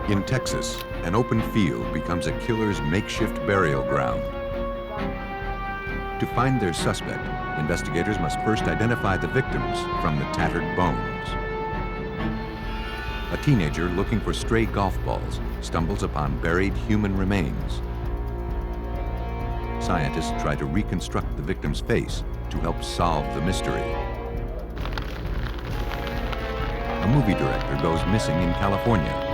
In Texas, an open field becomes a killer's makeshift burial ground. To find their suspect, investigators must first identify the victims from the tattered bones. A teenager looking for stray golf balls stumbles upon buried human remains. Scientists try to reconstruct the victim's face to help solve the mystery. A movie director goes missing in California.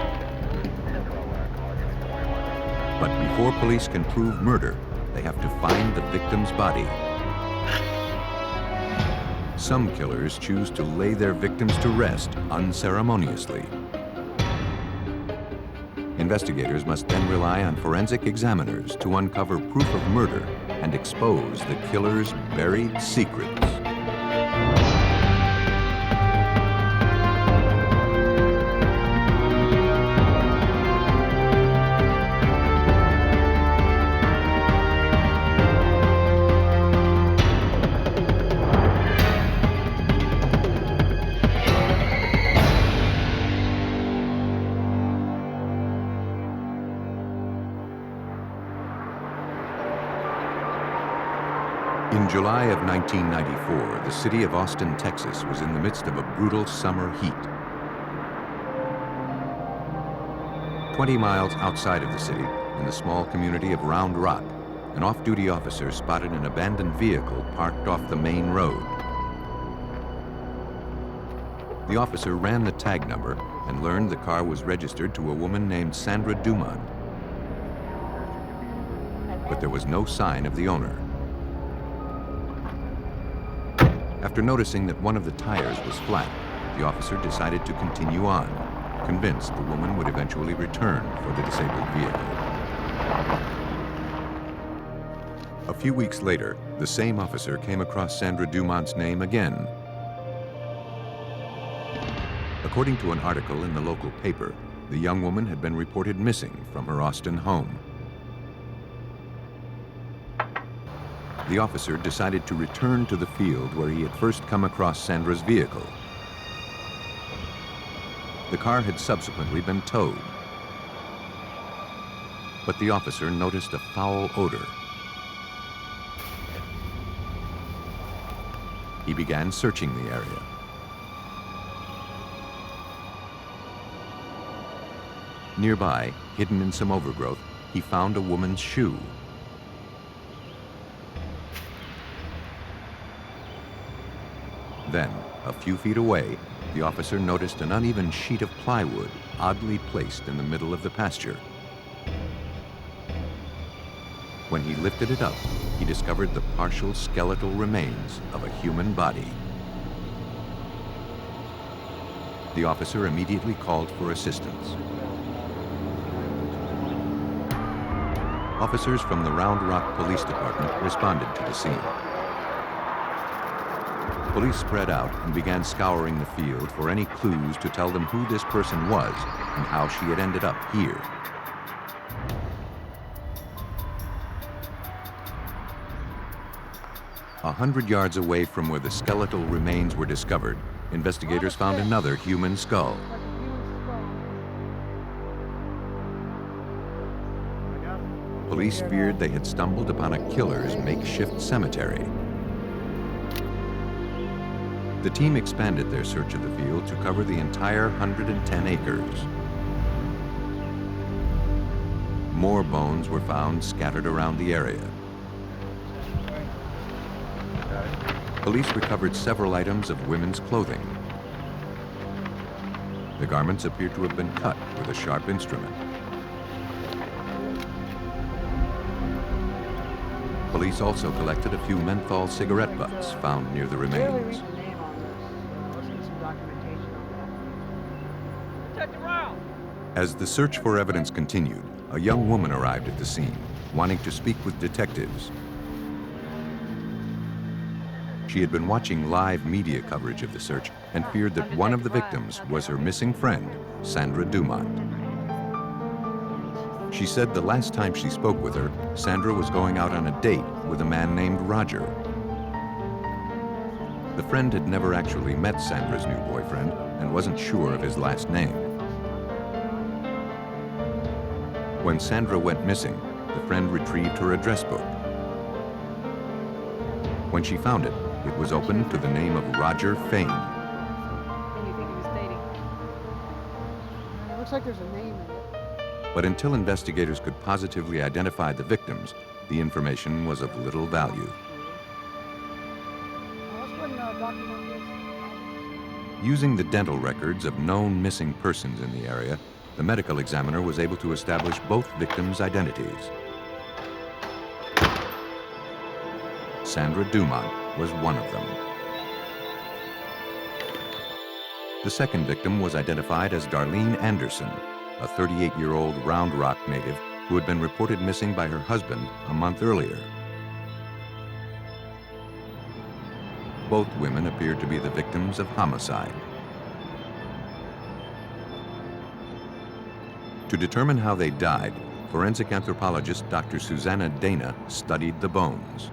But before police can prove murder, they have to find the victim's body. Some killers choose to lay their victims to rest unceremoniously. Investigators must then rely on forensic examiners to uncover proof of murder and expose the killer's buried secrets. In July of 1994, the city of Austin, Texas was in the midst of a brutal summer heat. 20 miles outside of the city, in the small community of Round Rock, an off-duty officer spotted an abandoned vehicle parked off the main road. The officer ran the tag number and learned the car was registered to a woman named Sandra Dumont. But there was no sign of the owner. After noticing that one of the tires was flat, the officer decided to continue on, convinced the woman would eventually return for the disabled vehicle. A few weeks later, the same officer came across Sandra Dumont's name again. According to an article in the local paper, the young woman had been reported missing from her Austin home. The officer decided to return to the field where he had first come across Sandra's vehicle. The car had subsequently been towed. But the officer noticed a foul odor. He began searching the area. Nearby, hidden in some overgrowth, he found a woman's shoe. Then, a few feet away, the officer noticed an uneven sheet of plywood oddly placed in the middle of the pasture. When he lifted it up, he discovered the partial skeletal remains of a human body. The officer immediately called for assistance. Officers from the Round Rock Police Department responded to the scene. Police spread out and began scouring the field for any clues to tell them who this person was and how she had ended up here. A 100 yards away from where the skeletal remains were discovered, investigators found another human skull. Police feared they had stumbled upon a killer's makeshift cemetery. The team expanded their search of the field to cover the entire 110 acres. More bones were found scattered around the area. Police recovered several items of women's clothing. The garments appeared to have been cut with a sharp instrument. Police also collected a few menthol cigarette butts found near the remains. As the search for evidence continued, a young woman arrived at the scene, wanting to speak with detectives. She had been watching live media coverage of the search and feared that one of the victims was her missing friend, Sandra Dumont. She said the last time she spoke with her, Sandra was going out on a date with a man named Roger. The friend had never actually met Sandra's new boyfriend and wasn't sure of his last name. When Sandra went missing, the friend retrieved her address book. When she found it, it was open to the name of Roger Fain. Who do you think he was dating? It looks like there's a name in it. But until investigators could positively identify the victims, the information was of little value. Let's go ahead and document this. Using the dental records of known missing persons in the area, the medical examiner was able to establish both victims' identities. Sandra Dumont was one of them. The second victim was identified as Darlene Anderson, a 38-year-old Round Rock native who had been reported missing by her husband a month earlier. Both women appeared to be the victims of homicide. To determine how they died, forensic anthropologist Dr. Susanna Dana studied the bones.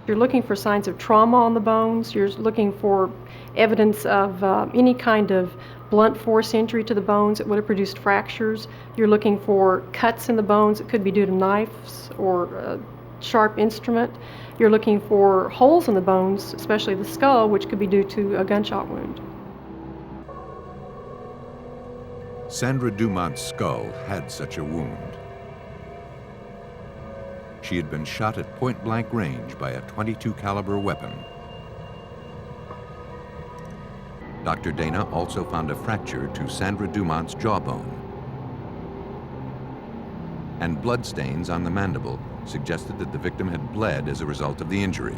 You're looking for signs of trauma on the bones. You're looking for evidence of any kind of blunt force injury to the bones that would have produced fractures. You're looking for cuts in the bones that could be due to knives or a sharp instrument. You're looking for holes in the bones, especially the skull, which could be due to a gunshot wound. Sandra Dumont's skull had such a wound. She had been shot at point-blank range by a .22 caliber weapon. Dr. Dana also found a fracture to Sandra Dumont's jawbone. And bloodstains on the mandible suggested that the victim had bled as a result of the injury.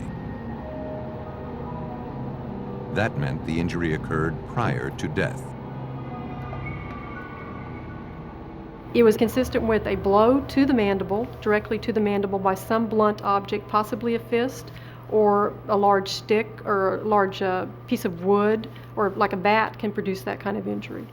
That meant the injury occurred prior to death. It was consistent with a blow to the mandible, directly to the mandible by some blunt object, possibly a fist or a large stick or a large piece of wood, or like a bat can produce that kind of injury.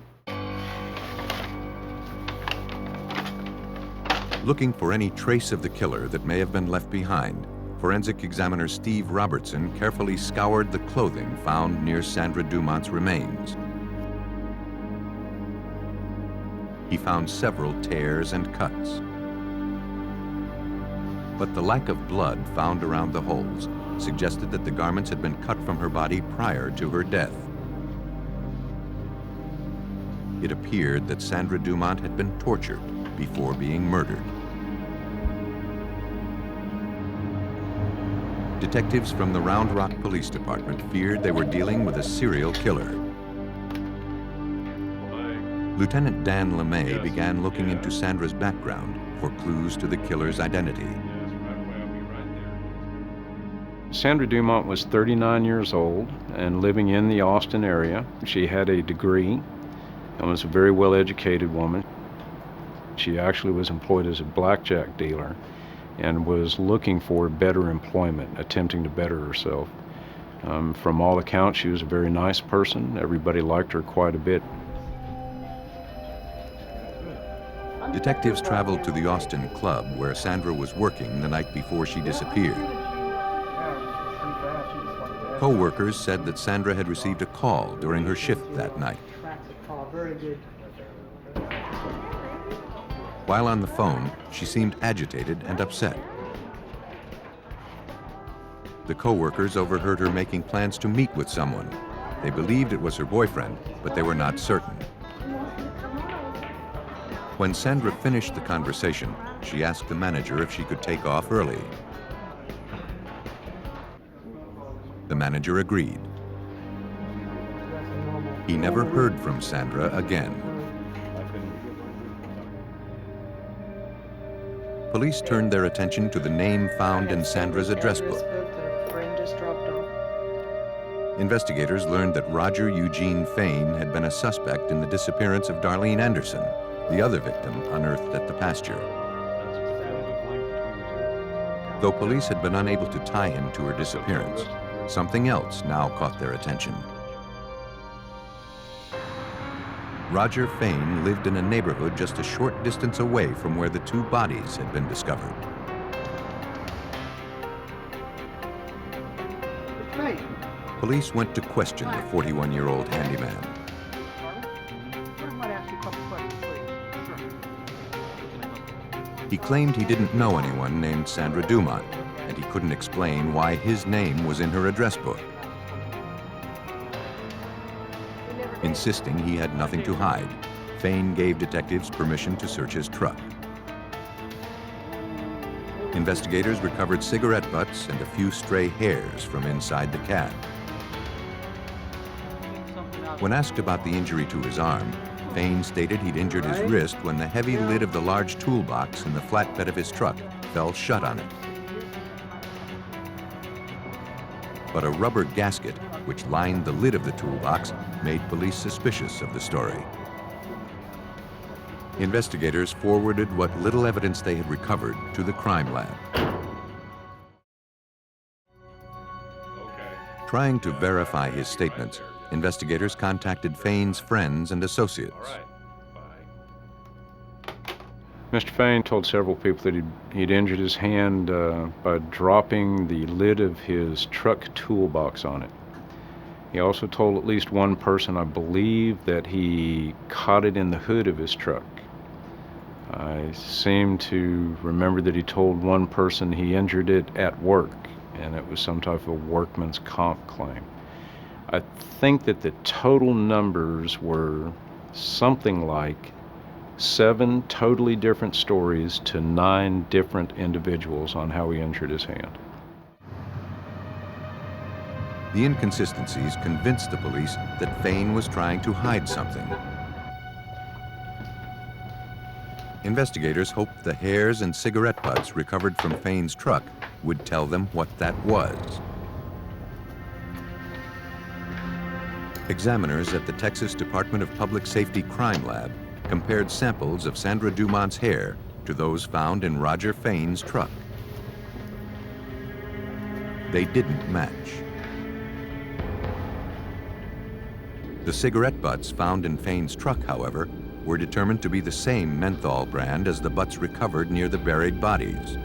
Looking for any trace of the killer that may have been left behind, forensic examiner Steve Robertson carefully scoured the clothing found near Sandra Dumont's remains. He found several tears and cuts. But the lack of blood found around the holes suggested that the garments had been cut from her body prior to her death. It appeared that Sandra Dumont had been tortured before being murdered. Detectives from the Round Rock Police Department feared they were dealing with a serial killer. Lieutenant Dan LeMay began looking into Sandra's background for clues to the killer's identity. Sandra Dumont was 39 years old and living in the Austin area. She had a degree and was a very well-educated woman. She actually was employed as a blackjack dealer and was looking for better employment, attempting to better herself. From all accounts, she was a very nice person. Everybody liked her quite a bit. Detectives traveled to the Austin club where Sandra was working the night before she disappeared. Co-workers said that Sandra had received a call during her shift that night. While on the phone, she seemed agitated and upset. The co-workers overheard her making plans to meet with someone. They believed it was her boyfriend, but they were not certain. When Sandra finished the conversation, she asked the manager if she could take off early. The manager agreed. He never heard from Sandra again. Police turned their attention to the name found in Sandra's address book. Investigators learned that Roger Eugene Fain had been a suspect in the disappearance of Darlene Anderson, the other victim unearthed at the pasture. Though police had been unable to tie him to her disappearance, something else now caught their attention. Roger Fain lived in a neighborhood just a short distance away from where the two bodies had been discovered. Police went to question the 41-year-old handyman. I might ask you a couple questions, please. Sure. He claimed he didn't know anyone named Sandra Dumont, and he couldn't explain why his name was in her address book. Insisting he had nothing to hide, Fain gave detectives permission to search his truck. Investigators recovered cigarette butts and a few stray hairs from inside the cab. When asked about the injury to his arm, Fain stated he'd injured his wrist when the heavy lid of the large toolbox in the flatbed of his truck fell shut on it. But a rubber gasket, which lined the lid of the toolbox, made police suspicious of the story. Investigators forwarded what little evidence they had recovered to the crime lab. Trying to verify his statements, investigators contacted Fain's friends and associates. Mr. Fain told several people that he'd injured his hand by dropping the lid of his truck toolbox on it. He also told at least one person, I believe, that he caught it in the hood of his truck. I seem to remember that he told one person he injured it at work, and it was some type of workman's comp claim. I think that the total numbers were something like 7 totally different stories to 9 different individuals on how he injured his hand. The inconsistencies convinced the police that Fain was trying to hide something. Investigators hoped the hairs and cigarette butts recovered from Fain's truck would tell them what that was. Examiners at the Texas Department of Public Safety Crime Lab compared samples of Sandra Dumont's hair to those found in Roger Fain's truck. They didn't match. The cigarette butts found in Fain's truck, however, were determined to be the same menthol brand as the butts recovered near the buried bodies.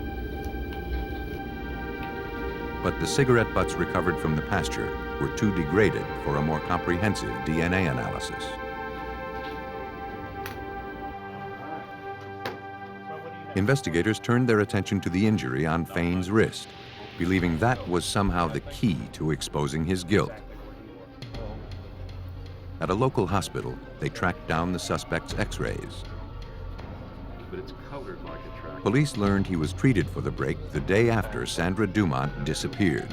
But the cigarette butts recovered from the pasture were too degraded for a more comprehensive DNA analysis. Investigators turned their attention to the injury on Fain's wrist, believing that was somehow the key to exposing his guilt. At a local hospital, they tracked down the suspect's x-rays. But it's colored like a track. Police learned he was treated for the break the day after Sandra Dumont disappeared.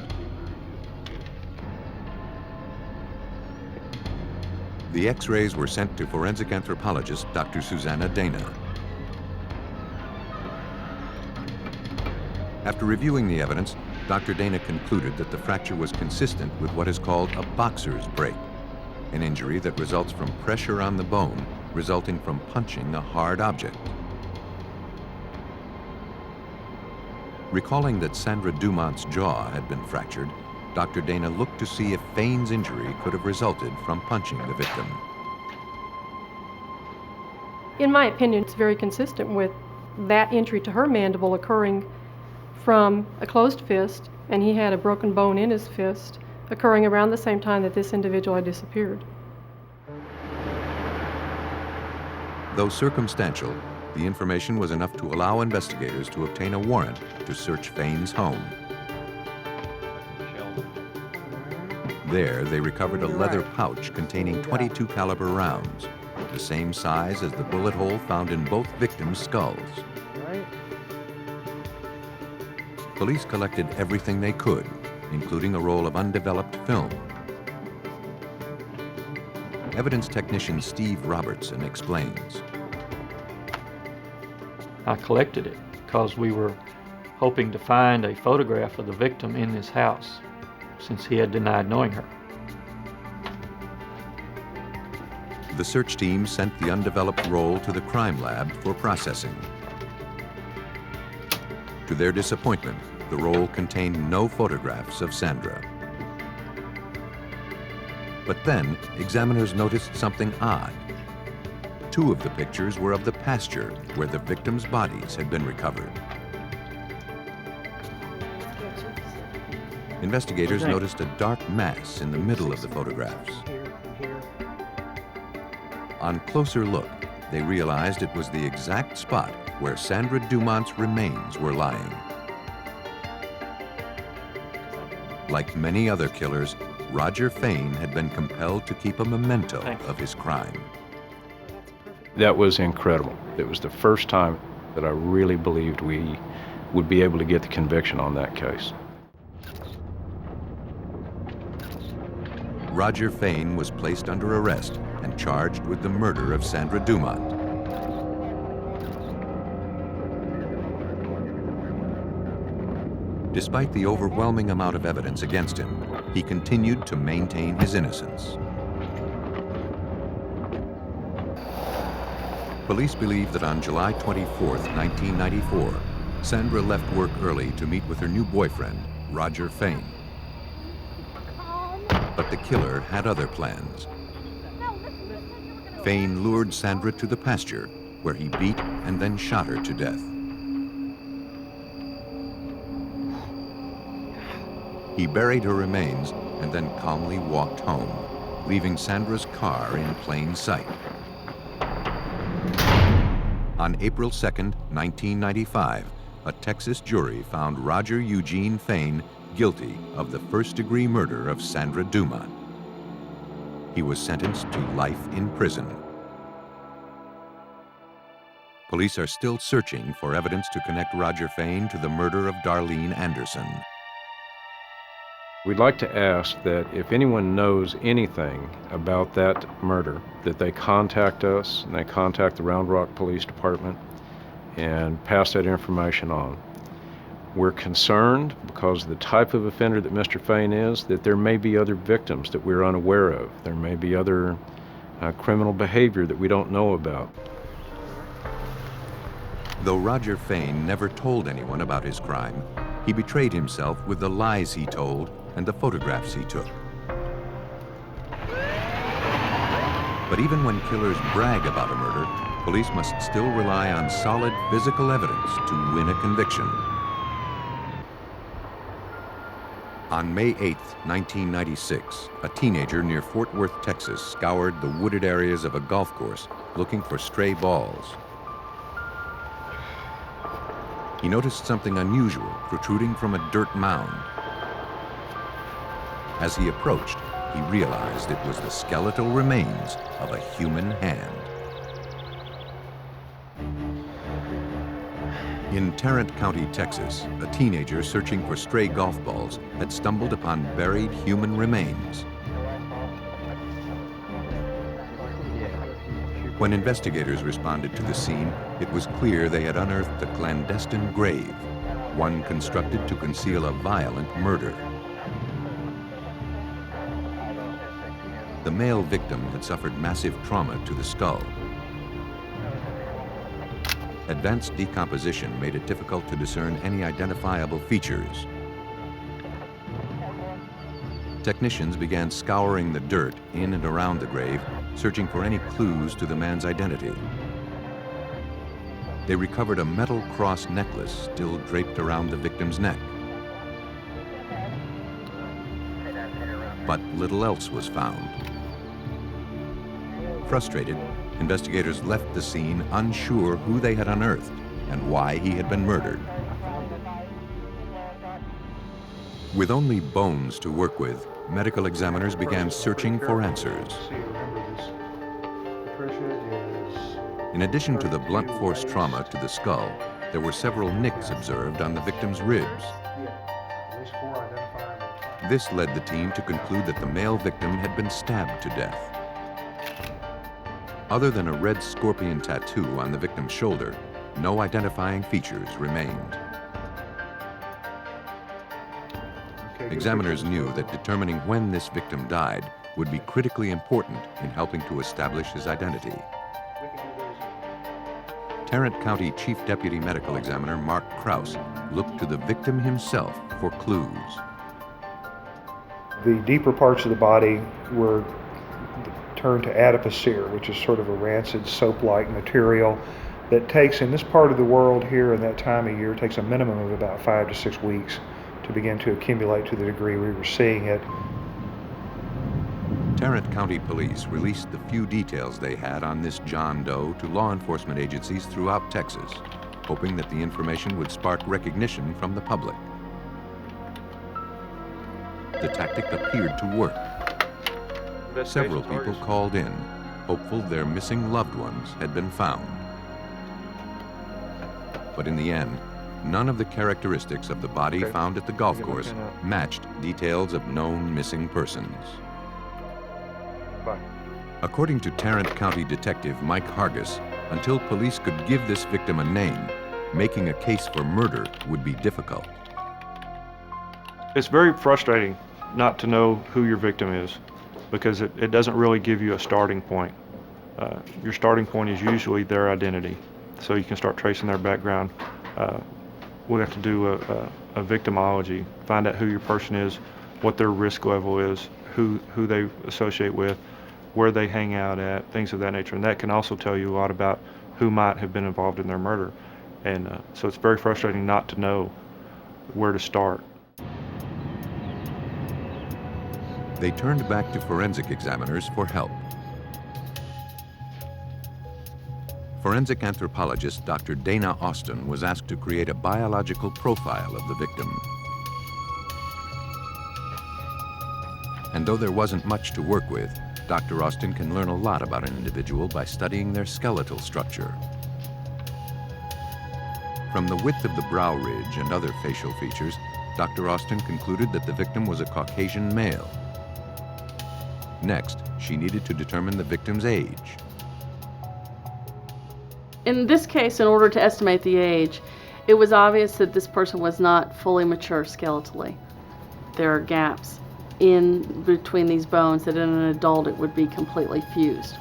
The x-rays were sent to forensic anthropologist Dr. Susanna Dana. After reviewing the evidence, Dr. Dana concluded that the fracture was consistent with what is called a boxer's break, an injury that results from pressure on the bone resulting from punching a hard object. Recalling that Sandra Dumont's jaw had been fractured, Dr. Dana looked to see if Fain's injury could have resulted from punching the victim. In my opinion, it's very consistent with that injury to her mandible occurring from a closed fist, and he had a broken bone in his fist, occurring around the same time that this individual had disappeared. Though circumstantial, the information was enough to allow investigators to obtain a warrant to search Fain's home. There, they recovered a leather pouch containing .22 caliber rounds, the same size as the bullet hole found in both victims' skulls. Police collected everything they could, including a roll of undeveloped film. Evidence technician Steve Robertson explains. I collected it because we were hoping to find a photograph of the victim in this house, since he had denied knowing her. The search team sent the undeveloped roll to the crime lab for processing. To their disappointment, the roll contained no photographs of Sandra. But then, examiners noticed something odd. 2 of the pictures were of the pasture where the victims' bodies had been recovered. Investigators noticed a dark mass in the middle of the photographs. On closer look, they realized it was the exact spot where Sandra Dumont's remains were lying. Like many other killers, Roger Fain had been compelled to keep a memento of his crime. That was incredible. It was the first time that I really believed we would be able to get the conviction on that case. Roger Fain was placed under arrest and charged with the murder of Sandra Dumont. Despite the overwhelming amount of evidence against him, he continued to maintain his innocence. Police believe that on July 24, 1994, Sandra left work early to meet with her new boyfriend, Roger Fain. But the killer had other plans. Fain lured Sandra to the pasture, where he beat and then shot her to death. He buried her remains and then calmly walked home, leaving Sandra's car in plain sight. On April 2, 1995, a Texas jury found Roger Eugene Fain guilty of the first-degree murder of Sandra Dumont. He was sentenced to life in prison. Police are still searching for evidence to connect Roger Fain to the murder of Darlene Anderson. We'd like to ask that if anyone knows anything about that murder, that they contact us and they contact the Round Rock Police Department and pass that information on. We're concerned, because of the type of offender that Mr. Fain is, that there may be other victims that we're unaware of. There may be other criminal behavior that we don't know about. Though Roger Fain never told anyone about his crime, he betrayed himself with the lies he told and the photographs he took. But even when killers brag about a murder, police must still rely on solid physical evidence to win a conviction. On May 8, 1996, a teenager near Fort Worth, Texas, scoured the wooded areas of a golf course looking for stray balls. He noticed something unusual protruding from a dirt mound. As he approached, he realized it was the skeletal remains of a human hand. In Tarrant County, Texas, a teenager searching for stray golf balls had stumbled upon buried human remains. When investigators responded to the scene, it was clear they had unearthed a clandestine grave, one constructed to conceal a violent murder. The male victim had suffered massive trauma to the skull. Advanced decomposition made it difficult to discern any identifiable features. Technicians began scouring the dirt in and around the grave, searching for any clues to the man's identity. They recovered a metal cross necklace still draped around the victim's neck. But little else was found. Frustrated, investigators left the scene unsure who they had unearthed and why he had been murdered. With only bones to work with, medical examiners began searching for answers. In addition to the blunt force trauma to the skull, there were several nicks observed on the victim's ribs. This led the team to conclude that the male victim had been stabbed to death. Other than a red scorpion tattoo on the victim's shoulder, no identifying features remained. Examiners knew that determining when this victim died would be critically important in helping to establish his identity. Tarrant County Chief Deputy Medical Examiner Mark Krause looked to the victim himself for clues. The deeper parts of the body were turned to adipocere, which is sort of a rancid soap-like material that takes, in this part of the world here in that time of year, takes a minimum of about 5 to 6 weeks to begin to accumulate to the degree we were seeing it. Tarrant County Police released the few details they had on this John Doe to law enforcement agencies throughout Texas. hoping that the information would spark recognition from the public. The tactic appeared to work. Several people called in, hopeful their missing loved ones had been found. But in the end, none of the characteristics of the body found at the golf course matched details of known missing persons. According to Tarrant County Detective Mike Hargis, until police could give this victim a name, making a case for murder would be difficult. It's very frustrating not to know who your victim is, because it doesn't really give you a starting point. Your starting point is usually their identity, so you can start tracing their background. We have to do a victimology, find out who your person is, what their risk level is, who they associate with, where they hang out at, things of that nature. And that can also tell you a lot about who might have been involved in their murder. And so it's very frustrating not to know where to start. They turned back to forensic examiners for help. Forensic anthropologist Dr. Dana Austin was asked to create a biological profile of the victim. And though there wasn't much to work with, Dr. Austin can learn a lot about an individual by studying their skeletal structure. From the width of the brow ridge and other facial features, Dr. Austin concluded that the victim was a Caucasian male. Next, she needed to determine the victim's age. In this case, in order to estimate the age, it was obvious that this person was not fully mature skeletally. There are gaps in between these bones that in an adult it would be completely fused.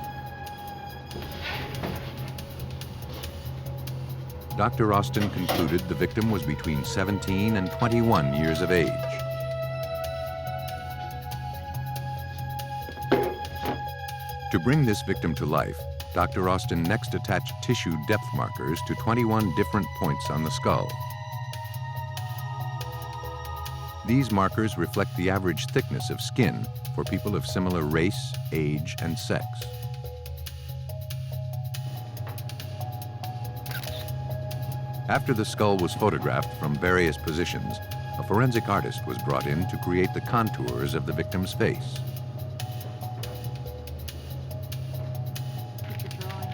Dr. Austin concluded the victim was between 17 and 21 years of age. To bring this victim to life, Dr. Austin next attached tissue depth markers to 21 different points on the skull. These markers reflect the average thickness of skin for people of similar race, age, and sex. After the skull was photographed from various positions, a forensic artist was brought in to create the contours of the victim's face.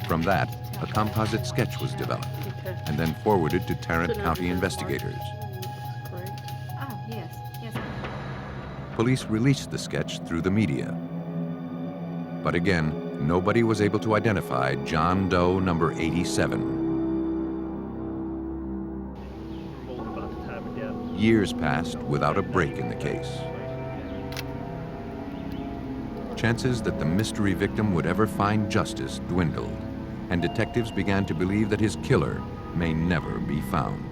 From that, a composite sketch was developed and then forwarded to Tarrant County investigators. Police released the sketch through the media. But again, nobody was able to identify John Doe number 87. Years passed without a break in the case. Chances that the mystery victim would ever find justice dwindled, and detectives began to believe that his killer may never be found.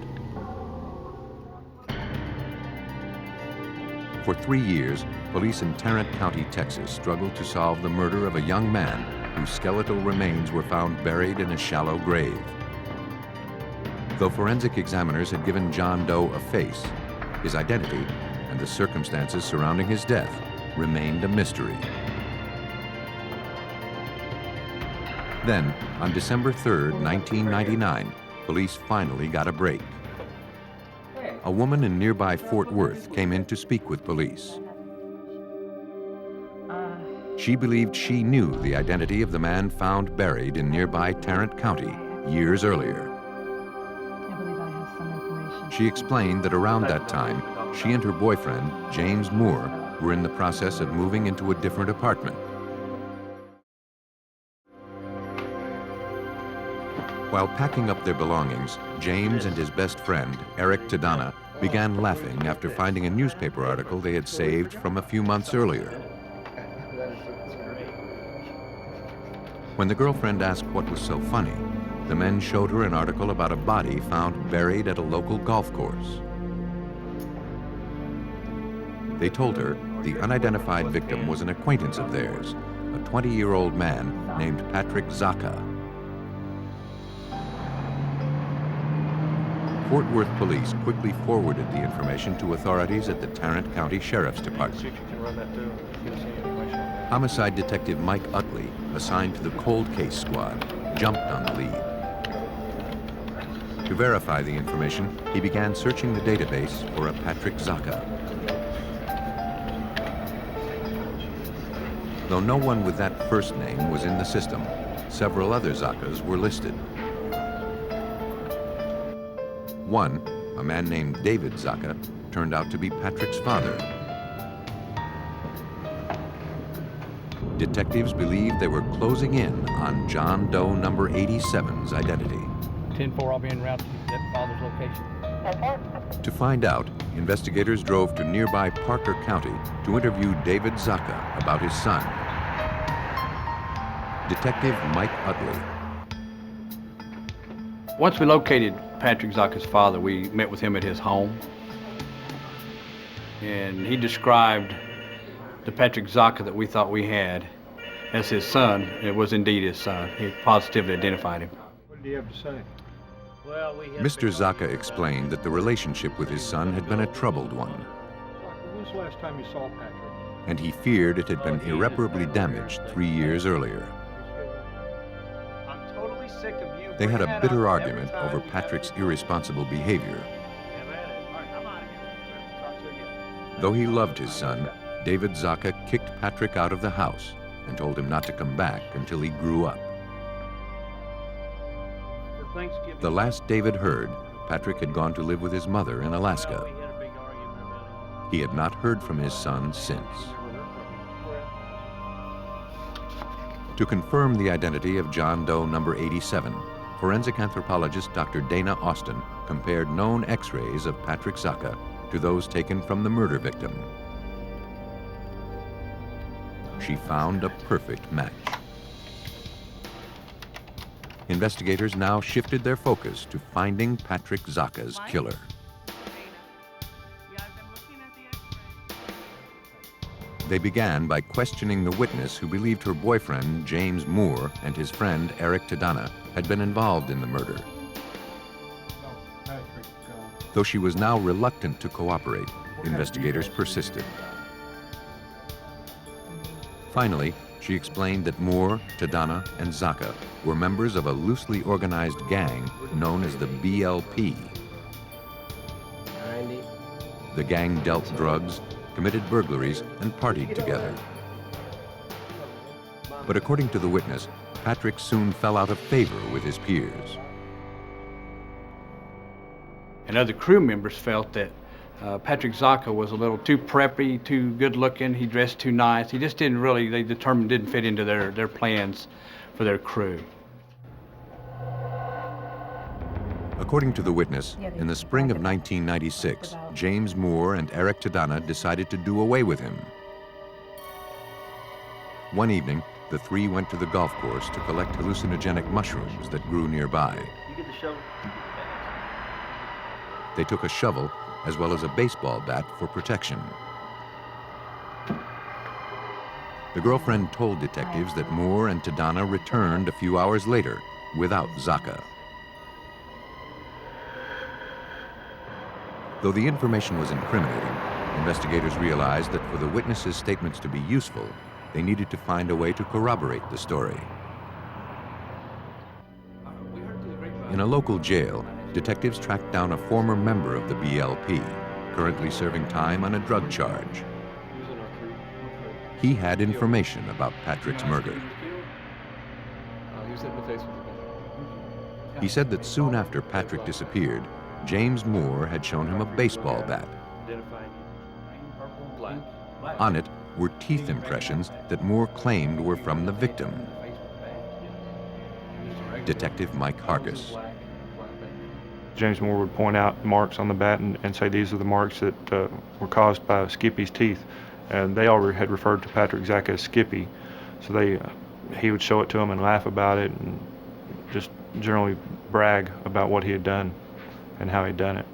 For 3 years, police in Tarrant County, Texas, struggled to solve the murder of a young man whose skeletal remains were found buried in a shallow grave. Though forensic examiners had given John Doe a face, his identity and the circumstances surrounding his death remained a mystery. Then, on December 3rd, 1999, police finally got a break. A woman in nearby Fort Worth came in to speak with police. She believed she knew the identity of the man found buried in nearby Tarrant County years earlier. She explained that around that time, she and her boyfriend, James Moore, were in the process of moving into a different apartment. While packing up their belongings, James and his best friend, Eric Tadana, began laughing after finding a newspaper article they had saved from a few months earlier. When the girlfriend asked what was so funny, the men showed her an article about a body found buried at a local golf course. They told her the unidentified victim was an acquaintance of theirs, a 20-year-old man named Patrick Zaka. Fort Worth police quickly forwarded the information to authorities at the Tarrant County Sheriff's Department. Homicide detective Mike Utley, assigned to the cold case squad, jumped on the lead. To verify the information, he began searching the database for a Patrick Zaka. Though no one with that first name was in the system, several other Zakas were listed. One, a man named David Zaka, turned out to be Patrick's father. Detectives believed they were closing in on John Doe number 87's identity. 10-4, I'll be en route to that father's location. To find out, investigators drove to nearby Parker County to interview David Zaka about his son. Detective Mike Utley. Once we located Patrick Zaka's father, we met with him at his home. And he described the Patrick Zaka that we thought we had as his son. It was indeed his son. He positively identified him. What did he have to say? Mr. Zaka explained that the relationship with his son had been a troubled one, When was the last time you saw Patrick? and he feared it had been irreparably damaged 3 years earlier. I'm totally sick of you. They had a bringing that bitter up every argument time over you have Patrick's this- irresponsible behavior. Yeah, man. All right, I'm out of here. Talk to you again. Though he loved his son, David Zaka kicked Patrick out of the house and told him not to come back until he grew up. For Thanksgiving. The last David heard, Patrick had gone to live with his mother in Well, Alaska. we had a big argument about He had not heard from his son since. To confirm the identity of John Doe number 87, forensic anthropologist Dr. Dana Austin compared known X-rays of Patrick Zaka to those taken from the murder victim. She found a perfect match. Investigators now shifted their focus to finding Patrick Zaka's killer. Yeah, I've been looking at the X-ray. They began by questioning the witness who believed her boyfriend, James Moore, and his friend, Eric Tadana, had been involved in the murder. Though she was now reluctant to cooperate, investigators persisted. Finally, she explained that Moore, Tadana, and Zaka were members of a loosely organized gang known as the BLP. The gang dealt drugs, committed burglaries, and partied together. But according to the witness, Patrick soon fell out of favor with his peers. And other crew members felt that Patrick Zaka was a little too preppy, too good looking. He dressed too nice. He just didn't really, they determined didn't fit into their plans for their crew. According to the witness, in the spring of 1996, James Moore and Eric Tadana decided to do away with him. One evening, the three went to the golf course to collect hallucinogenic mushrooms that grew nearby. You get the show. They took a shovel as well as a baseball bat for protection. The girlfriend told detectives that Moore and Tadana returned a few hours later without Zaka. Though the information was incriminating, investigators realized that for the witnesses' statements to be useful, they needed to find a way to corroborate the story. In a local jail, detectives tracked down a former member of the BLP, currently serving time on a drug charge. He had information about Patrick's murder. He said that soon after Patrick disappeared, James Moore had shown him a baseball bat. On it were teeth impressions that Moore claimed were from the victim. Detective Mike Hargis. James Moore would point out marks on the bat and say these are the marks that were caused by Skippy's teeth. And they all had referred to Patrick Zaka as Skippy. So he would show it to them and laugh about it and just generally brag about what he had done and how he'd done it.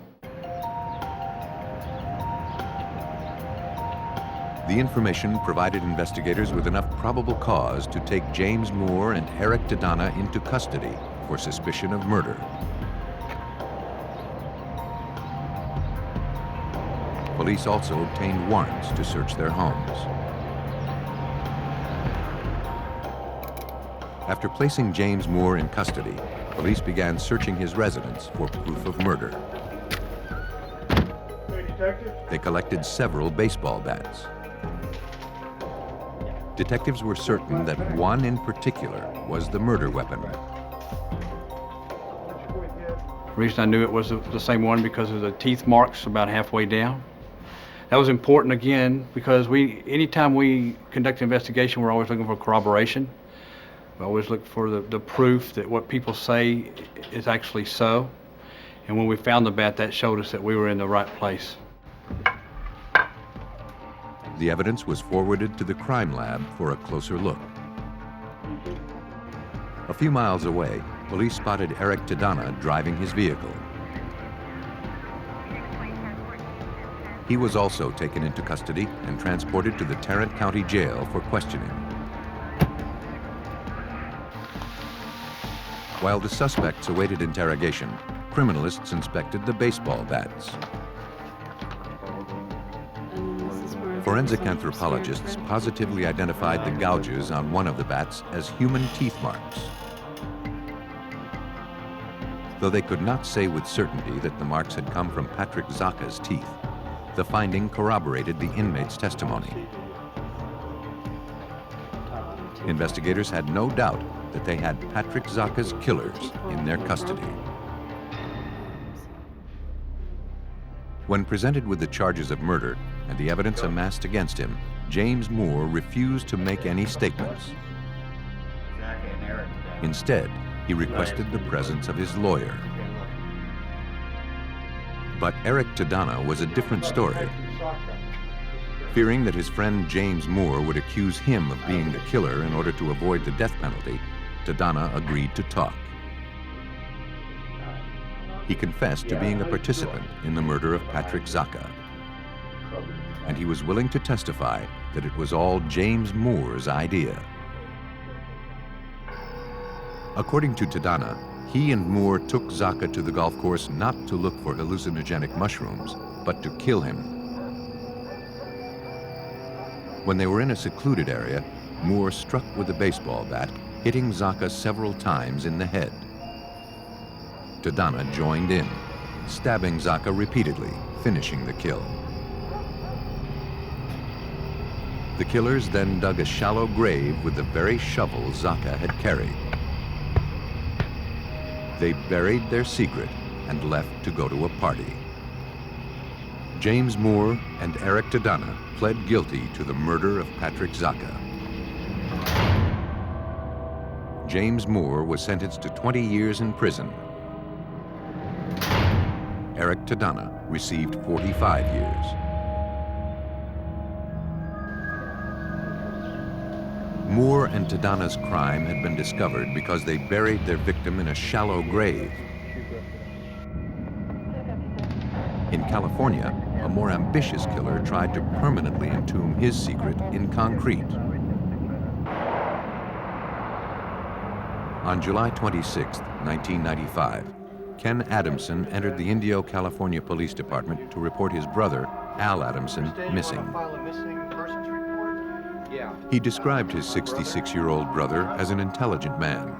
The information provided investigators with enough probable cause to take James Moore and Eric Tadana into custody for suspicion of murder. Police also obtained warrants to search their homes. After placing James Moore in custody, police began searching his residence for proof of murder. Hey, detective. They collected several baseball bats. Detectives were certain that one in particular was the murder weapon. The reason I knew it was the same one because of the teeth marks about halfway down. That was important again because anytime we conduct an investigation, we're always looking for corroboration. We always look for the proof that what people say is actually so. And when we found the bat, that showed us that we were in the right place. The evidence was forwarded to the crime lab for a closer look. A few miles away, police spotted Eric Tadana driving his vehicle. He was also taken into custody and transported to the Tarrant County Jail for questioning. While the suspects awaited interrogation, criminalists inspected the baseball bats. Forensic anthropologists positively identified the gouges on one of the bats as human teeth marks. Though they could not say with certainty that the marks had come from Patrick Zaka's teeth, the finding corroborated the inmate's testimony. Investigators had no doubt that they had Patrick Zaka's killers in their custody. When presented with the charges of murder and the evidence amassed against him, James Moore refused to make any statements. Instead, he requested the presence of his lawyer. But Eric Tadana was a different story. Fearing that his friend James Moore would accuse him of being the killer in order to avoid the death penalty, Tadana agreed to talk. He confessed to being a participant in the murder of Patrick Zaka, and he was willing to testify that it was all James Moore's idea. According to Tadana, he and Moore took Zaka to the golf course not to look for hallucinogenic mushrooms, but to kill him. When they were in a secluded area, Moore struck with a baseball bat, hitting Zaka several times in the head. Tadana joined in, stabbing Zaka repeatedly, finishing the kill. The killers then dug a shallow grave with the very shovel Zaka had carried. They buried their secret and left to go to a party. James Moore and Eric Tadana pled guilty to the murder of Patrick Zaka. James Moore was sentenced to 20 years in prison. Eric Tadana received 45 years. Moore and Tadana's crime had been discovered because they buried their victim in a shallow grave. In California, a more ambitious killer tried to permanently entomb his secret in concrete. On July 26, 1995, Ken Adamson entered the Indio, California Police Department to report his brother, Al Adamson, missing. He described his 66-year-old brother as an intelligent man.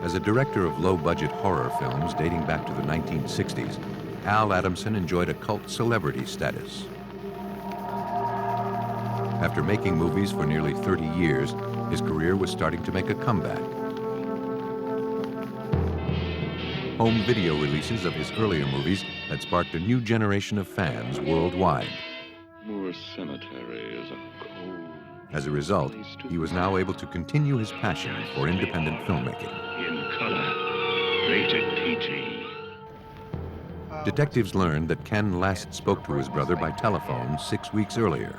As a director of low-budget horror films dating back to the 1960s, Al Adamson enjoyed a cult celebrity status. After making movies for nearly 30 years, his career was starting to make a comeback. Home video releases of his earlier movies had sparked a new generation of fans worldwide. Moore Cemetery is a cold. As a result, he was now able to continue his passion for independent filmmaking. In color, rated PG. Detectives learned that Ken last spoke to his brother by telephone 6 weeks earlier.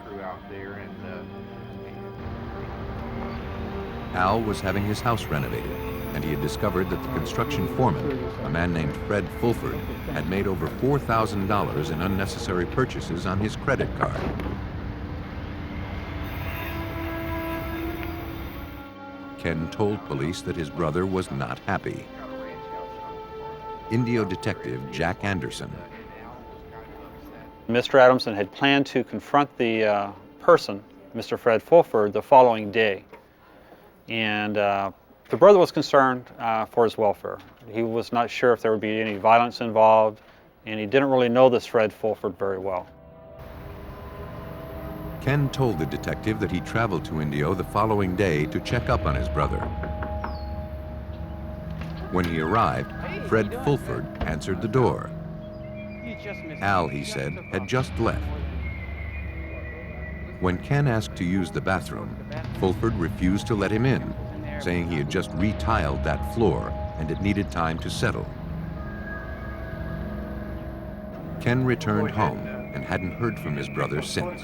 Al was having his house renovated, and he had discovered that the construction foreman, a man named Fred Fulford, had made over $4,000 in unnecessary purchases on his credit card. Ken told police that his brother was not happy. Indio detective Jack Anderson. Mr. Adamson had planned to confront the person, Mr. Fred Fulford, the following day. And The brother was concerned for his welfare. He was not sure if there would be any violence involved, and he didn't really know this Fred Fulford very well. Ken told the detective that he traveled to Indio the following day to check up on his brother. When he arrived, Fred Fulford answered the door. Al, he said, had just left. When Ken asked to use the bathroom, Fulford refused to let him in, saying he had just retiled that floor and it needed time to settle. Ken returned home and hadn't heard from his brother since.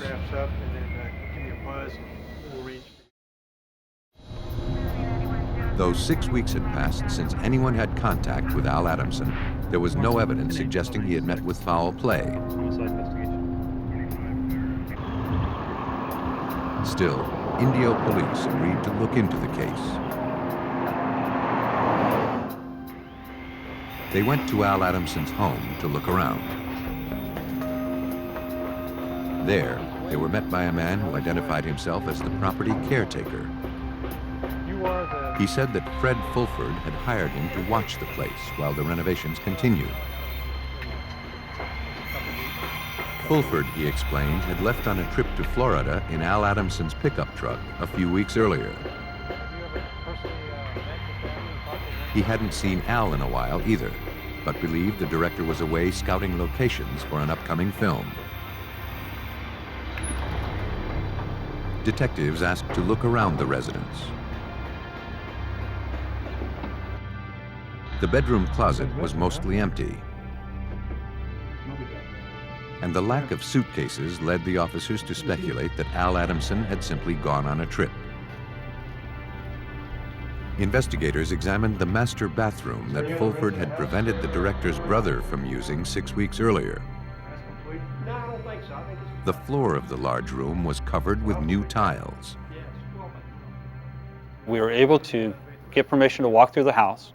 Though 6 weeks had passed since anyone had contact with Al Adamson, there was no evidence suggesting he had met with foul play. Still, Indio police agreed to look into the case. They went to Al Adamson's home to look around. There, they were met by a man who identified himself as the property caretaker. He said that Fred Fulford had hired him to watch the place while the renovations continued. Fulford, he explained, had left on a trip to Florida in Al Adamson's pickup truck a few weeks earlier. He hadn't seen Al in a while either, but believed the director was away scouting locations for an upcoming film. Detectives asked to look around the residence. The bedroom closet was mostly empty, and the lack of suitcases led the officers to speculate that Al Adamson had simply gone on a trip. Investigators examined the master bathroom that Fulford had prevented the director's brother from using 6 weeks earlier. The floor of the large room was covered with new tiles. We were able to get permission to walk through the house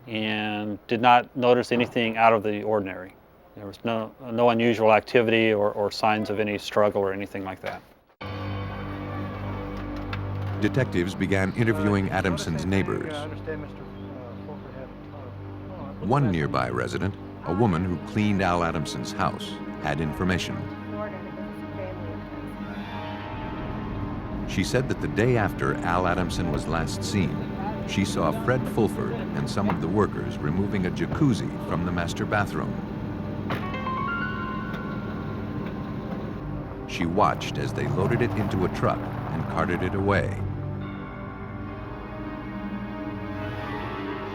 and did not notice anything out of the ordinary. There was no unusual activity or signs of any struggle or anything like that. Detectives began interviewing Adamson's neighbors. One nearby resident, a woman who cleaned Al Adamson's house, had information. She said that the day after Al Adamson was last seen, she saw Fred Fulford and some of the workers removing a jacuzzi from the master bathroom. She watched as they loaded it into a truck and carted it away.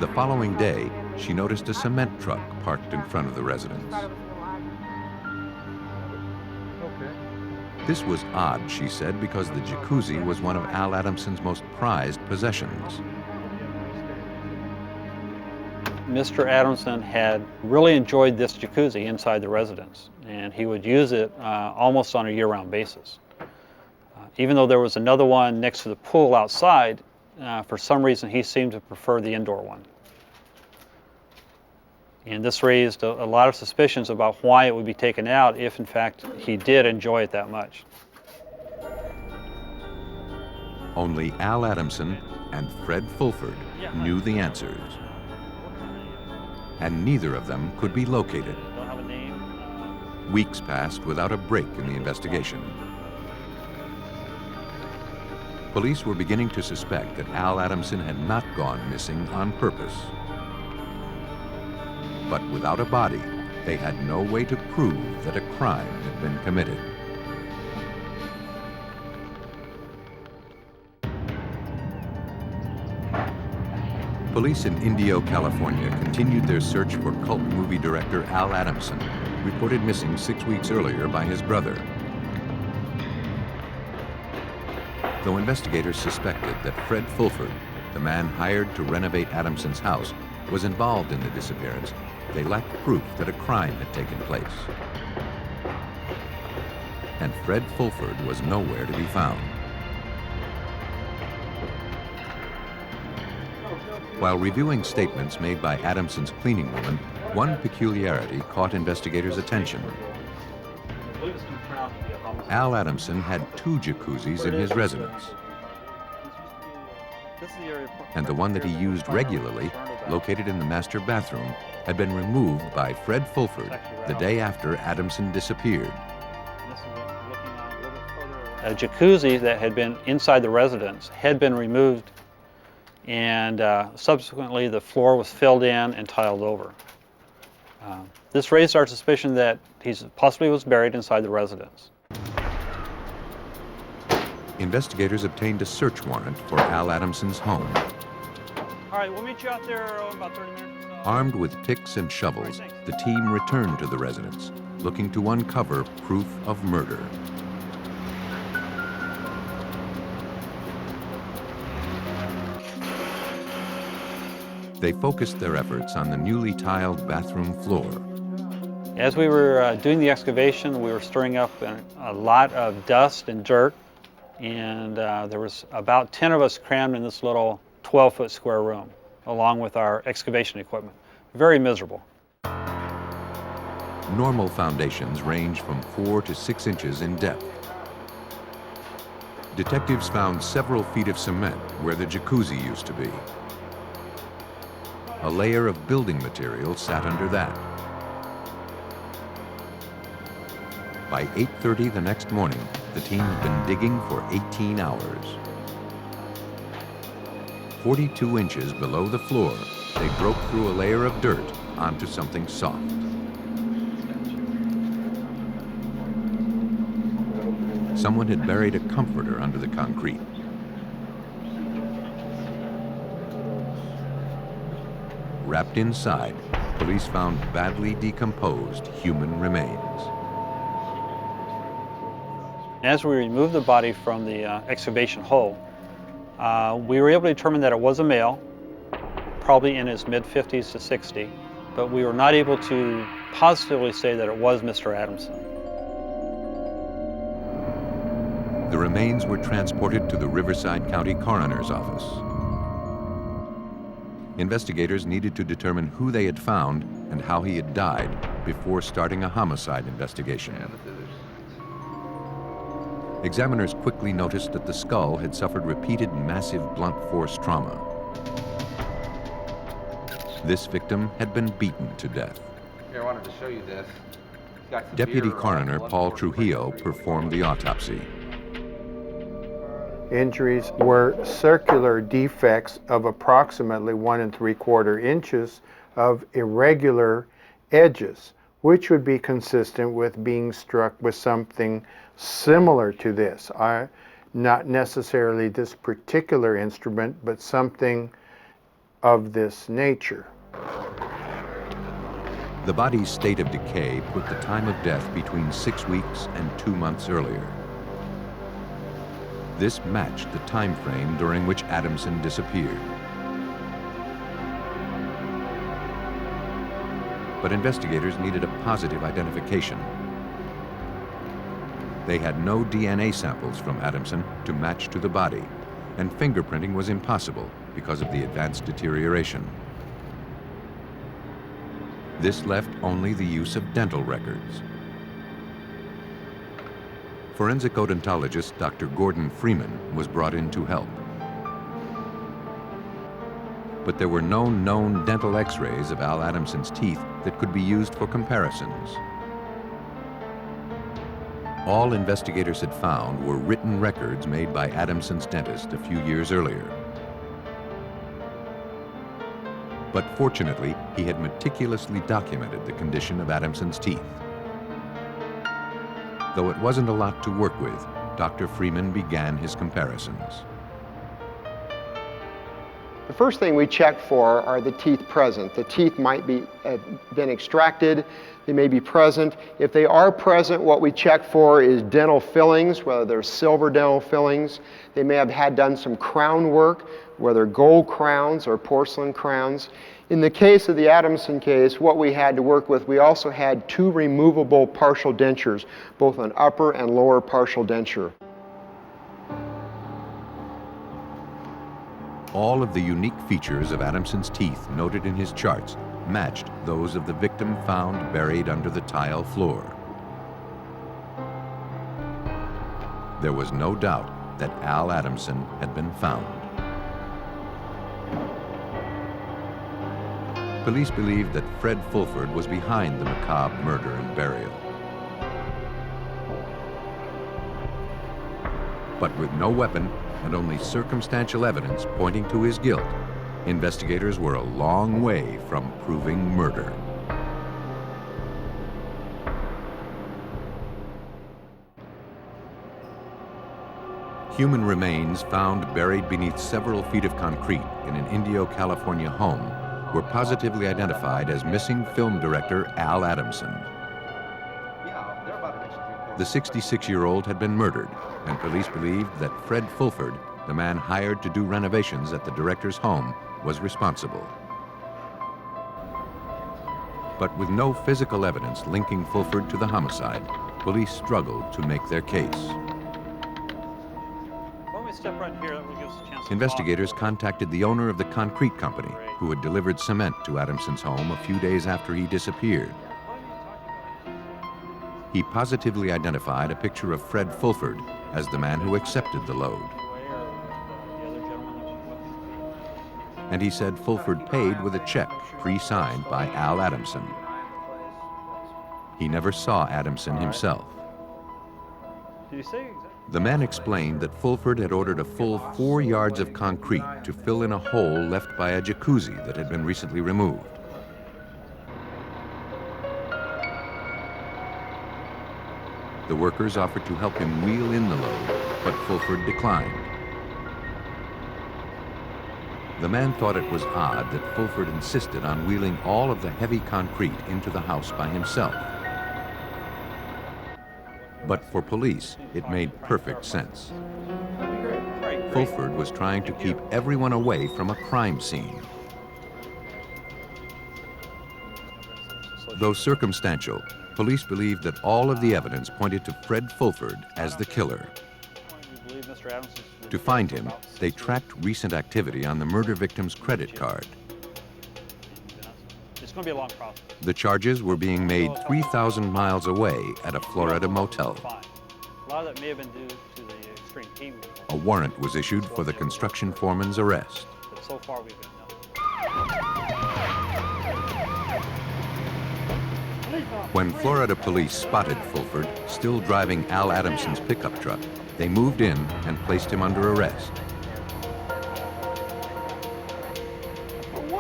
The following day, she noticed a cement truck parked in front of the residence. This was odd, she said, because the jacuzzi was one of Al Adamson's most prized possessions. Mr. Adamson had really enjoyed this jacuzzi inside the residence, and he would use it almost on a year-round basis. Even though there was another one next to the pool outside, for some reason he seemed to prefer the indoor one. And this raised a lot of suspicions about why it would be taken out if, in fact, he did enjoy it that much. Only Al Adamson and Fred Fulford knew the answers, and neither of them could be located. Weeks passed without a break in the investigation. Police were beginning to suspect that Al Adamson had not gone missing on purpose. But without a body, they had no way to prove that a crime had been committed. Police in Indio, California continued their search for cult movie director Al Adamson, reported missing 6 weeks earlier by his brother. Though investigators suspected that Fred Fulford, the man hired to renovate Adamson's house, was involved in the disappearance, they lacked proof that a crime had taken place. And Fred Fulford was nowhere to be found. While reviewing statements made by Adamson's cleaning woman, one peculiarity caught investigators' attention. Al Adamson had 2 jacuzzis in his residence. This is the area and the one that he used regularly, located in the master bathroom, had been removed by Fred Fulford the day after Adamson disappeared. A jacuzzi that had been inside the residence had been removed, and subsequently the floor was filled in and tiled over. This raised our suspicion that he possibly was buried inside the residence. Investigators obtained a search warrant for Al Adamson's home. All right, we'll meet you out there in about 30 minutes. Armed with picks and shovels, the team returned to the residence, looking to uncover proof of murder. They focused their efforts on the newly tiled bathroom floor. As we were doing the excavation, we were stirring up a lot of dust and dirt, and there was about 10 of us crammed in this little 12-foot square room, along with our excavation equipment. Very miserable. Normal foundations range from 4 to 6 inches in depth. Detectives found several feet of cement where the jacuzzi used to be. A layer of building material sat under that. By 8:30 the next morning, the team had been digging for 18 hours. 42 inches below the floor, they broke through a layer of dirt onto something soft. Someone had buried a comforter under the concrete. Wrapped inside, police found badly decomposed human remains. As we removed the body from the excavation hole, we were able to determine that it was a male, probably in his mid-50s to 60, but we were not able to positively say that it was Mr. Adamson. The remains were transported to the Riverside County Coroner's Office. Investigators needed to determine who they had found and how he had died before starting a homicide investigation. Examiners quickly noticed that the skull had suffered repeated massive blunt force trauma. This victim had been beaten to death. Here, I wanted to show you this. Deputy Coroner Paul Trujillo performed the autopsy. Injuries were circular defects of approximately 1 3/4 inches of irregular edges, which would be consistent with being struck with something similar to this. Not necessarily this particular instrument, but something of this nature. The body's state of decay put the time of death between 6 weeks and 2 months earlier. This matched the time frame during which Adamson disappeared. But investigators needed a positive identification. They had no DNA samples from Adamson to match to the body, and fingerprinting was impossible because of the advanced deterioration. This left only the use of dental records. Forensic odontologist Dr. Gordon Freeman was brought in to help. But there were no known dental x-rays of Al Adamson's teeth that could be used for comparisons. All investigators had found were written records made by Adamson's dentist a few years earlier. But fortunately, he had meticulously documented the condition of Adamson's teeth. Though it wasn't a lot to work with, Dr. Freeman began his comparisons. The first thing we check for are the teeth present. The teeth might be been extracted, they may be present. If they are present, what we check for is dental fillings, whether they're silver dental fillings. They may have had done some crown work, whether gold crowns or porcelain crowns. In the case of the Adamson case, what we had to work with, we also had 2 removable partial dentures, both an upper and lower partial denture. All of the unique features of Adamson's teeth noted in his charts matched those of the victim found buried under the tile floor. There was no doubt that Al Adamson had been found. Police believed that Fred Fulford was behind the macabre murder and burial. But with no weapon and only circumstantial evidence pointing to his guilt, investigators were a long way from proving murder. Human remains found buried beneath several feet of concrete in an Indio, California home were positively identified as missing film director Al Adamson. The 66-year-old had been murdered, and police believed that Fred Fulford, the man hired to do renovations at the director's home, was responsible. But with no physical evidence linking Fulford to the homicide, police struggled to make their case. Investigators contacted the owner of the concrete company, who had delivered cement to Adamson's home a few days after he disappeared. He positively identified a picture of Fred Fulford as the man who accepted the load. And he said Fulford paid with a check pre-signed by Al Adamson. He never saw Adamson himself. The man explained that Fulford had ordered a full 4 yards of concrete to fill in a hole left by a jacuzzi that had been recently removed. The workers offered to help him wheel in the load, but Fulford declined. The man thought it was odd that Fulford insisted on wheeling all of the heavy concrete into the house by himself. But for police, it made perfect sense. Fulford was trying to keep everyone away from a crime scene. Though circumstantial, police believed that all of the evidence pointed to Fred Fulford as the killer. To find him, they tracked recent activity on the murder victim's credit card. It's going to be a long process. The charges were being made 3,000 miles away at a Florida motel. A lot of that may have been due to the extreme heat. A warrant was issued for the construction foreman's arrest. But so far we've been When Florida police spotted Fulford still driving Al Adamson's pickup truck, they moved in and placed him under arrest.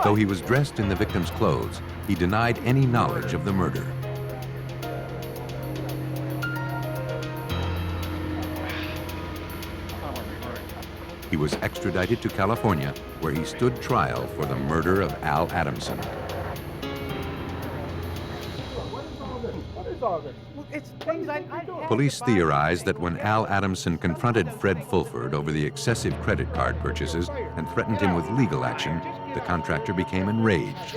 Though he was dressed in the victim's clothes, he denied any knowledge of the murder. He was extradited to California, where he stood trial for the murder of Al Adamson. Police theorized that when Al Adamson confronted Fred Fulford over the excessive credit card purchases and threatened him with legal action, the contractor became enraged.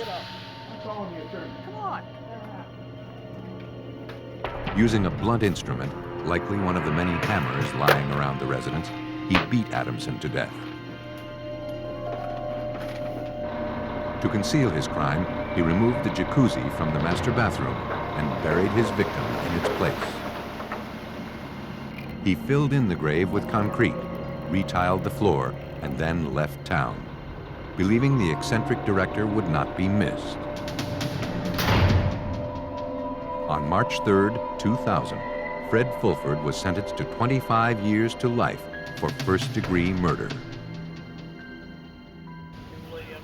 Using a blunt instrument, likely one of the many hammers lying around the residence, he beat Adamson to death. To conceal his crime, he removed the jacuzzi from the master bathroom and buried his victim in its place. He filled in the grave with concrete, retiled the floor, and then left town, believing the eccentric director would not be missed. On March 3rd, 2000, Fred Fulford was sentenced to 25 years to life for first-degree murder.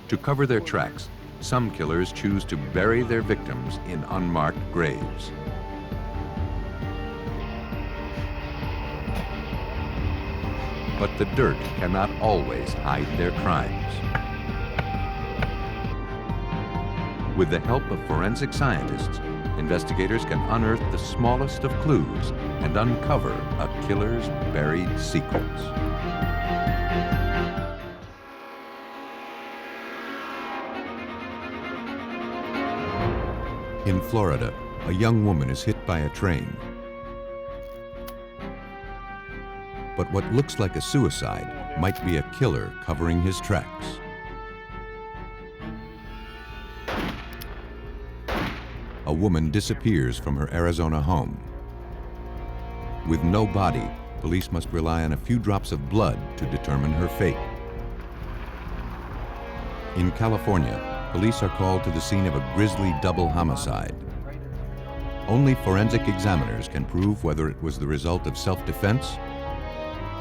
To cover their tracks, some killers choose to bury their victims in unmarked graves. But the dirt cannot always hide their crimes. With the help of forensic scientists, investigators can unearth the smallest of clues and uncover a killer's buried secrets. In Florida, a young woman is hit by a train. But what looks like a suicide might be a killer covering his tracks. A woman disappears from her Arizona home. With no body, police must rely on a few drops of blood to determine her fate. In California, police are called to the scene of a grisly double homicide. Only forensic examiners can prove whether it was the result of self-defense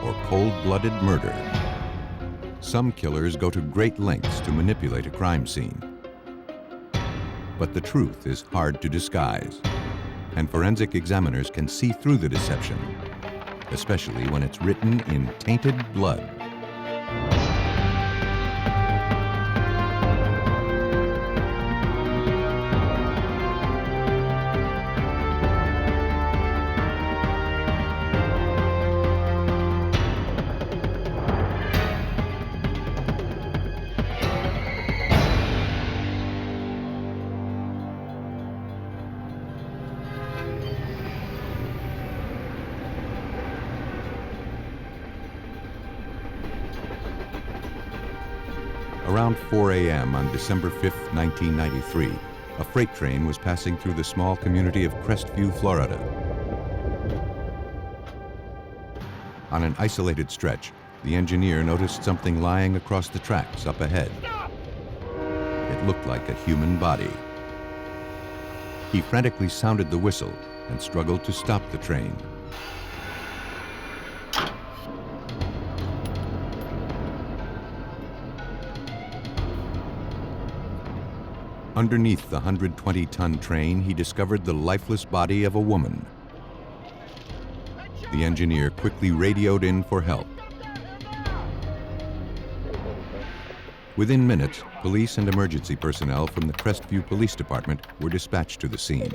or cold-blooded murder. Some killers go to great lengths to manipulate a crime scene. But the truth is hard to disguise, and forensic examiners can see through the deception, especially when it's written in tainted blood. Around 4 a.m. on December 5, 1993, a freight train was passing through the small community of Crestview, Florida. On an isolated stretch, the engineer noticed something lying across the tracks up ahead. It looked like a human body. He frantically sounded the whistle and struggled to stop the train. Underneath the 120-ton train, he discovered the lifeless body of a woman. The engineer quickly radioed in for help. Within minutes, police and emergency personnel from the Crestview Police Department were dispatched to the scene.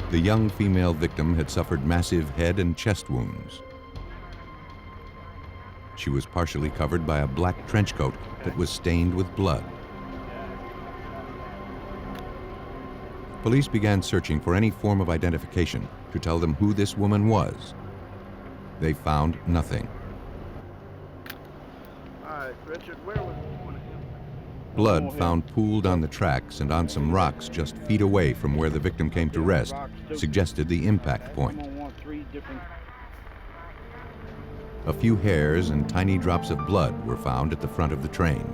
The young female victim had suffered massive head and chest wounds. She was partially covered by a black trench coat that was stained with blood. Police began searching for any form of identification to tell them who this woman was. They found nothing. Blood found pooled on the tracks and on some rocks just feet away from where the victim came to rest suggested the impact point. A few hairs and tiny drops of blood were found at the front of the train.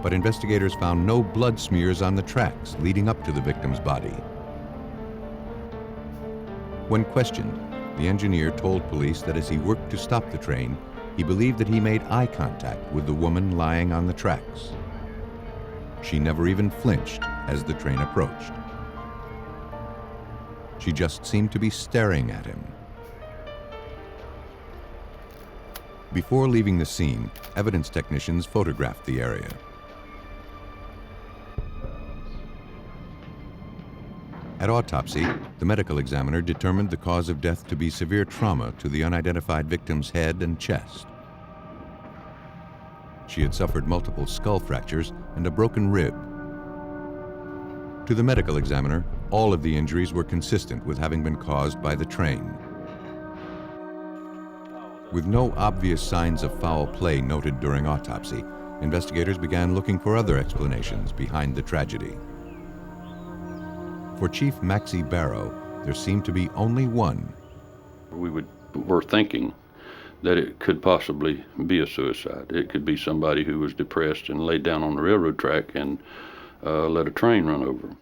But investigators found no blood smears on the tracks leading up to the victim's body. When questioned, the engineer told police that as he worked to stop the train, he believed that he made eye contact with the woman lying on the tracks. She never even flinched as the train approached. She just seemed to be staring at him. Before leaving the scene, evidence technicians photographed the area. At autopsy, the medical examiner determined the cause of death to be severe trauma to the unidentified victim's head and chest. She had suffered multiple skull fractures and a broken rib. To the medical examiner, all of the injuries were consistent with having been caused by the train. With no obvious signs of foul play noted during autopsy, investigators began looking for other explanations behind the tragedy. For Chief Maxie Barrow, there seemed to be only one. We were thinking that it could possibly be a suicide. It could be somebody who was depressed and laid down on the railroad track and let a train run over him.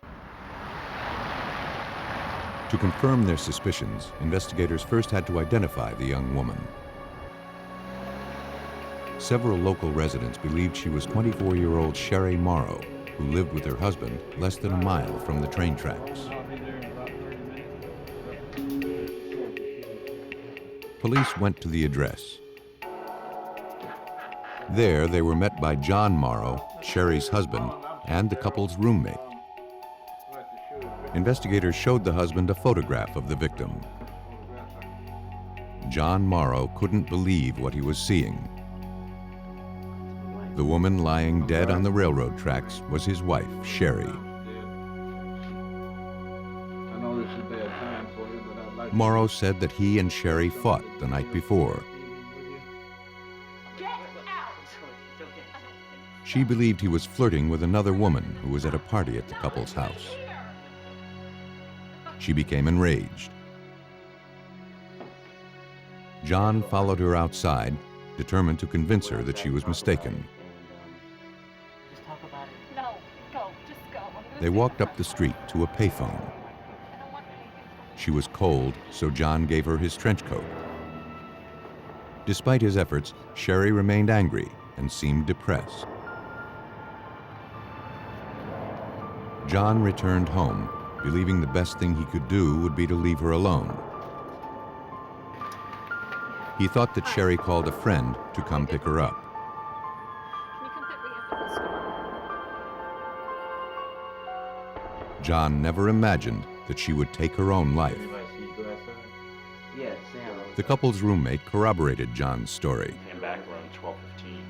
To confirm their suspicions, investigators first had to identify the young woman. Several local residents believed she was 24-year-old Sher Marrow, who lived with her husband less than a mile from the train tracks. Police went to the address. There, they were met by John Marrow, Sherry's husband, and the couple's roommate. Investigators showed the husband a photograph of the victim. John Marrow couldn't believe what he was seeing. The woman lying dead on the railroad tracks was his wife, Sherry. Morrow said that he and Sherry fought the night before. She believed he was flirting with another woman who was at a party at the couple's house. She became enraged. John followed her outside, determined to convince her that she was mistaken. They walked up the street to a payphone. She was cold, so John gave her his trench coat. Despite his efforts, Sherry remained angry and seemed depressed. John returned home, believing the best thing he could do would be to leave her alone. He thought that Sherry called a friend to come pick her up. John never imagined that she would take her own life. The couple's roommate corroborated John's story. Came back around 12:15.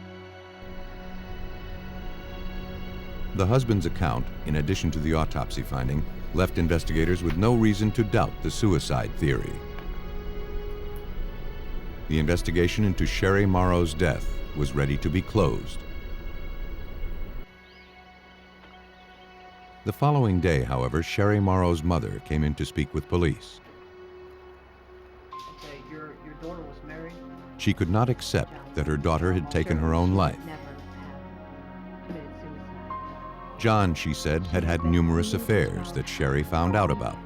The husband's account, in addition to the autopsy finding, left investigators with no reason to doubt the suicide theory. The investigation into Sher Marrow's death was ready to be closed. The following day, however, Sher Marrow's mother came in to speak with police. Okay, your daughter was married? She could not accept that her daughter had taken her own life. John, she said, had had numerous affairs that Sherry found out about.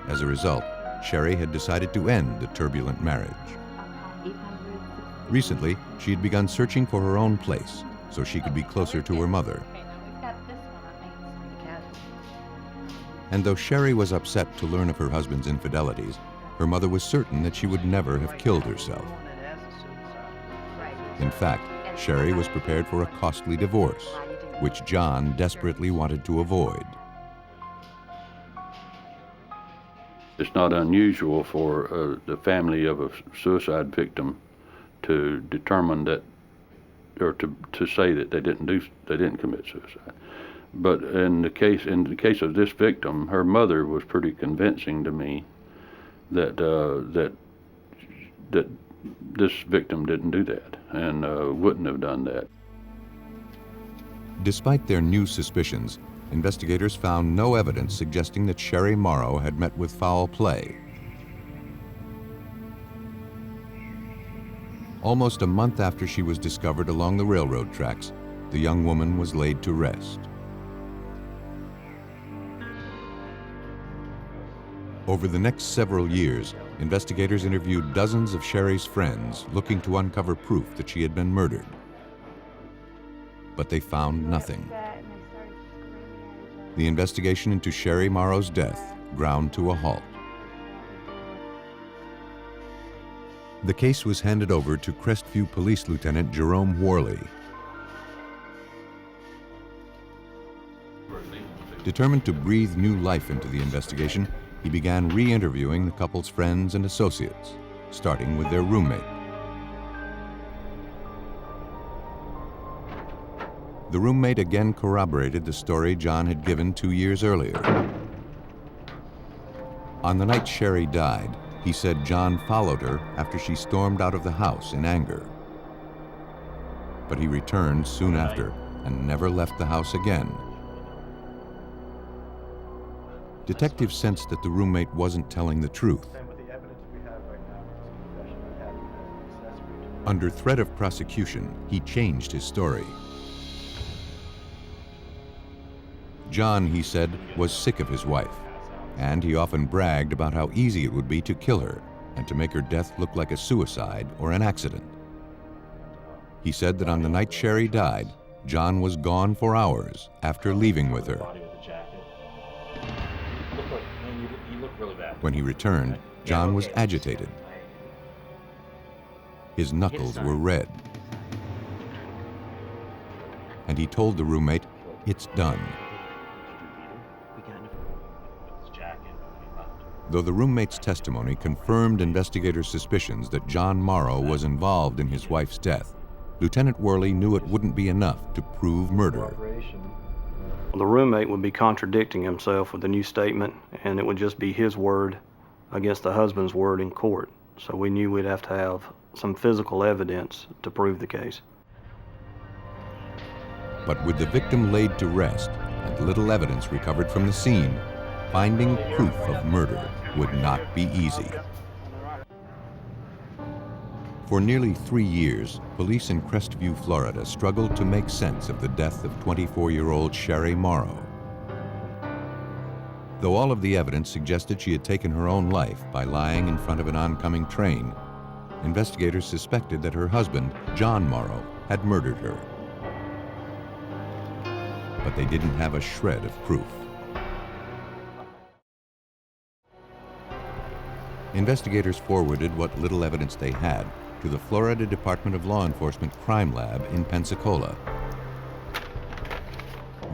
As a result, Sherry had decided to end the turbulent marriage. Recently, she had begun searching for her own place so she could be closer to her mother. And though Sherry was upset to learn of her husband's infidelities, her mother was certain that she would never have killed herself. In fact, Sherry was prepared for a costly divorce, which John desperately wanted to avoid. It's not unusual for the family of a suicide victim to determine that, or to say that they didn't commit suicide. But in the case of this victim, her mother was pretty convincing to me that that this victim didn't do that and wouldn't have done that. Despite their new suspicions, investigators found no evidence suggesting that Sher Marrow had met with foul play. Almost a month after she was discovered along the railroad tracks, the young woman was laid to rest. Over the next several years, investigators interviewed dozens of Sherry's friends looking to uncover proof that she had been murdered. But they found nothing. The investigation into Sher Marrow's death ground to a halt. The case was handed over to Crestview Police Lieutenant Jerome Worley. Determined to breathe new life into the investigation, he began re-interviewing the couple's friends and associates, starting with their roommate. The roommate again corroborated the story John had given 2 years earlier. On the night Sherry died, he said John followed her after she stormed out of the house in anger. But he returned soon after and never left the house again. Detectives sensed that the roommate wasn't telling the truth. Under threat of prosecution, he changed his story. John, he said, was sick of his wife, and he often bragged about how easy it would be to kill her and to make her death look like a suicide or an accident. He said that on the night Sherry died, John was gone for hours after leaving with her. When he returned, John was agitated. His knuckles were red. And he told the roommate, "It's done." Though the roommate's testimony confirmed investigators' suspicions that John Marrow was involved in his wife's death, Lieutenant Worley knew it wouldn't be enough to prove murder. The roommate would be contradicting himself with a new statement, and it would just be his word against the husband's word in court. So we knew we'd have to have some physical evidence to prove the case. But with the victim laid to rest and little evidence recovered from the scene, finding proof of murder would not be easy. For nearly 3 years, police in Crestview, Florida struggled to make sense of the death of 24-year-old Sher Marrow. Though all of the evidence suggested she had taken her own life by lying in front of an oncoming train, investigators suspected that her husband, John Morrow, had murdered her. But they didn't have a shred of proof. Investigators forwarded what little evidence they had to the Florida Department of Law Enforcement Crime Lab in Pensacola.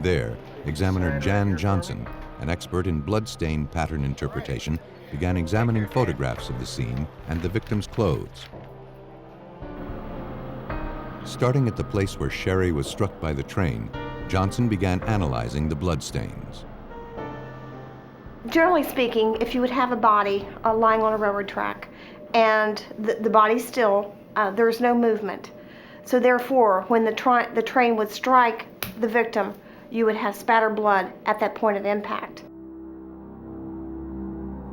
There, examiner Jan Johnson, an expert in bloodstain pattern interpretation, began examining photographs of the scene and the victim's clothes. Starting at the place where Sher was struck by the train, Johnson began analyzing the bloodstains. Generally speaking, if you would have a body lying on a railroad track and the body's still, there's no movement. So therefore, when the train would strike the victim, you would have spattered blood at that point of impact.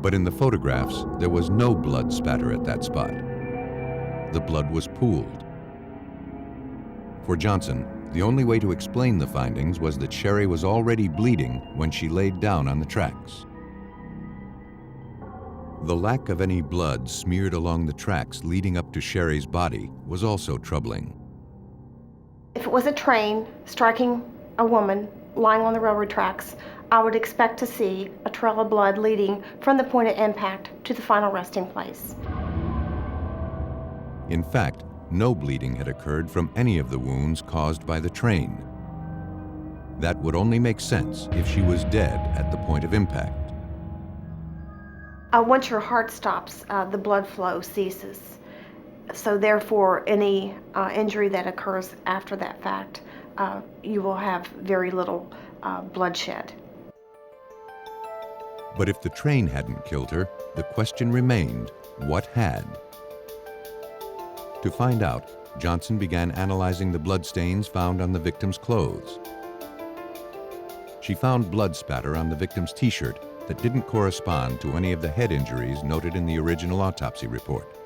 But in the photographs, there was no blood spatter at that spot. The blood was pooled. For Johnson, the only way to explain the findings was that Sher was already bleeding when she laid down on the tracks. The lack of any blood smeared along the tracks leading up to Sher's body was also troubling. If it was a train striking a woman lying on the railroad tracks, I would expect to see a trail of blood leading from the point of impact to the final resting place. In fact, no bleeding had occurred from any of the wounds caused by the train. That would only make sense if she was dead at the point of impact. Once your heart stops, the blood flow ceases. So therefore, any injury that occurs after that fact, you will have very little bloodshed. But if the train hadn't killed her, the question remained, what had? To find out, Johnson began analyzing the bloodstains found on the victim's clothes. She found blood spatter on the victim's t-shirt that didn't correspond to any of the head injuries noted in the original autopsy report.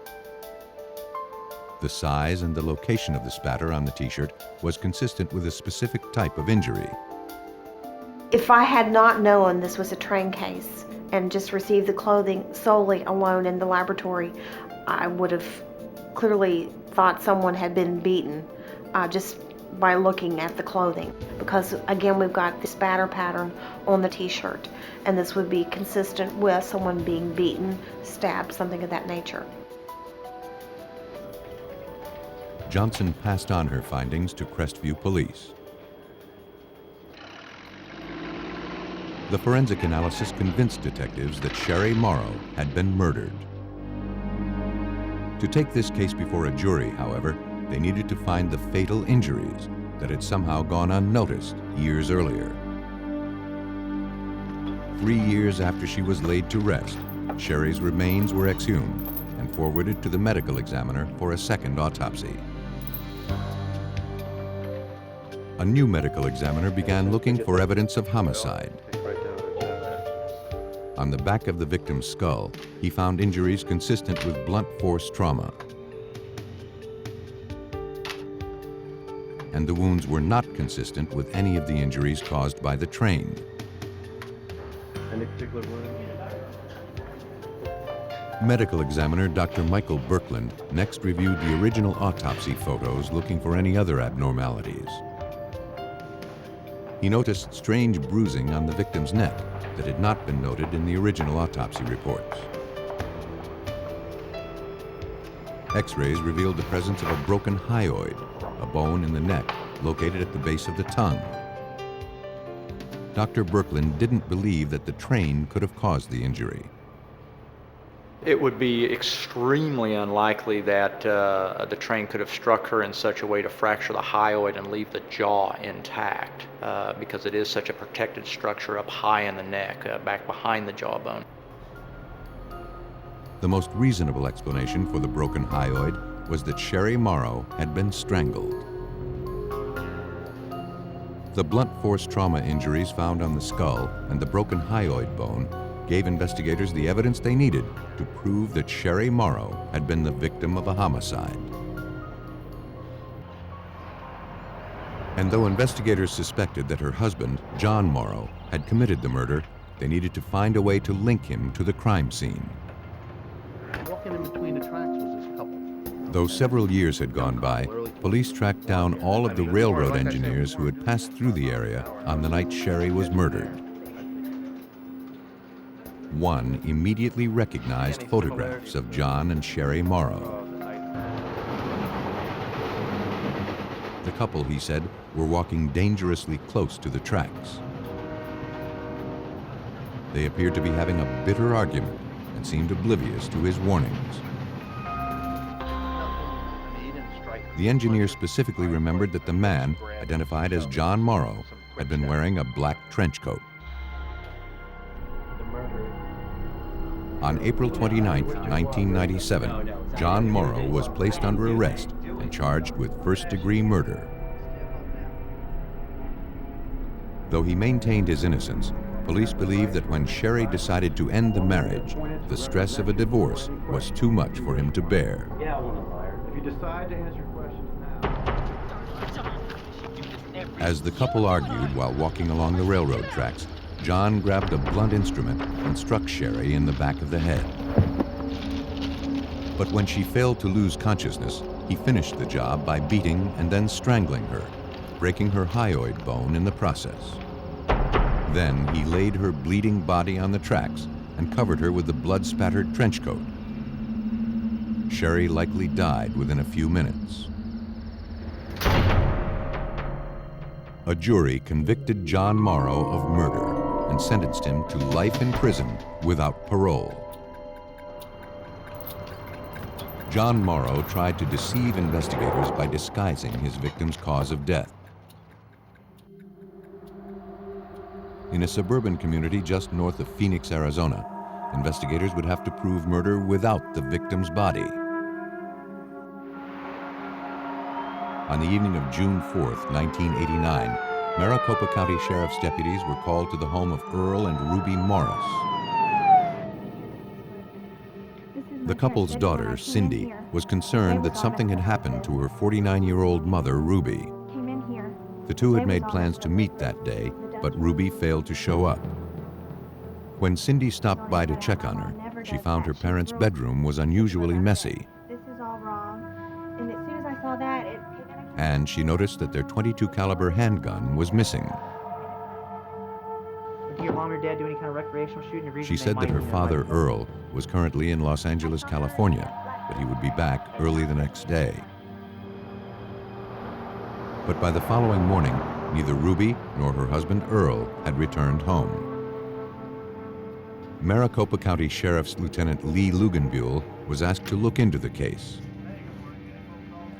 The size and the location of the spatter on the t-shirt was consistent with a specific type of injury. If I had not known this was a train case and just received the clothing solely alone in the laboratory, I would have clearly thought someone had been beaten just by looking at the clothing, because again we've got the spatter pattern on the t-shirt, and this would be consistent with someone being beaten, stabbed, something of that nature. Johnson passed on her findings to Crestview Police. The forensic analysis convinced detectives that Sher Marrow had been murdered. To take this case before a jury, however, they needed to find the fatal injuries that had somehow gone unnoticed years earlier. 3 years after she was laid to rest, Sher's remains were exhumed and forwarded to the medical examiner for a second autopsy. A new medical examiner began looking for evidence of homicide. On the back of the victim's skull, he found injuries consistent with blunt force trauma. And the wounds were not consistent with any of the injuries caused by the train. Any particular wound? Medical examiner Dr. Michael Birkland next reviewed the original autopsy photos looking for any other abnormalities. He noticed strange bruising on the victim's neck that had not been noted in the original autopsy reports. X-rays revealed the presence of a broken hyoid, a bone in the neck located at the base of the tongue. Dr. Birkland didn't believe that the train could have caused the injury. It would be extremely unlikely that the train could have struck her in such a way to fracture the hyoid and leave the jaw intact, because it is such a protected structure up high in the neck, back behind the jawbone. The most reasonable explanation for the broken hyoid was that Sher Marrow had been strangled. The blunt force trauma injuries found on the skull and the broken hyoid bone gave investigators the evidence they needed to prove that Sher Marrow had been the victim of a homicide. And though investigators suspected that her husband, John Morrow, had committed the murder, they needed to find a way to link him to the crime scene. Walking in between the tracks was this couple. Though several years had gone by, police tracked down all of the railroad engineers who had passed through the area on the night Sher was murdered. One immediately recognized photographs of John and Sher Marrow. The couple, he said, were walking dangerously close to the tracks. They appeared to be having a bitter argument and seemed oblivious to his warnings. The engineer specifically remembered that the man, identified as John Morrow, had been wearing a black trench coat. On April 29, 1997, John Morrow was placed under arrest and charged with first-degree murder. Though he maintained his innocence, police believe that when Sher decided to end the marriage, the stress of a divorce was too much for him to bear. Yeah, I want a liar. If you decide to answer questions now. As the couple argued while walking along the railroad tracks, John grabbed a blunt instrument and struck Sher in the back of the head. But when she failed to lose consciousness, he finished the job by beating and then strangling her, breaking her hyoid bone in the process. Then he laid her bleeding body on the tracks and covered her with the blood-spattered trench coat. Sher likely died within a few minutes. A jury convicted John Morrow of murder and sentenced him to life in prison without parole. John Morrow tried to deceive investigators by disguising his victim's cause of death. In a suburban community just north of Phoenix, Arizona, investigators would have to prove murder without the victim's body. On the evening of June 4th, 1989, Maricopa County Sheriff's deputies were called to the home of Earl and Ruby Morris. The couple's daughter, Cindy, was concerned that something had happened to her 49-year-old mother, Ruby. The two had made plans to meet that day, but Ruby failed to show up. When Cindy stopped by to check on her, she found her parents' bedroom was unusually messy. This is all wrong. And as soon as I saw that, And she noticed that their .22 caliber handgun was missing. Do your mom or dad do any kind of recreational shooting? She said that her father, Earl, was currently in Los Angeles, California, but he would be back early the next day. But by the following morning, neither Ruby nor her husband, Earl, had returned home. Maricopa County Sheriff's Lieutenant Lee Luganbuehl was asked to look into the case.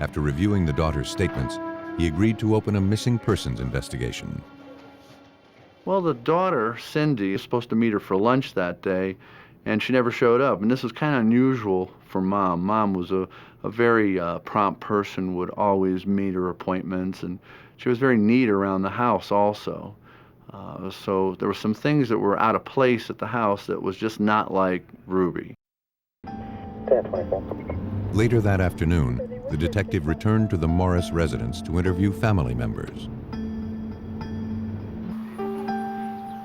After reviewing the daughter's statements, he agreed to open a missing persons investigation. Well, the daughter, Cindy, is supposed to meet her for lunch that day, and she never showed up. And this is kind of unusual for Mom. Mom was a very prompt person, would always meet her appointments, and she was very neat around the house also. So there were some things that were out of place at the house that was just not like Ruby. Later that afternoon, the detective returned to the Morris residence to interview family members.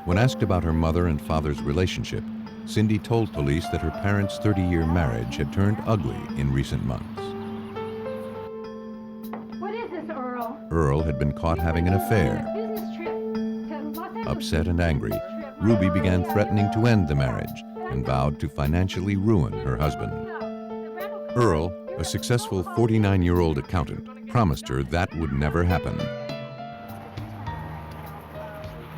When asked about her mother and father's relationship, Cindy told police that her parents' 30-year marriage had turned ugly in recent months. What is this, Earl? Earl had been caught having an affair. Business trip to Los Angeles. Upset and angry, Ruby began threatening to end the marriage and vowed to financially ruin her husband. Earl, a successful 49-year-old accountant, promised her that would never happen.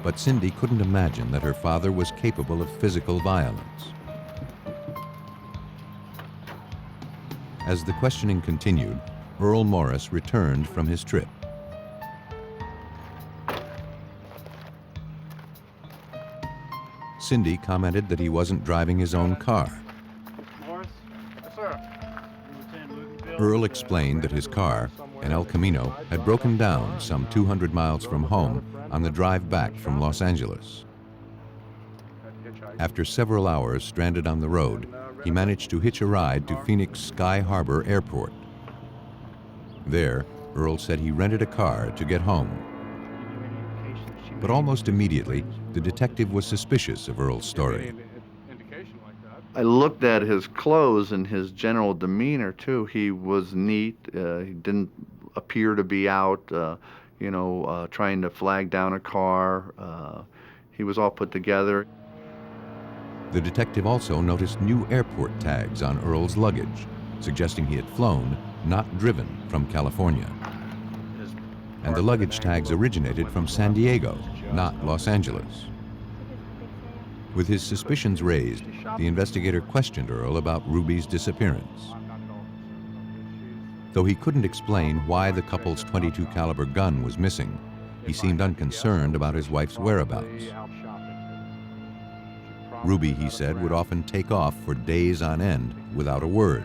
But Cindy couldn't imagine that her father was capable of physical violence. As the questioning continued, Earl Morris returned from his trip. Cindy commented that he wasn't driving his own car. Morris? Yes, sir. Earl explained that his car, an El Camino, had broken down some 200 miles from home on the drive back from Los Angeles. After several hours stranded on the road, he managed to hitch a ride to Phoenix Sky Harbor Airport. There, Earl said he rented a car to get home. But almost immediately, the detective was suspicious of Earl's story. I looked at his clothes and his general demeanor too. He was neat. He didn't appear to be out, trying to flag down a car. He was all put together. The detective also noticed new airport tags on Earl's luggage, suggesting he had flown, not driven, from California. And the luggage tags originated from San Diego, not Los Angeles. With his suspicions raised, the investigator questioned Earl about Ruby's disappearance. Though he couldn't explain why the couple's .22 caliber gun was missing, he seemed unconcerned about his wife's whereabouts. Ruby, he said, would often take off for days on end without a word.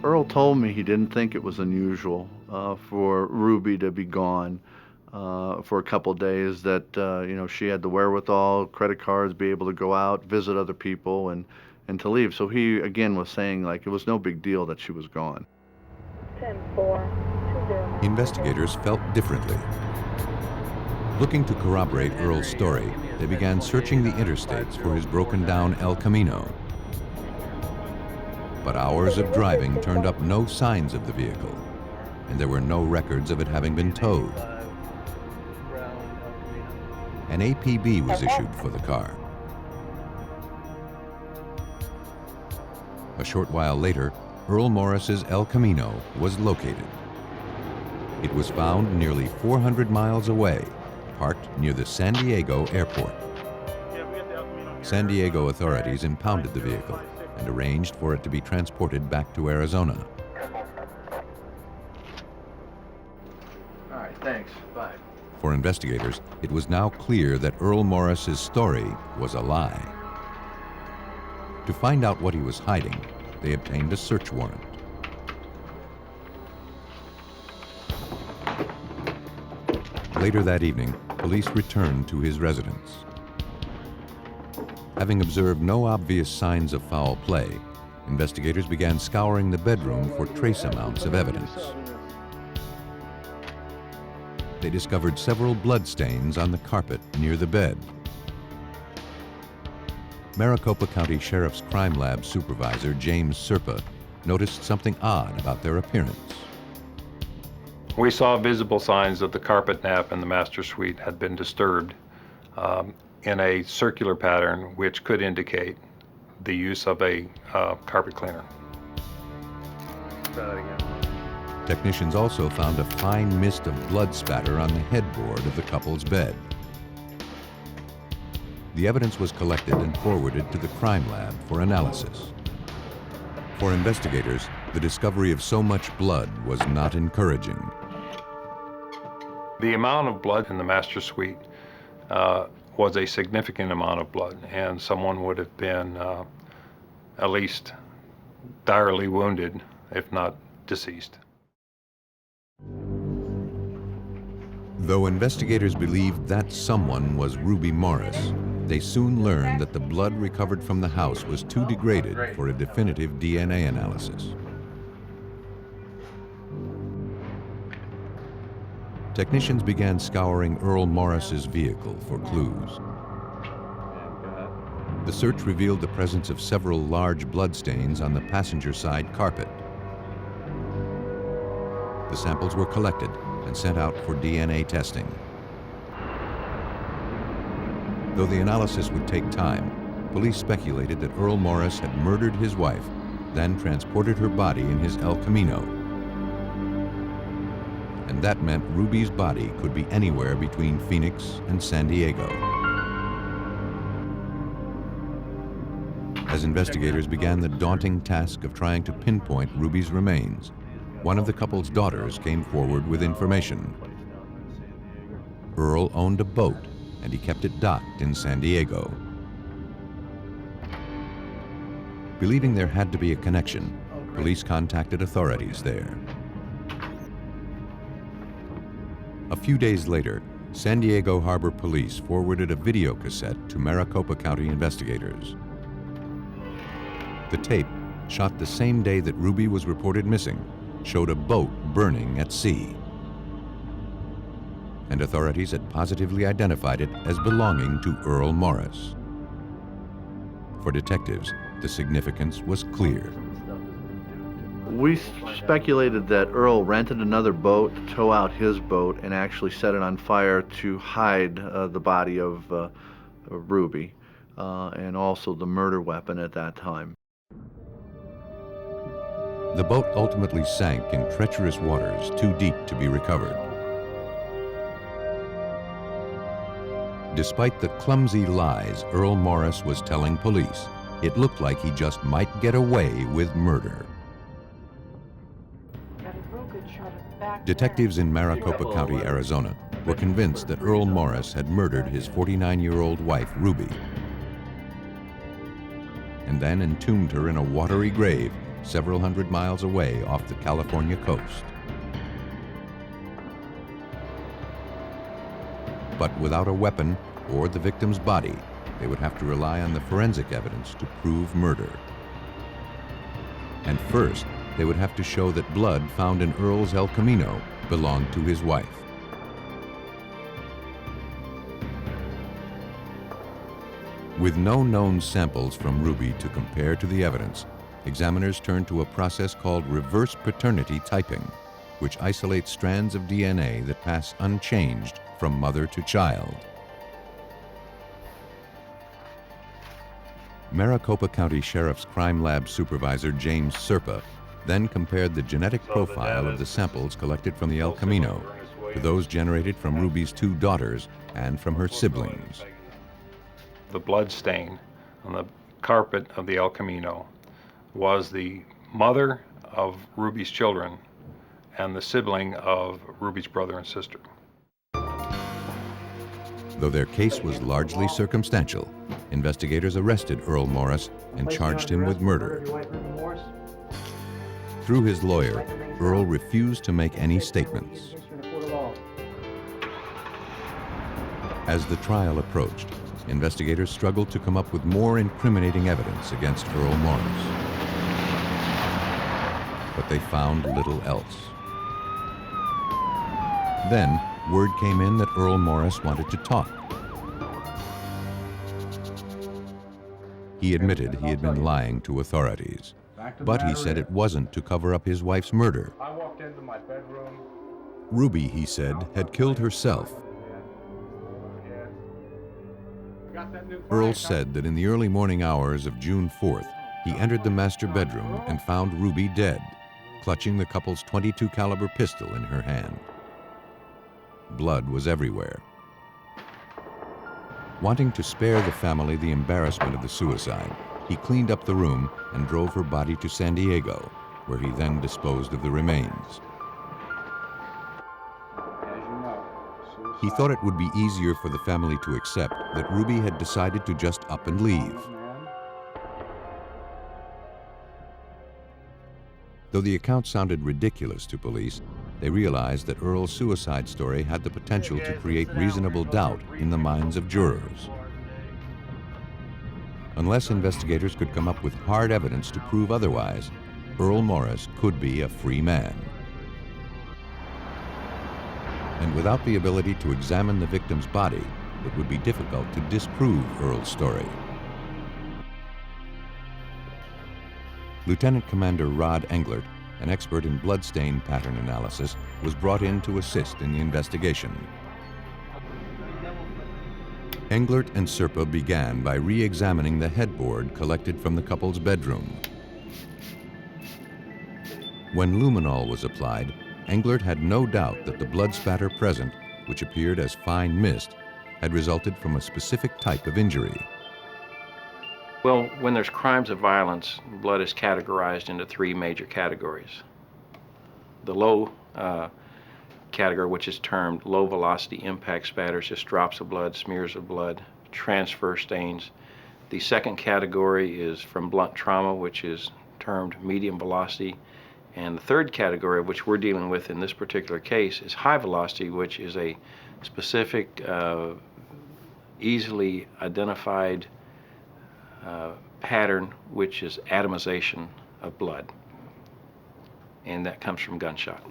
Earl told me he didn't think it was unusual for Ruby to be gone for a couple days, that she had the wherewithal, credit cards, be able to go out, visit other people, and to leave. So he, again, was saying like it was no big deal that she was gone. 10-4. Investigators felt differently. Looking to corroborate Earl's story, they began searching the interstates for his broken-down El Camino. But hours of driving turned up no signs of the vehicle, and there were no records of it having been towed. An APB was issued for the car. A short while later, Earl Morris's El Camino was located. It was found nearly 400 miles away, parked near the San Diego airport. San Diego authorities impounded the vehicle and arranged for it to be transported back to Arizona. All right, thanks. Bye. For investigators, it was now clear that Earl Morris's story was a lie. To find out what he was hiding, they obtained a search warrant. Later that evening, police returned to his residence. Having observed no obvious signs of foul play, investigators began scouring the bedroom for trace amounts of evidence. They discovered several bloodstains on the carpet near the bed. Maricopa County Sheriff's Crime Lab Supervisor James Serpa noticed something odd about their appearance. We saw visible signs that the carpet nap in the master suite had been disturbed in a circular pattern, which could indicate the use of a carpet cleaner. Technicians also found a fine mist of blood spatter on the headboard of the couple's bed. The evidence was collected and forwarded to the crime lab for analysis. For investigators, the discovery of so much blood was not encouraging. The amount of blood in the master suite was a significant amount of blood, and someone would have been at least direly wounded, if not deceased. Though investigators believed that someone was Ruby Morris, they soon learned that the blood recovered from the house was too degraded for a definitive DNA analysis. Technicians began scouring Earl Morris's vehicle for clues. The search revealed the presence of several large bloodstains on the passenger side carpet. The samples were collected and sent out for DNA testing. Though the analysis would take time, police speculated that Earl Morris had murdered his wife, then transported her body in his El Camino. And that meant Ruby's body could be anywhere between Phoenix and San Diego. As investigators began the daunting task of trying to pinpoint Ruby's remains, one of the couple's daughters came forward with information. Earl owned a boat, and he kept it docked in San Diego. Believing there had to be a connection, police contacted authorities there. A few days later, San Diego Harbor Police forwarded a video cassette to Maricopa County investigators. The tape, shot the same day that Ruby was reported missing, showed a boat burning at sea. And authorities had positively identified it as belonging to Earl Morris. For detectives, the significance was clear. We speculated that Earl rented another boat to tow out his boat and actually set it on fire to hide the body of Ruby and also the murder weapon at that time. The boat ultimately sank in treacherous waters too deep to be recovered. Despite the clumsy lies Earl Morris was telling police, it looked like he just might get away with murder. Detectives in Maricopa County, Arizona, were convinced that Earl Morris had murdered his 49-year-old wife, Ruby, and then entombed her in a watery grave several hundred miles away off the California coast. But without a weapon or the victim's body, they would have to rely on the forensic evidence to prove murder. And first, they would have to show that blood found in Earl's El Camino belonged to his wife. With no known samples from Ruby to compare to the evidence, examiners turned to a process called reverse paternity typing, which isolates strands of DNA that pass unchanged from mother to child. Maricopa County Sheriff's Crime Lab Supervisor James Serpa then compared the genetic profile of the samples collected from the El Camino to those generated from Ruby's two daughters and from her siblings. The blood stain on the carpet of the El Camino was the mother of Ruby's children and the sibling of Ruby's brother and sister. Though their case was largely circumstantial, investigators arrested Earl Morris and charged him with murder. Through his lawyer, Earl refused to make any statements. As the trial approached, investigators struggled to come up with more incriminating evidence against Earl Morris. But they found little else. Then, word came in that Earl Morris wanted to talk. He admitted he had been lying to authorities, but he said it wasn't to cover up his wife's murder. I walked into my bedroom. Ruby, he said, had killed herself. Earl said that in the early morning hours of June 4th, he entered the master bedroom and found Ruby dead, clutching the couple's .22 caliber pistol in her hand. Blood was everywhere. Wanting to spare the family the embarrassment of the suicide, he cleaned up the room and drove her body to San Diego, where he then disposed of the remains. He thought it would be easier for the family to accept that Ruby had decided to just up and leave. Though the account sounded ridiculous to police, they realized that Earl's suicide story had the potential to create reasonable doubt in the minds of jurors. Unless investigators could come up with hard evidence to prove otherwise, Earl Morris could be a free man. And without the ability to examine the victim's body, it would be difficult to disprove Earl's story. Lieutenant Commander Rod Englert, an expert in bloodstain pattern analysis, was brought in to assist in the investigation. Englert and Serpa began by re-examining the headboard collected from the couple's bedroom. When luminol was applied, Englert had no doubt that the blood spatter present, which appeared as fine mist, had resulted from a specific type of injury. Well, when there's crimes of violence, blood is categorized into three major categories. The low category, which is termed low velocity impact spatters, just drops of blood, smears of blood, transfer stains. The second category is from blunt trauma, which is termed medium velocity. And the third category, which we're dealing with in this particular case, is high velocity, which is a specific, easily identified pattern, which is atomization of blood, and that comes from gunshot.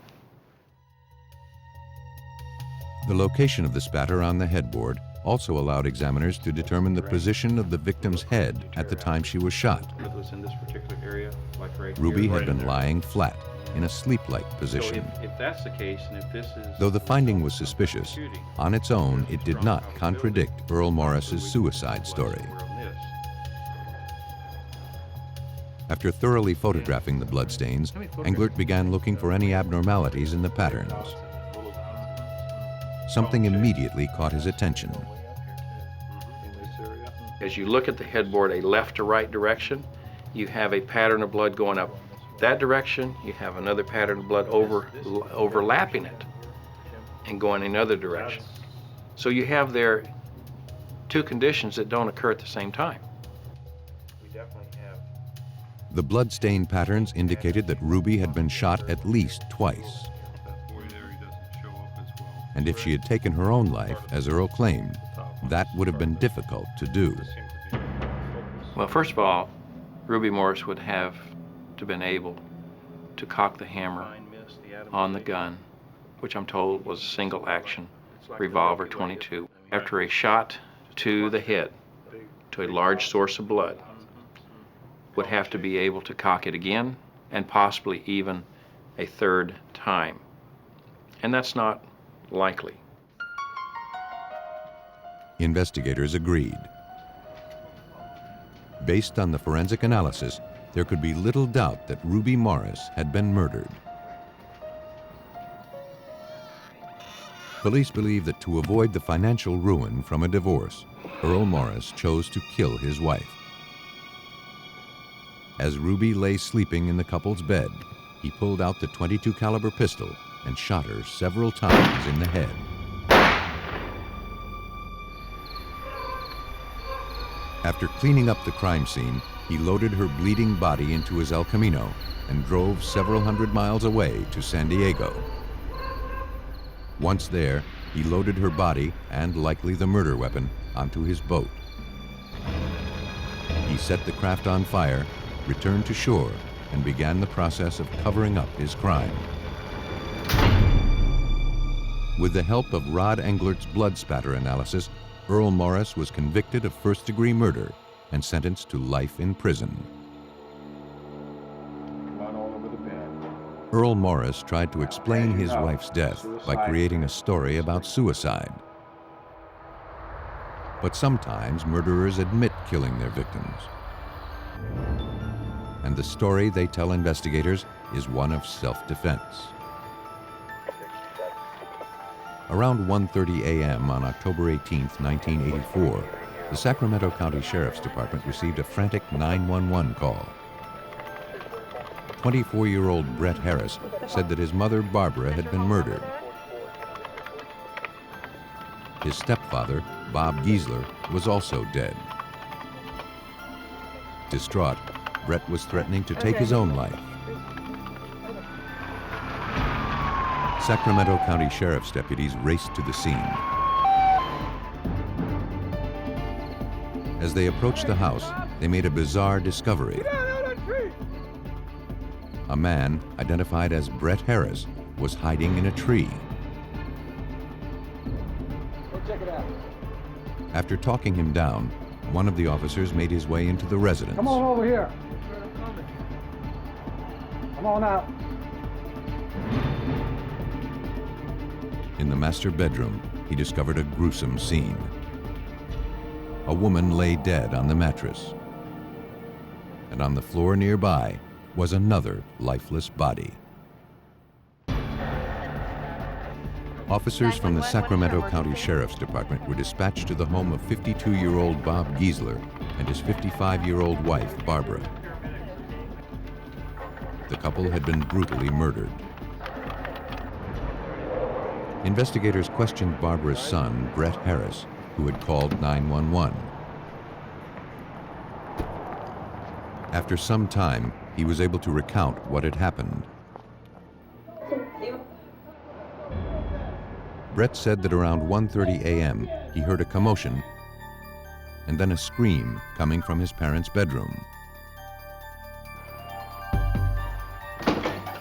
The location of the spatter on the headboard also allowed examiners to determine the position of the victim's head at the time she was shot. It was in this particular area, like right Ruby here. had been lying flat in a sleep-like position. So if that's the case, and if this is... Though the finding was suspicious, on its own it did not contradict Earl Morris's suicide story. After thoroughly photographing the bloodstains, Englert began looking for any abnormalities in the patterns. Something immediately caught his attention. As you look at the headboard, a left to right direction, you have a pattern of blood going up that direction, you have another pattern of blood overlapping it and going in another direction. So you have there two conditions that don't occur at the same time. The bloodstain patterns indicated that Ruby had been shot at least twice. And if she had taken her own life, as Earl claimed, that would have been difficult to do. Well, first of all, Ruby Morris would have to been able to cock the hammer on the gun, which I'm told was a single action revolver 22. After a shot to the head, to a large source of blood, would have to be able to cock it again and possibly even a third time. And that's not likely. Investigators agreed. Based on the forensic analysis, there could be little doubt that Ruby Morris had been murdered. Police believe that to avoid the financial ruin from a divorce, Earl Morris chose to kill his wife. As Ruby lay sleeping in the couple's bed, he pulled out the .22 caliber pistol and shot her several times in the head. After cleaning up the crime scene, he loaded her bleeding body into his El Camino and drove several hundred miles away to San Diego. Once there, he loaded her body and likely the murder weapon onto his boat. He set the craft on fire, returned to shore, and began the process of covering up his crime. With the help of Rod Englert's blood spatter analysis, Earl Morris was convicted of first-degree murder and sentenced to life in prison. Earl Morris tried to explain his wife's death by creating a story about suicide. But sometimes murderers admit killing their victims. And the story they tell investigators is one of self-defense. Around 1:30 a.m. on October 18, 1984, the Sacramento County Sheriff's Department received a frantic 911 call. 24-year-old Brett Harris said that his mother, Barbara, had been murdered. His stepfather, Bob Giesler, was also dead. Distraught, Brett was threatening to take his own life. Sacramento County Sheriff's deputies raced to the scene. As they approached the house, they made a bizarre discovery. A man, identified as Brett Harris, was hiding in a tree. Check it out. After talking him down, one of the officers made his way into the residence. Come on over here. Come on out. In the master bedroom, he discovered a gruesome scene. A woman lay dead on the mattress, and on the floor nearby was another lifeless body. Officers from the Sacramento County Sheriff's Department were dispatched to the home of 52-year-old Bob Giesler and his 55-year-old wife, Barbara. The couple had been brutally murdered. Investigators questioned Barbara's son, Brett Harris, who had called 911. After some time, he was able to recount what had happened. Brett said that around 1:30 a.m. he heard a commotion and then a scream coming from his parents' bedroom.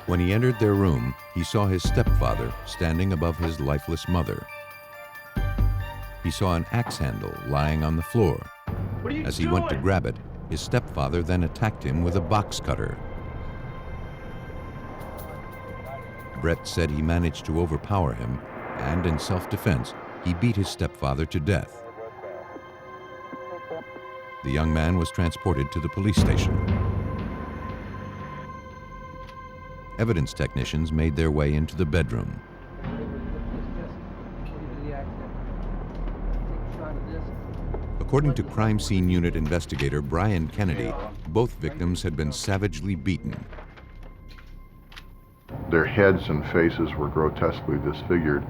When he entered their room, he saw his stepfather standing above his lifeless mother. He saw an axe handle lying on the floor. As he went to grab it, his stepfather then attacked him with a box cutter. Brett said he managed to overpower him, and in self-defense, he beat his stepfather to death. The young man was transported to the police station. Evidence technicians made their way into the bedroom. According to crime scene unit investigator Brian Kennedy, both victims had been savagely beaten. Their heads and faces were grotesquely disfigured,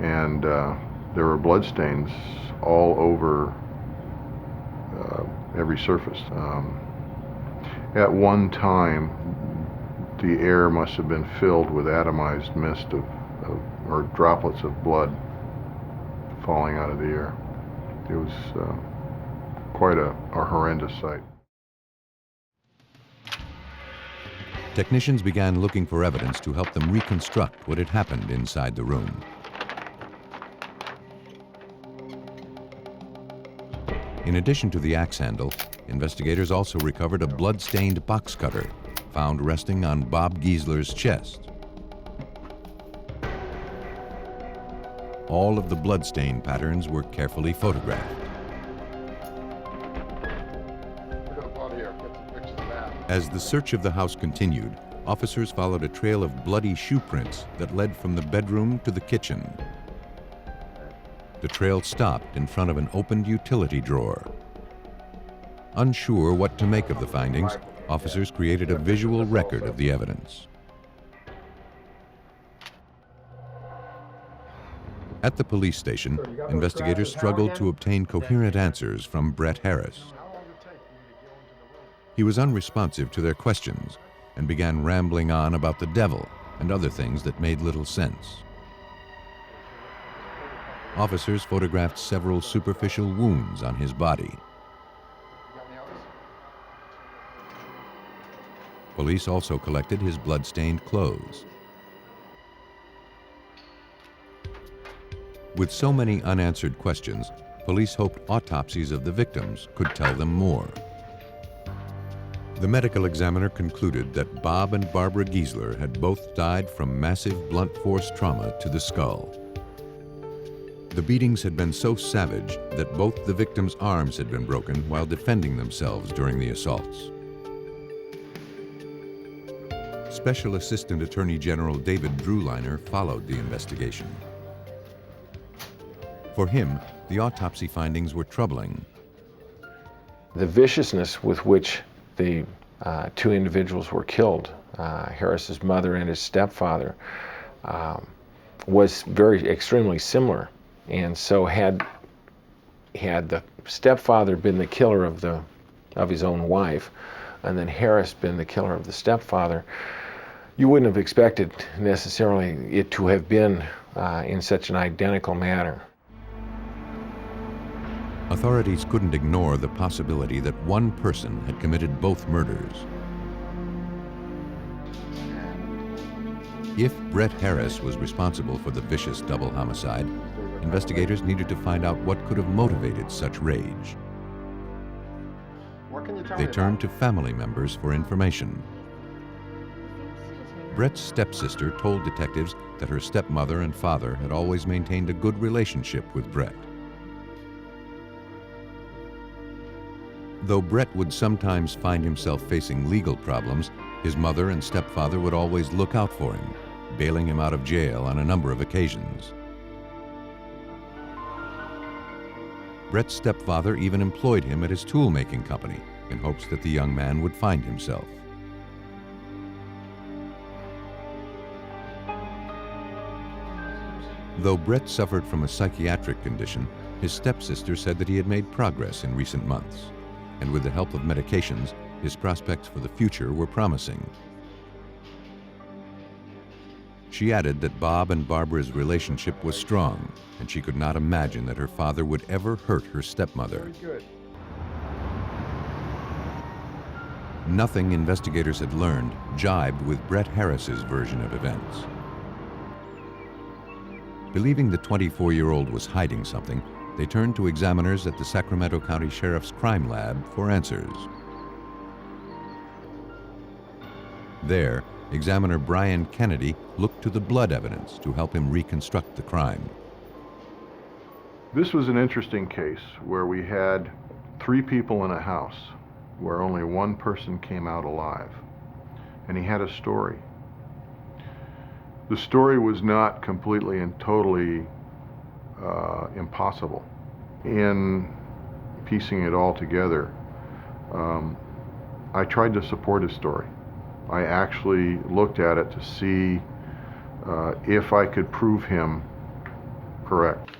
and there were bloodstains all over every surface. At one time, the air must have been filled with atomized mist or droplets of blood falling out of the air. It was quite a horrendous sight. Technicians began looking for evidence to help them reconstruct what had happened inside the room. In addition to the axe handle, investigators also recovered a blood-stained box cutter found resting on Bob Giesler's chest. All of the bloodstain patterns were carefully photographed. As the search of the house continued, officers followed a trail of bloody shoe prints that led from the bedroom to the kitchen. The trail stopped in front of an opened utility drawer. Unsure what to make of the findings, officers created a visual record of the evidence. At the police station, investigators struggled to obtain coherent answers from Brett Harris. He was unresponsive to their questions and began rambling on about the devil and other things that made little sense. Officers photographed several superficial wounds on his body. Police also collected his blood-stained clothes. With so many unanswered questions, police hoped autopsies of the victims could tell them more. The medical examiner concluded that Bob and Barbara Giesler had both died from massive blunt force trauma to the skull. The beatings had been so savage that both the victims' arms had been broken while defending themselves during the assaults. Special Assistant Attorney General David Drewliner followed the investigation. For him, the autopsy findings were troubling. The viciousness with which the two individuals were killed, Harris's mother and his stepfather, was extremely similar. And so had the stepfather been the killer of his own wife, and then Harris been the killer of the stepfather, you wouldn't have expected necessarily it to have been in such an identical manner. Authorities couldn't ignore the possibility that one person had committed both murders. If Brett Harris was responsible for the vicious double homicide, investigators needed to find out what could have motivated such rage. They turned to family members for information. Brett's stepsister told detectives that her stepmother and father had always maintained a good relationship with Brett. Though Brett would sometimes find himself facing legal problems, his mother and stepfather would always look out for him, bailing him out of jail on a number of occasions. Brett's stepfather even employed him at his tool-making company in hopes that the young man would find himself. Though Brett suffered from a psychiatric condition, his stepsister said that he had made progress in recent months, and with the help of medications, his prospects for the future were promising. She added that Bob and Barbara's relationship was strong, and she could not imagine that her father would ever hurt her stepmother. Nothing investigators had learned jibed with Brett Harris's version of events. Believing the 24-year-old was hiding something, they turned to examiners at the Sacramento County Sheriff's Crime Lab for answers. There, examiner Brian Kennedy looked to the blood evidence to help him reconstruct the crime. This was an interesting case where we had 3 people in a house where only one person came out alive, and he had a story. The story was not completely and totally impossible. In piecing it all together, I tried to support his story. I actually looked at it to see if I could prove him correct.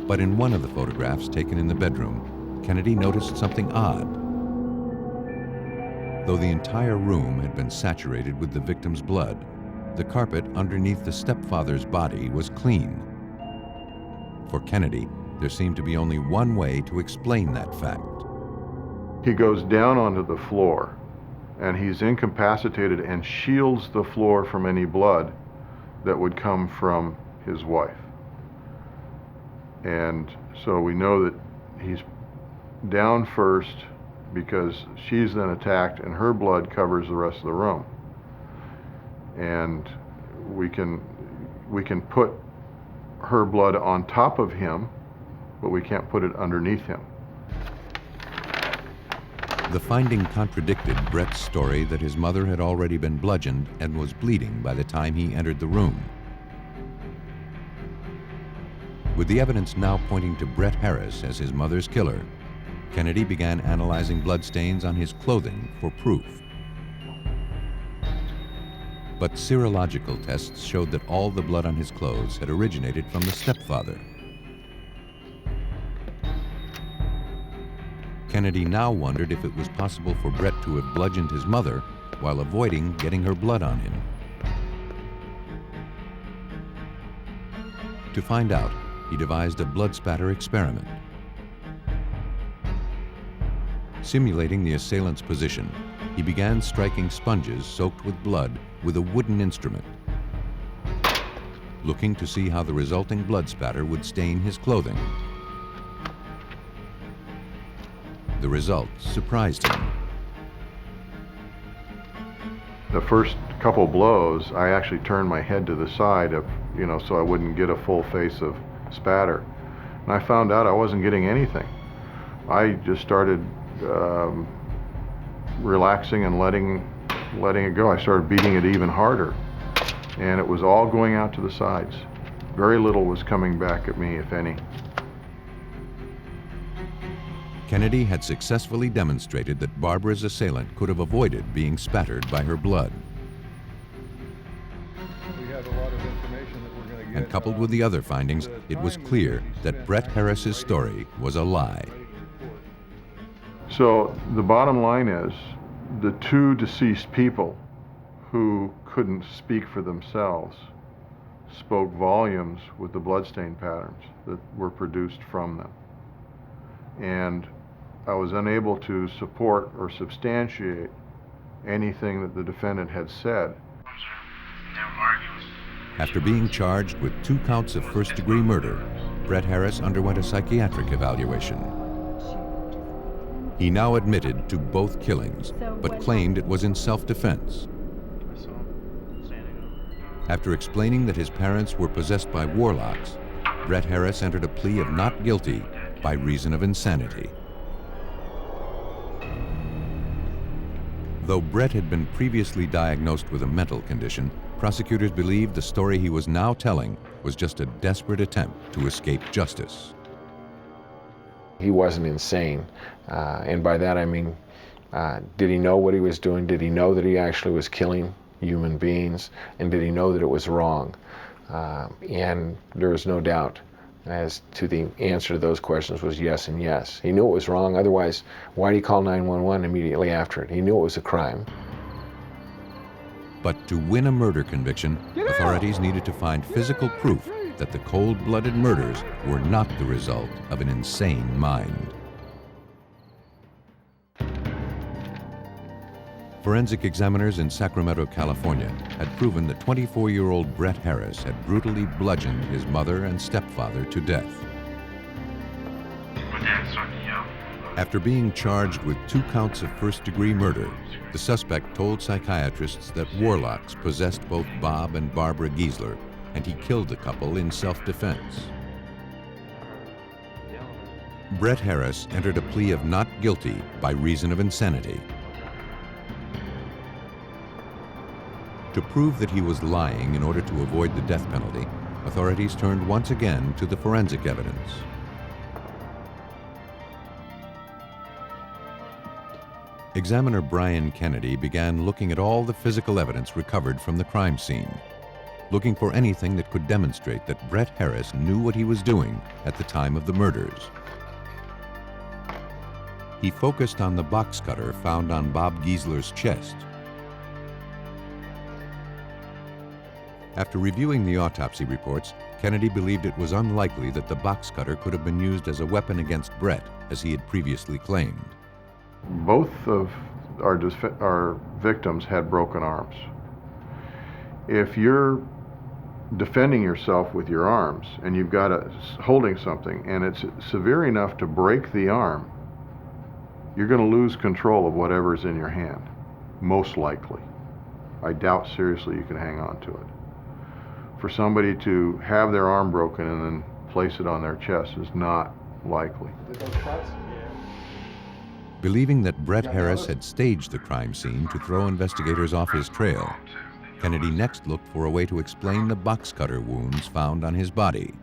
But in one of the photographs taken in the bedroom, Kennedy noticed something odd. Though the entire room had been saturated with the victim's blood, the carpet underneath the stepfather's body was clean. For Kennedy, there seemed to be only one way to explain that fact. He goes down onto the floor, and he's incapacitated and shields the floor from any blood that would come from his wife. And so we know that he's down first because she's then attacked and her blood covers the rest of the room. And we can put her blood on top of him, but we can't put it underneath him. The finding contradicted Brett's story that his mother had already been bludgeoned and was bleeding by the time he entered the room. With the evidence now pointing to Brett Harris as his mother's killer, Kennedy began analyzing bloodstains on his clothing for proof. But serological tests showed that all the blood on his clothes had originated from the stepfather. Kennedy now wondered if it was possible for Brett to have bludgeoned his mother while avoiding getting her blood on him. To find out, he devised a blood spatter experiment. Simulating the assailant's position, he began striking sponges soaked with blood with a wooden instrument, looking to see how the resulting blood spatter would stain his clothing. The results surprised him. The first couple blows, I actually turned my head to the side so I wouldn't get a full face of spatter. And I found out I wasn't getting anything. I just started relaxing and letting it go. I started beating it even harder, and it was all going out to the sides. Very little was coming back at me, if any. Kennedy had successfully demonstrated that Barbara's assailant could have avoided being spattered by her blood. And coupled with the other findings, it was clear that Brett Harris's story was a lie. So the bottom line is, the 2 deceased people who couldn't speak for themselves spoke volumes with the bloodstain patterns that were produced from them. And I was unable to support or substantiate anything that the defendant had said. After being charged with 2 counts of first-degree murder, Brett Harris underwent a psychiatric evaluation. He now admitted to both killings, but claimed it was in self-defense. After explaining that his parents were possessed by warlocks, Brett Harris entered a plea of not guilty by reason of insanity. Though Brett had been previously diagnosed with a mental condition, prosecutors believed the story he was now telling was just a desperate attempt to escape justice. He wasn't insane, and by that I mean, did he know what he was doing? Did he know that he actually was killing human beings? And did he know that it was wrong? And there was no doubt as to the answer to those questions was yes and yes. He knew it was wrong, otherwise why did he call 911 immediately after it? He knew it was a crime. But to win a murder conviction, authorities needed to find physical proof that the cold-blooded murders were not the result of an insane mind. Forensic examiners in Sacramento, California, had proven that 24-year-old Brett Harris had brutally bludgeoned his mother and stepfather to death. After being charged with 2 counts of first-degree murder, the suspect told psychiatrists that warlocks possessed both Bob and Barbara Giesler, and he killed the couple in self-defense. Brett Harris entered a plea of not guilty by reason of insanity. To prove that he was lying in order to avoid the death penalty, authorities turned once again to the forensic evidence. Examiner Brian Kennedy began looking at all the physical evidence recovered from the crime scene, looking for anything that could demonstrate that Brett Harris knew what he was doing at the time of the murders. He focused on the box cutter found on Bob Giesler's chest. After reviewing the autopsy reports, Kennedy believed it was unlikely that the box cutter could have been used as a weapon against Brett, as he had previously claimed. Both of our victims had broken arms. If you're defending yourself with your arms and you've got holding something and it's severe enough to break the arm, you're going to lose control of whatever's in your hand, most likely. I doubt seriously you can hang on to it. For somebody to have their arm broken and then place it on their chest is not likely. Believing that Brett Harris had staged the crime scene to throw investigators off his trail, Kennedy next looked for a way to explain the box cutter wounds found on his body.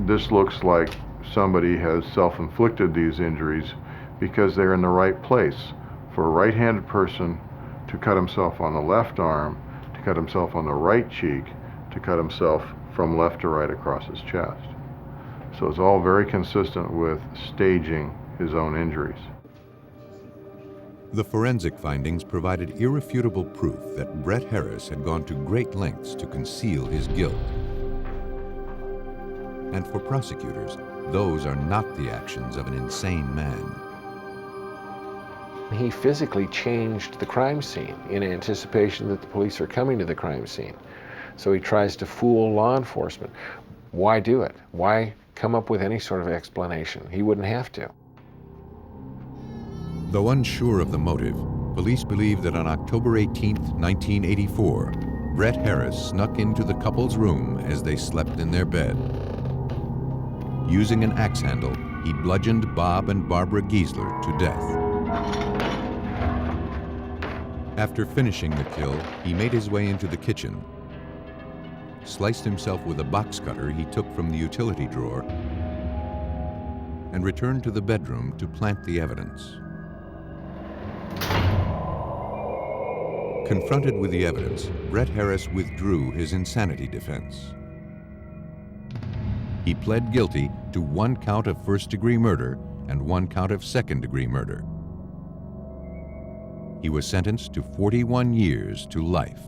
This looks like somebody has self-inflicted these injuries because they're in the right place. For a right-handed person to cut himself on the left arm, to cut himself on the right cheek, to cut himself from left to right across his chest. So it's all very consistent with staging his own injuries. The forensic findings provided irrefutable proof that Brett Harris had gone to great lengths to conceal his guilt. And for prosecutors, those are not the actions of an insane man. He physically changed the crime scene in anticipation that the police are coming to the crime scene. So he tries to fool law enforcement. Why do it? Why come up with any sort of explanation? He wouldn't have to. Though unsure of the motive, police believe that on October 18, 1984, Brett Harris snuck into the couple's room as they slept in their bed. Using an axe handle, he bludgeoned Bob and Barbara Giesler to death. After finishing the kill, he made his way into the kitchen, sliced himself with a box cutter he took from the utility drawer, and returned to the bedroom to plant the evidence. Confronted with the evidence, Brett Harris withdrew his insanity defense. He pled guilty to 1 count of first-degree murder and 1 count of second-degree murder. He was sentenced to 41 years to life.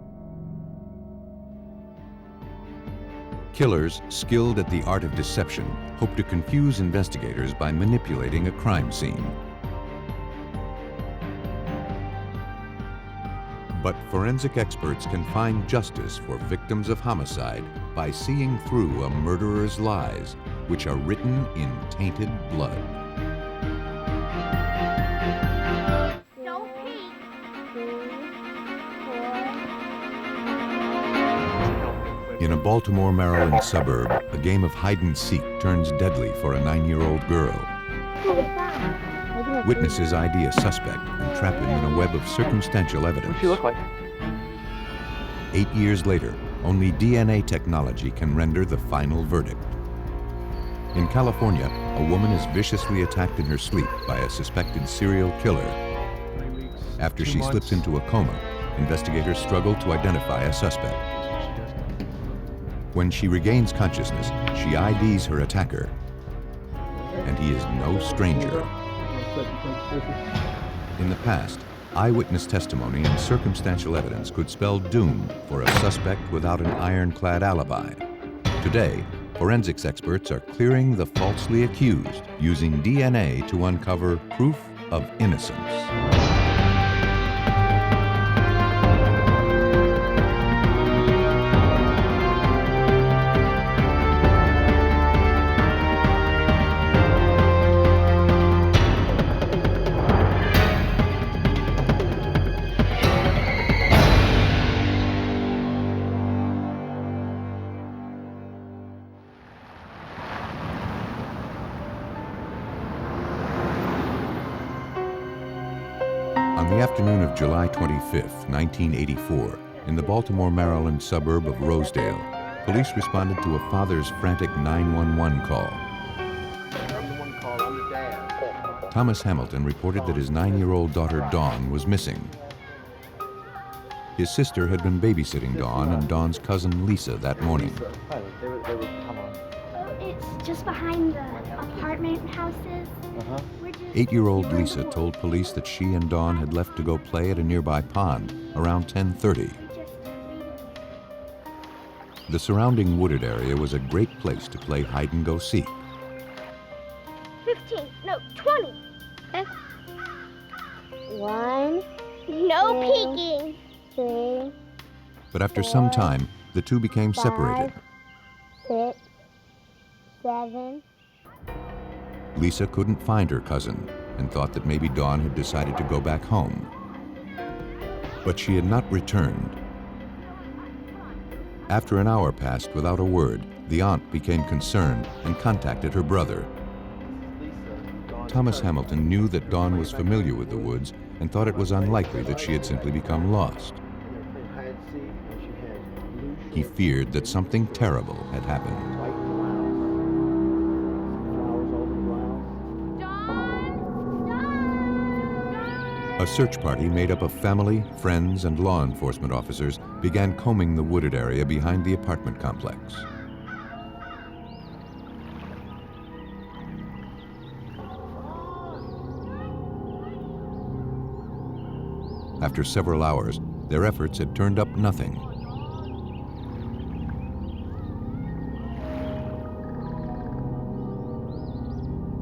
Killers skilled at the art of deception hope to confuse investigators by manipulating a crime scene. But forensic experts can find justice for victims of homicide by seeing through a murderer's lies, which are written in tainted blood. In a Baltimore, Maryland suburb, a game of hide-and-seek turns deadly for a 9-year-old girl. Witnesses ID a suspect and trap him in a web of circumstantial evidence. What does she look like? 8 years later, only DNA technology can render the final verdict. In California, a woman is viciously attacked in her sleep by a suspected serial killer. After she slips into a coma, investigators struggle to identify a suspect. When she regains consciousness, she IDs her attacker, and he is no stranger. In the past, eyewitness testimony and circumstantial evidence could spell doom for a suspect without an ironclad alibi. Today, forensics experts are clearing the falsely accused using DNA to uncover proof of innocence. On the afternoon of July 25, 1984, in the Baltimore, Maryland suburb of Rosedale, police responded to a father's frantic 911 call. Thomas Hamilton reported that his 9-year-old daughter Dawn was missing. His sister had been babysitting Dawn and Dawn's cousin Lisa that morning. It's just behind the apartment houses. 8-year-old Lisa told police that she and Dawn had left to go play at a nearby pond around 10:30. The surrounding wooded area was a great place to play hide-and-go-seek. 15, no, 20. 1, no peeking. 3, But after some time, the two became separated. 6, 7. Lisa couldn't find her cousin and thought that maybe Dawn had decided to go back home. But she had not returned. After an hour passed without a word, the aunt became concerned and contacted her brother. Thomas Hamilton knew that Dawn was familiar with the woods and thought it was unlikely that she had simply become lost. He feared that something terrible had happened. A search party made up of family, friends, and law enforcement officers began combing the wooded area behind the apartment complex. After several hours, their efforts had turned up nothing.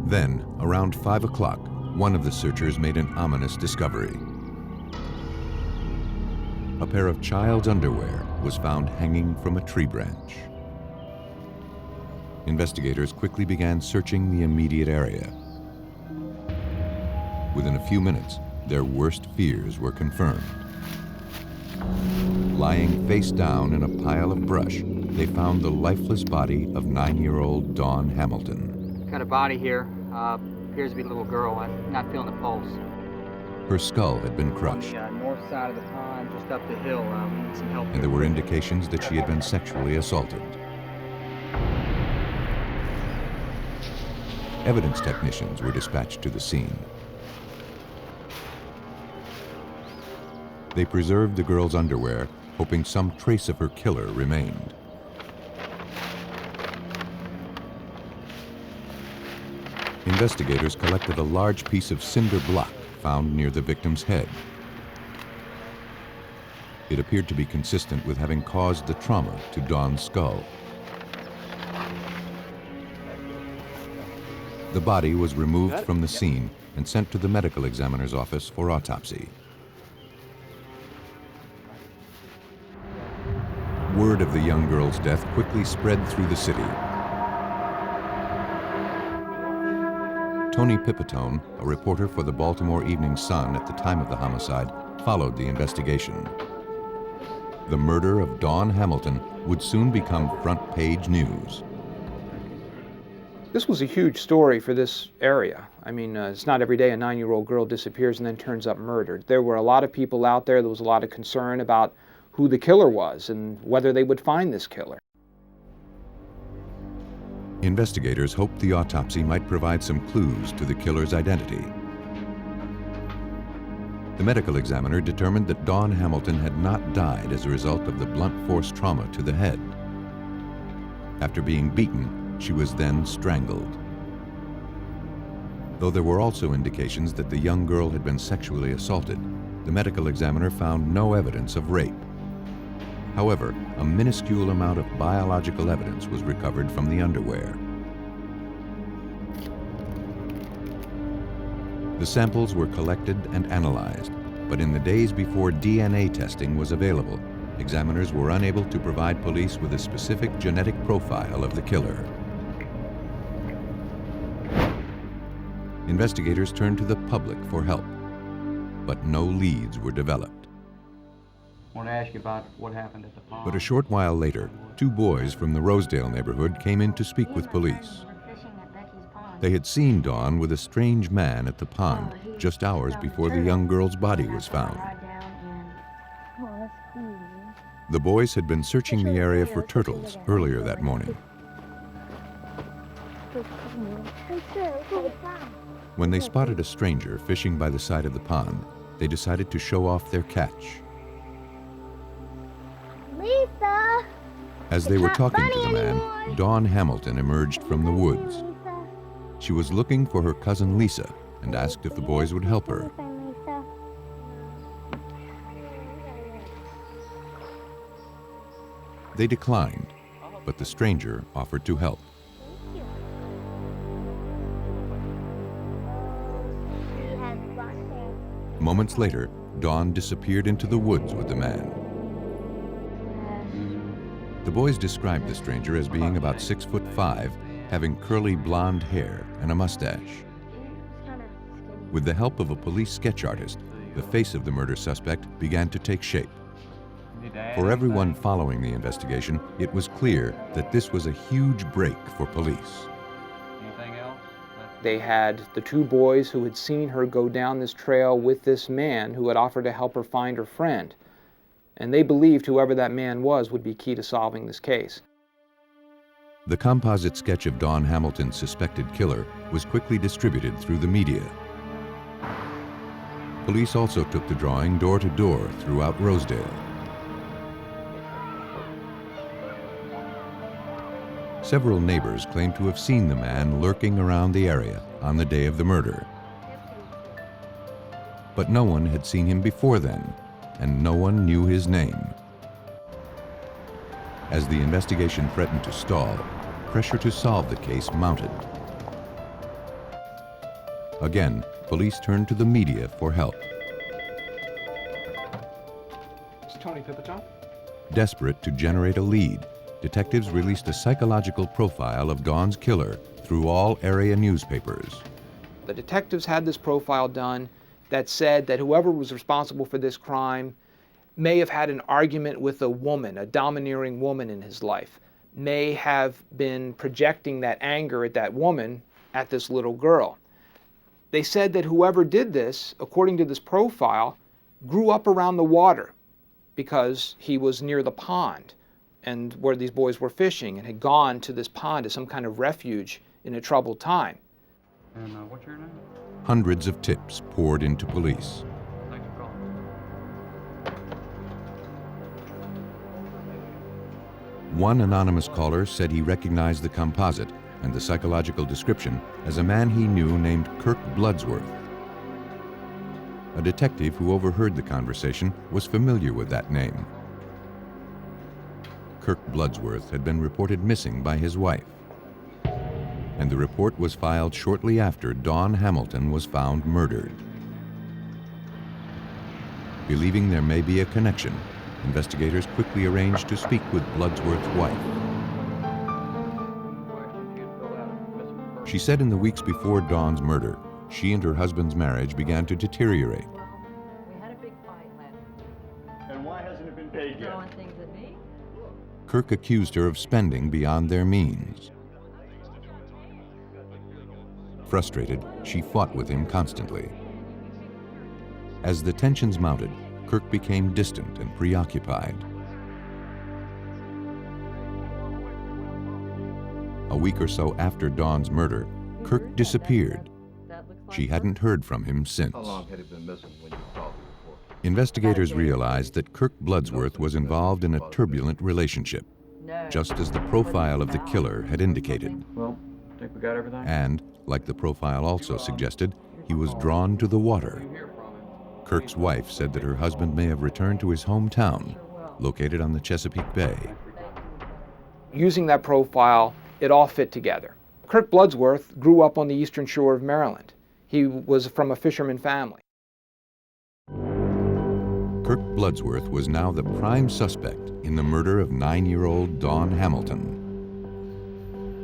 Then, around 5 o'clock, one of the searchers made an ominous discovery. A pair of child's underwear was found hanging from a tree branch. Investigators quickly began searching the immediate area. Within a few minutes, their worst fears were confirmed. Lying face down in a pile of brush, they found the lifeless body of 9-year-old Dawn Hamilton. Got a body here. Appears to be a little girl. I'm not feeling the pulse. Her skull had been crushed, On the north side of the pond, just up the hill. We need some help. and there were indications that she had been sexually assaulted. Evidence technicians were dispatched to the scene. They preserved the girl's underwear, hoping some trace of her killer remained. Investigators collected a large piece of cinder block found near the victim's head. It appeared to be consistent with having caused the trauma to Dawn's skull. The body was removed from the scene and sent to the medical examiner's office for autopsy. Word of the young girl's death quickly spread through the city. Tony Pipitone, a reporter for the Baltimore Evening Sun at the time of the homicide, followed the investigation. The murder of Dawn Hamilton would soon become front-page news. This was a huge story for this area. I mean, it's not every day a 9-year-old girl disappears and then turns up murdered. There were a lot of people out there. There was a lot of concern about who the killer was and whether they would find this killer. Investigators hoped the autopsy might provide some clues to the killer's identity. The medical examiner determined that Dawn Hamilton had not died as a result of the blunt force trauma to the head. After being beaten, she was then strangled. Though there were also indications that the young girl had been sexually assaulted, the medical examiner found no evidence of rape. However, a minuscule amount of biological evidence was recovered from the underwear. The samples were collected and analyzed, but in the days before DNA testing was available, examiners were unable to provide police with a specific genetic profile of the killer. Investigators turned to the public for help, but no leads were developed. I want to ask you about what happened at the pond. But a short while later, 2 boys from the Rosedale neighborhood came in to speak with police. They had seen Dawn with a strange man at the pond just hours before the young girl's body was found. The boys had been searching the area for turtles earlier that morning. When they spotted a stranger fishing by the side of the pond, they decided to show off their catch. Lisa! As they were talking to the man, Dawn Hamilton emerged from the woods. She was looking for her cousin Lisa and asked if the boys would help her. They declined, but the stranger offered to help. Moments later, Dawn disappeared into the woods with the man. The boys described the stranger as being about 6'5", having curly blonde hair and a mustache. With the help of a police sketch artist, the face of the murder suspect began to take shape. For everyone following the investigation, it was clear that this was a huge break for police. They had the 2 boys who had seen her go down this trail with this man who had offered to help her find her friend. And they believed whoever that man was would be key to solving this case. The composite sketch of Dawn Hamilton's suspected killer was quickly distributed through the media. Police also took the drawing door to door throughout Rosedale. Several neighbors claimed to have seen the man lurking around the area on the day of the murder. But no one had seen him before then, and no one knew his name. As the investigation threatened to stall, pressure to solve the case mounted. Again, police turned to the media for help. It's Tony Pipitone. Desperate to generate a lead, detectives released a psychological profile of Dawn's killer through all area newspapers. The detectives had this profile done that said that whoever was responsible for this crime may have had an argument with a woman, a domineering woman in his life, may have been projecting that anger at that woman at this little girl. They said that whoever did this, according to this profile, grew up around the water because he was near the pond and where these boys were fishing and had gone to this pond as some kind of refuge in a troubled time. And what's your name? Hundreds of tips poured into police. Thanks for calling. One anonymous caller said he recognized the composite and the psychological description as a man he knew named Kirk Bloodsworth. A detective who overheard the conversation was familiar with that name. Kirk Bloodsworth had been reported missing by his wife, and the report was filed shortly after Dawn Hamilton was found murdered. Believing there may be a connection, investigators quickly arranged to speak with Bloodsworth's wife. She said in the weeks before Dawn's murder, she and her husband's marriage began to deteriorate. We had a big fight last week. And why hasn't it been paid yet? Throwing things at me. Kirk accused her of spending beyond their means. Frustrated, she fought with him constantly. As the tensions mounted, Kirk became distant and preoccupied. A week or so after Dawn's murder, Kirk disappeared. She hadn't heard from him since. How long had he been missing when you called the report? Investigators realized that Kirk Bloodsworth was involved in a turbulent relationship, just as the profile of the killer had indicated. Well, think we got everything? And, like the profile also suggested, he was drawn to the water. Kirk's wife said that her husband may have returned to his hometown, located on the Chesapeake Bay. Using that profile, it all fit together. Kirk Bloodsworth grew up on the eastern shore of Maryland. He was from a fisherman family. Kirk Bloodsworth was now the prime suspect in the murder of 9-year-old Dawn Hamilton.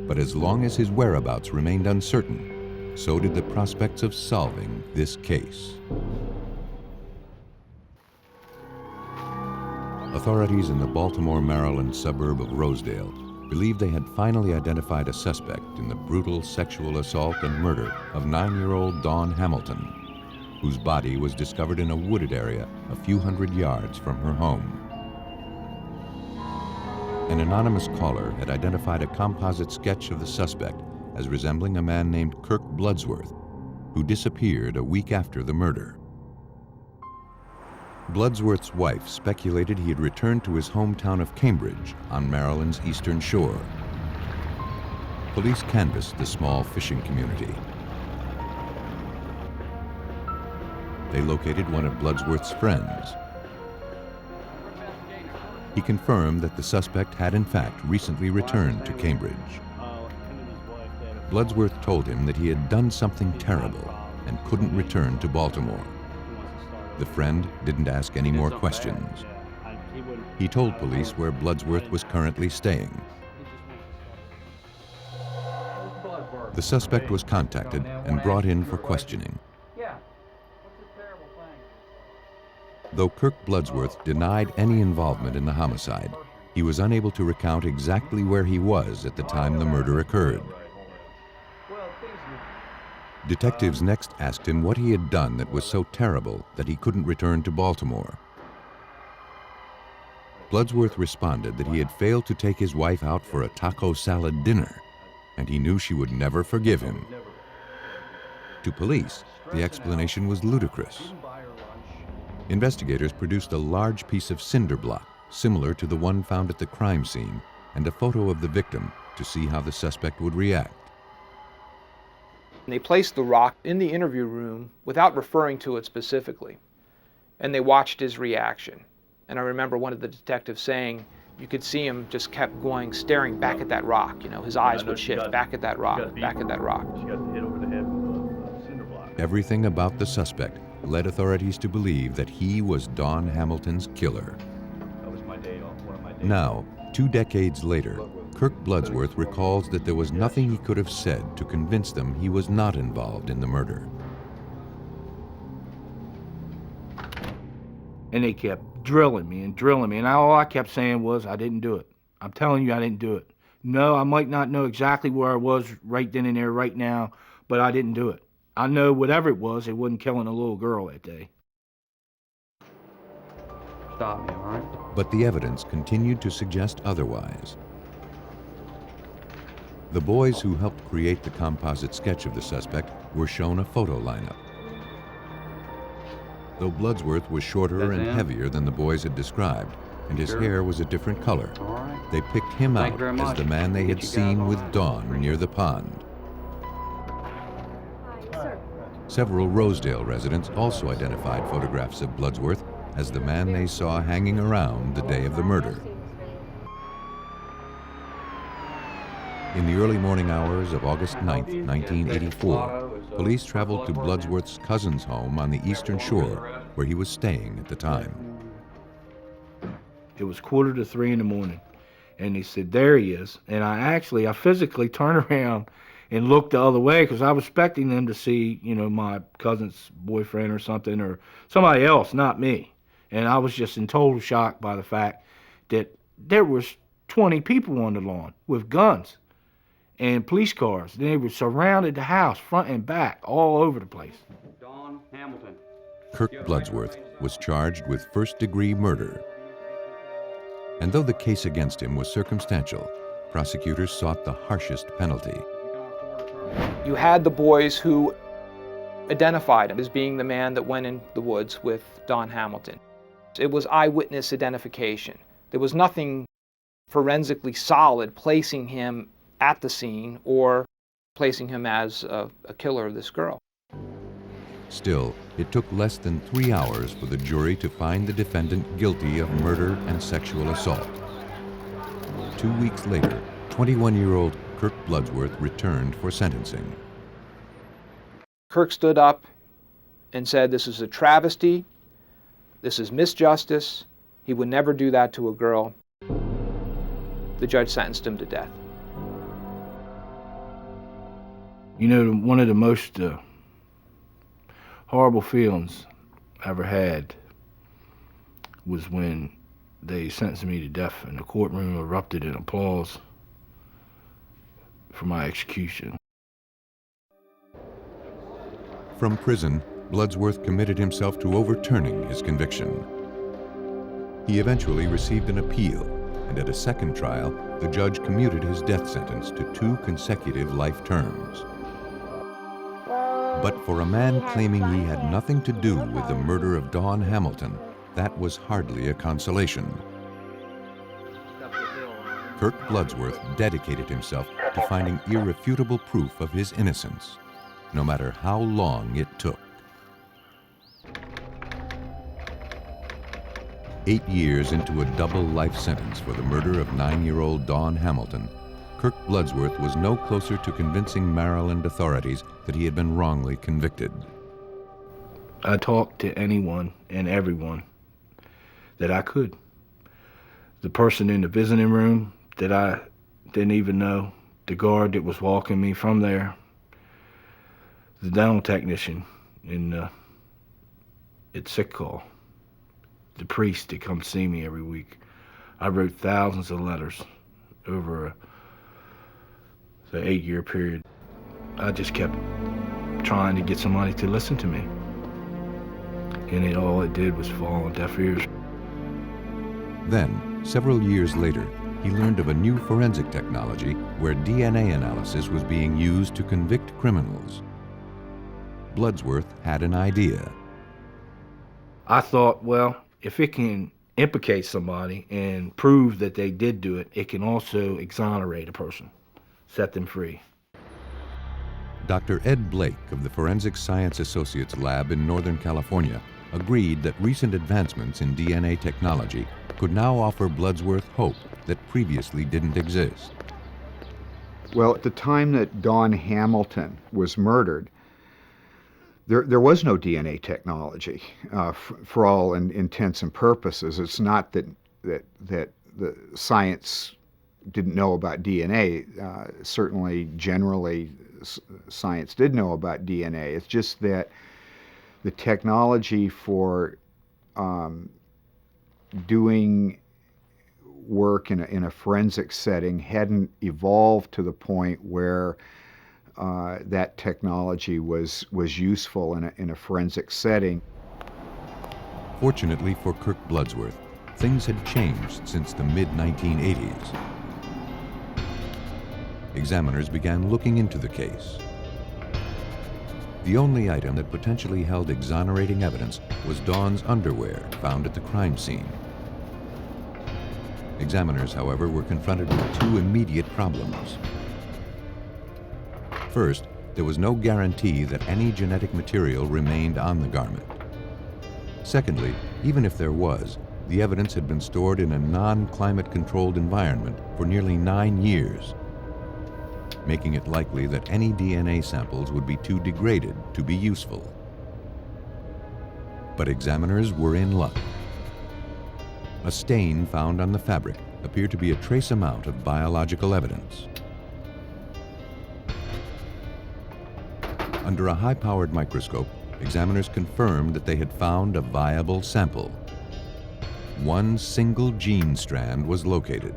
But as long as his whereabouts remained uncertain, so did the prospects of solving this case. Authorities in the Baltimore, Maryland suburb of Rosedale believed they had finally identified a suspect in the brutal sexual assault and murder of 9-year-old Dawn Hamilton, whose body was discovered in a wooded area a few hundred yards from her home. An anonymous caller had identified a composite sketch of the suspect as resembling a man named Kirk Bloodsworth, who disappeared a week after the murder. Bloodsworth's wife speculated he had returned to his hometown of Cambridge on Maryland's eastern shore. Police canvassed the small fishing community. They located one of Bloodsworth's friends. He confirmed that the suspect had in fact recently returned to Cambridge. Bloodsworth told him that he had done something terrible and couldn't return to Baltimore. The friend didn't ask any more questions. He told police where Bloodsworth was currently staying. The suspect was contacted and brought in for questioning. Though Kirk Bloodsworth denied any involvement in the homicide, he was unable to recount exactly where he was at the time the murder occurred. Detectives next asked him what he had done that was so terrible that he couldn't return to Baltimore. Bloodsworth responded that he had failed to take his wife out for a taco salad dinner, and he knew she would never forgive him. To police, the explanation was ludicrous. Investigators produced a large piece of cinder block, similar to the one found at the crime scene, and a photo of the victim to see how the suspect would react. They placed the rock in the interview room without referring to it specifically, and they watched his reaction. And I remember one of the detectives saying you could see him just kept going, staring back at that rock. You know, his eyes would shift back at that rock, back at that rock. Everything about the suspect led authorities to believe that he was Dawn Hamilton's killer. Now, 2 decades later, Kirk Bloodsworth recalls that there was nothing he could have said to convince them he was not involved in the murder. And they kept drilling me, and all I kept saying was, I didn't do it. I'm telling you, I didn't do it. No, I might not know exactly where I was right then and there, right now, but I didn't do it. I know whatever it wasn't killing a little girl that day. Stop me, all right? But the evidence continued to suggest otherwise. The boys who helped create the composite sketch of the suspect were shown a photo lineup. Though Bloodsworth was shorter and heavier than the boys had described, and his hair was a different color, they picked him out as the man they had seen with Dawn near the pond. Several Rosedale residents also identified photographs of Bloodsworth as the man they saw hanging around the day of the murder. In the early morning hours of August 9, 1984, police traveled to Bloodsworth's cousin's home on the eastern shore, where he was staying at the time. It was 2:45 in the morning, and they said, there he is. And I physically turned around and looked the other way because I was expecting them to see, you know, my cousin's boyfriend or something, or somebody else, not me. And I was just in total shock by the fact that there was 20 people on the lawn with guns and police cars. They were surrounded the house, front and back, all over the place. Dawn Hamilton. Kirk Bloodsworth was charged with first-degree murder. And though the case against him was circumstantial, prosecutors sought the harshest penalty. You had the boys who identified him as being the man that went in the woods with Dawn Hamilton. It was eyewitness identification. There was nothing forensically solid placing him at the scene or placing him as a killer of this girl. Still, it took less than 3 hours for the jury to find the defendant guilty of murder and sexual assault. 2 weeks later, 21-year-old Kirk Bloodsworth returned for sentencing. Kirk stood up and said, "This is a travesty. This is misjustice. He would never do that to a girl." The judge sentenced him to death. You know, one of the most horrible feelings I ever had was when they sentenced me to death and the courtroom erupted in applause for my execution. From prison, Bloodsworth committed himself to overturning his conviction. He eventually received an appeal, and at a second trial, the judge commuted his death sentence to 2 consecutive life terms. But for a man claiming he had nothing to do with the murder of Dawn Hamilton, that was hardly a consolation. Kirk Bloodsworth dedicated himself to finding irrefutable proof of his innocence, no matter how long it took. 8 years into a double life sentence for the murder of 9-year-old Dawn Hamilton, Kirk Bloodsworth was no closer to convincing Maryland authorities that he had been wrongly convicted. I talked to anyone and everyone that I could. The person in the visiting room that I didn't even know, the guard that was walking me from there, the dental technician at sick call, the priest that comes see me every week. I wrote thousands of letters over the 8-year period. I just kept trying to get somebody to listen to me. And all it did was fall on deaf ears. Then, several years later, he learned of a new forensic technology where DNA analysis was being used to convict criminals. Bloodsworth had an idea. I thought, well, if it can implicate somebody and prove that they did do it, it can also exonerate a person, set them free. Dr. Ed Blake of the Forensic Science Associates Lab in Northern California agreed that recent advancements in DNA technology could now offer Bloodsworth hope that previously didn't exist. Well, at the time that Dawn Hamilton was murdered, there was no DNA technology for all intents and purposes. It's not that the science didn't know about DNA. Certainly, generally, science did know about DNA. It's just that the technology for doing work in a forensic setting hadn't evolved to the point where that technology was useful in a forensic setting. Fortunately for Kirk Bloodsworth, things had changed since the mid-1980s. Examiners began looking into the case. The only item that potentially held exonerating evidence was Dawn's underwear found at the crime scene. Examiners, however, were confronted with 2 immediate problems. First, there was no guarantee that any genetic material remained on the garment. Secondly, even if there was, the evidence had been stored in a non-climate controlled environment for nearly 9 years, making it likely that any DNA samples would be too degraded to be useful. But examiners were in luck. A stain found on the fabric appeared to be a trace amount of biological evidence. Under a high-powered microscope, examiners confirmed that they had found a viable sample. One single gene strand was located.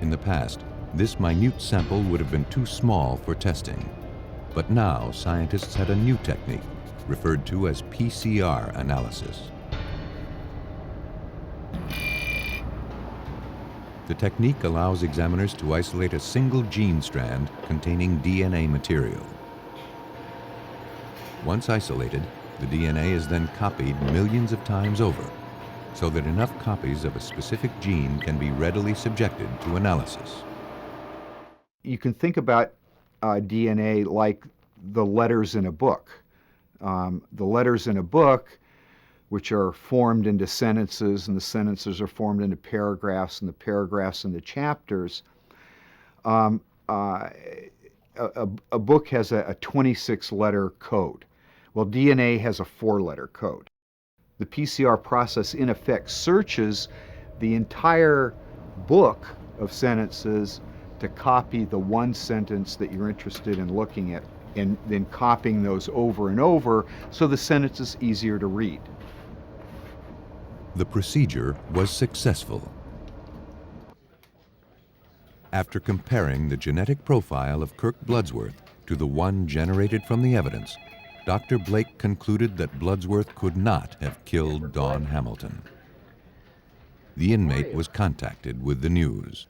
In the past, this minute sample would have been too small for testing. But now scientists had a new technique, referred to as PCR analysis. The technique allows examiners to isolate a single gene strand containing DNA material. Once isolated, the DNA is then copied millions of times over, so that enough copies of a specific gene can be readily subjected to analysis. You can think about DNA like the letters in a book. The letters in a book, which are formed into sentences, and the sentences are formed into paragraphs, and the paragraphs into chapters. A book has a 26-letter code. Well, DNA has a 4-letter code. The PCR process, in effect, searches the entire book of sentences to copy the one sentence that you're interested in looking at, and then copying those over and over so the sentence is easier to read. The procedure was successful. After comparing the genetic profile of Kirk Bloodsworth to the one generated from the evidence, Dr. Blake concluded that Bloodsworth could not have killed Dawn Hamilton. The inmate was contacted with the news.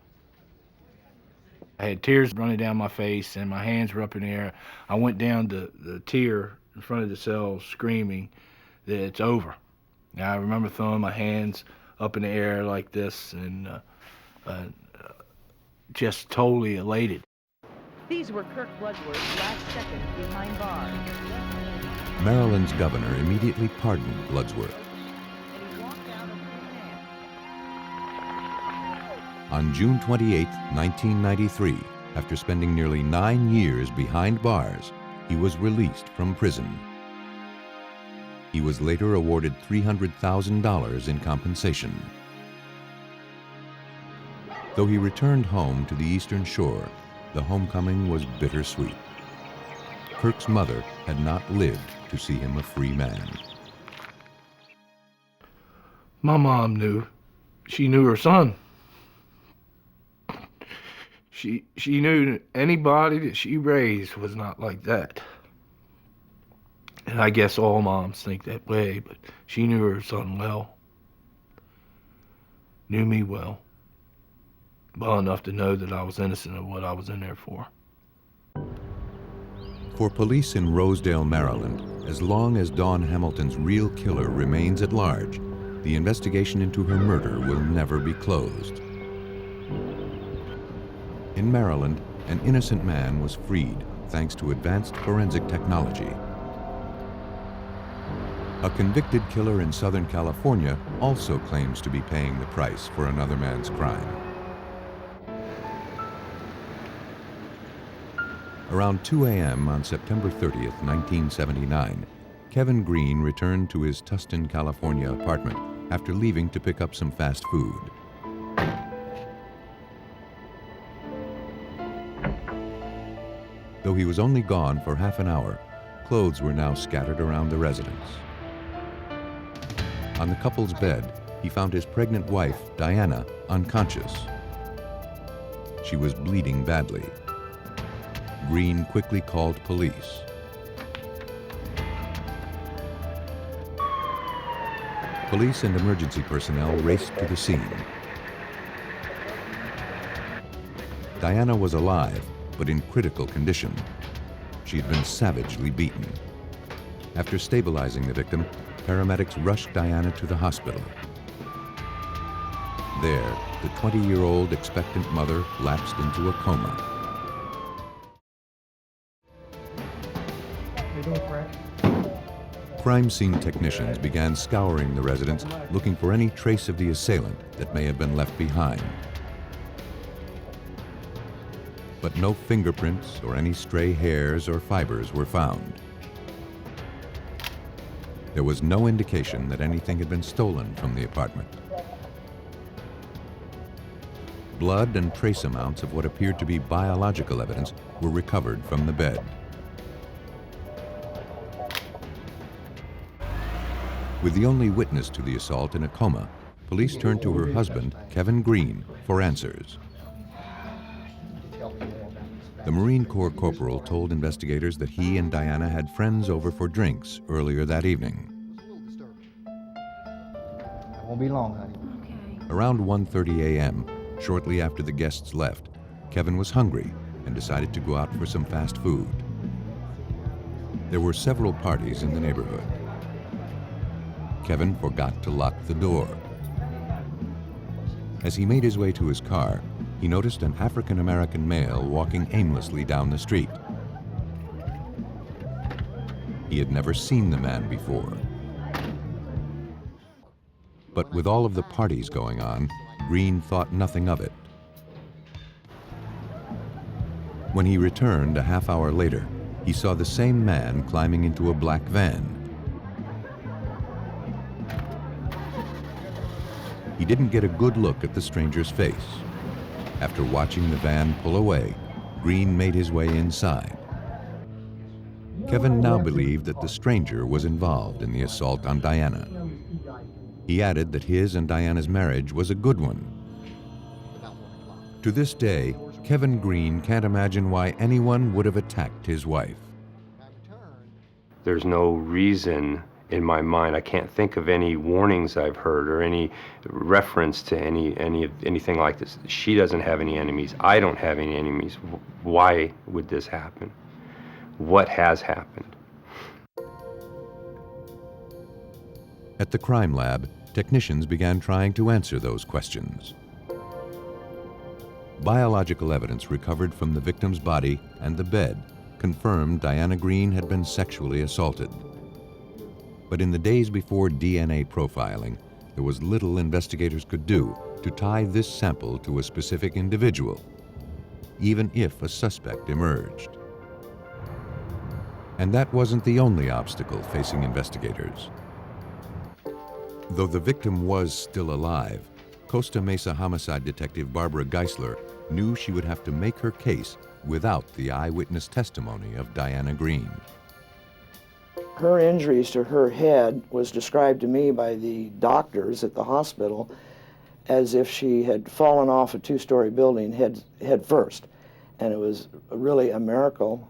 I had tears running down my face and my hands were up in the air. I went down the tier in front of the cell screaming that it's over. Now, I remember throwing my hands up in the air like this and just totally elated. These were Kirk Bloodsworth's last seconds behind bars. Maryland's governor immediately pardoned Bloodsworth. On June 28, 1993, after spending nearly 9 years behind bars, he was released from prison. He was later awarded $300,000 in compensation. Though he returned home to the Eastern Shore, the homecoming was bittersweet. Kirk's mother had not lived to see him a free man. My mom knew. She knew her son. She knew anybody that she raised was not like that. And I guess all moms think that way, but she knew her son well. Knew me well. Well enough to know that I was innocent of what I was in there for. For police in Rosedale, Maryland, as long as Dawn Hamilton's real killer remains at large, the investigation into her murder will never be closed. In Maryland, an innocent man was freed thanks to advanced forensic technology. A convicted killer in Southern California also claims to be paying the price for another man's crime. Around 2 a.m. on September 30th, 1979, Kevin Green returned to his Tustin, California apartment after leaving to pick up some fast food. Though he was only gone for half an hour, clothes were now scattered around the residence. On the couple's bed, he found his pregnant wife, Diana, unconscious. She was bleeding badly. Green quickly called police. Police and emergency personnel raced to the scene. Diana was alive, but in critical condition. She had been savagely beaten. After stabilizing the victim, paramedics rushed Diana to the hospital. There, the 20-year-old expectant mother lapsed into a coma. Crime scene technicians began scouring the residence, looking for any trace of the assailant that may have been left behind. But no fingerprints or any stray hairs or fibers were found. There was no indication that anything had been stolen from the apartment. Blood and trace amounts of what appeared to be biological evidence were recovered from the bed. With the only witness to the assault in a coma, police turned to her husband, Kevin Green, for answers. The Marine Corps corporal told investigators that he and Diana had friends over for drinks earlier that evening. I won't be long, honey. Okay. Around 1:30 a.m., shortly after the guests left, Kevin was hungry and decided to go out for some fast food. There were several parties in the neighborhood. Kevin forgot to lock the door. As he made his way to his car, he noticed an African-American male walking aimlessly down the street. He had never seen the man before. But with all of the parties going on, Green thought nothing of it. When he returned a half hour later, he saw the same man climbing into a black van. He didn't get a good look at the stranger's face. After watching the van pull away, Green made his way inside. Kevin now believed that the stranger was involved in the assault on Diana. He added that his and Diana's marriage was a good one. To this day, Kevin Green can't imagine why anyone would have attacked his wife. There's no reason in my mind. I can't think of any warnings I've heard or any reference to anything like this. She doesn't have any enemies. I don't have any enemies. Why would this happen? What has happened? At the crime lab, technicians began trying to answer those questions. Biological evidence recovered from the victim's body and the bed confirmed Diana Green had been sexually assaulted. But in the days before DNA profiling, there was little investigators could do to tie this sample to a specific individual, even if a suspect emerged. And that wasn't the only obstacle facing investigators. Though the victim was still alive, Costa Mesa homicide detective Barbara Geisler knew she would have to make her case without the eyewitness testimony of Diana Green. Her injuries to her head was described to me by the doctors at the hospital as if she had fallen off a two-story building head first. And it was really a miracle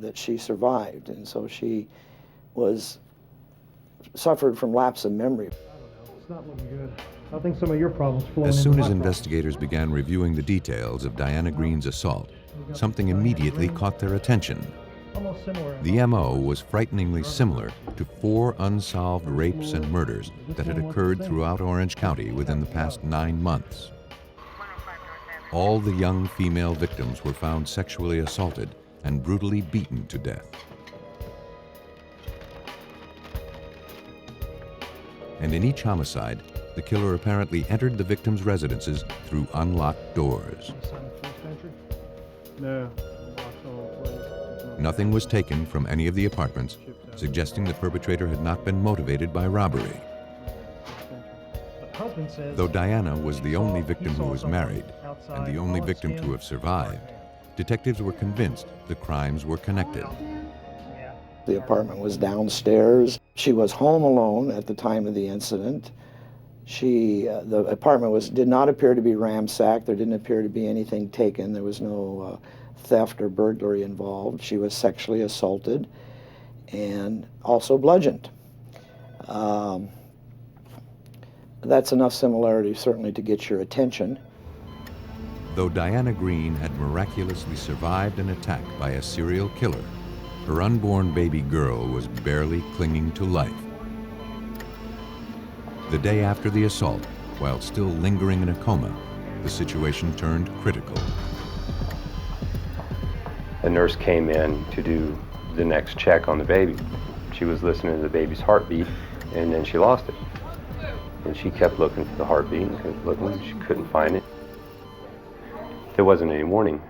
that she survived. And so she suffered from lapse of memory. It's not looking good. I think some of your problems flow As soon as investigators began reviewing the details of Diana Green's assault, something immediately caught their attention. Almost similar. The MO was frighteningly similar to 4 unsolved rapes and murders that had occurred throughout Orange County within the past 9 months. All the young female victims were found sexually assaulted and brutally beaten to death. And in each homicide, the killer apparently entered the victims' residences through unlocked doors. No. Nothing was taken from any of the apartments, suggesting the perpetrator had not been motivated by robbery. Though Diana was the only victim who was married and the only victim to have survived, detectives were convinced the crimes were connected. The apartment was downstairs. She was home alone at the time of the incident. The apartment did not appear to be ransacked. There didn't appear to be anything taken. There was no theft or burglary involved. She was sexually assaulted and also bludgeoned. That's enough similarity certainly to get your attention. Though Diana Green had miraculously survived an attack by a serial killer, her unborn baby girl was barely clinging to life. The day after the assault, while still lingering in a coma, the situation turned critical. A nurse came in to do the next check on the baby. She was listening to the baby's heartbeat, and then she lost it. And she kept looking for the heartbeat and kept looking. She couldn't find it. There wasn't any warning.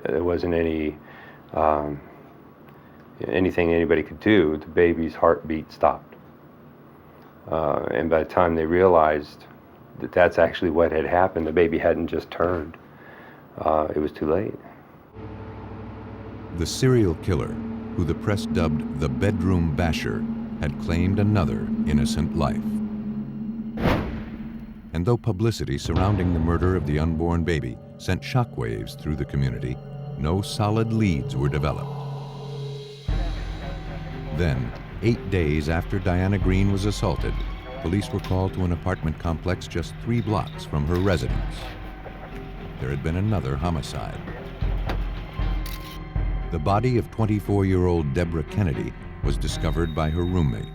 There wasn't any anything anybody could do. The baby's heartbeat stopped. And by the time they realized that that's actually what had happened, the baby hadn't just turned. It was too late. The serial killer, who the press dubbed the bedroom basher, had claimed another innocent life. And though publicity surrounding the murder of the unborn baby sent shockwaves through the community, no solid leads were developed. Then, 8 days after Diana Green was assaulted, police were called to an apartment complex just 3 blocks from her residence. There had been another homicide. The body of 24-year-old Deborah Kennedy was discovered by her roommate.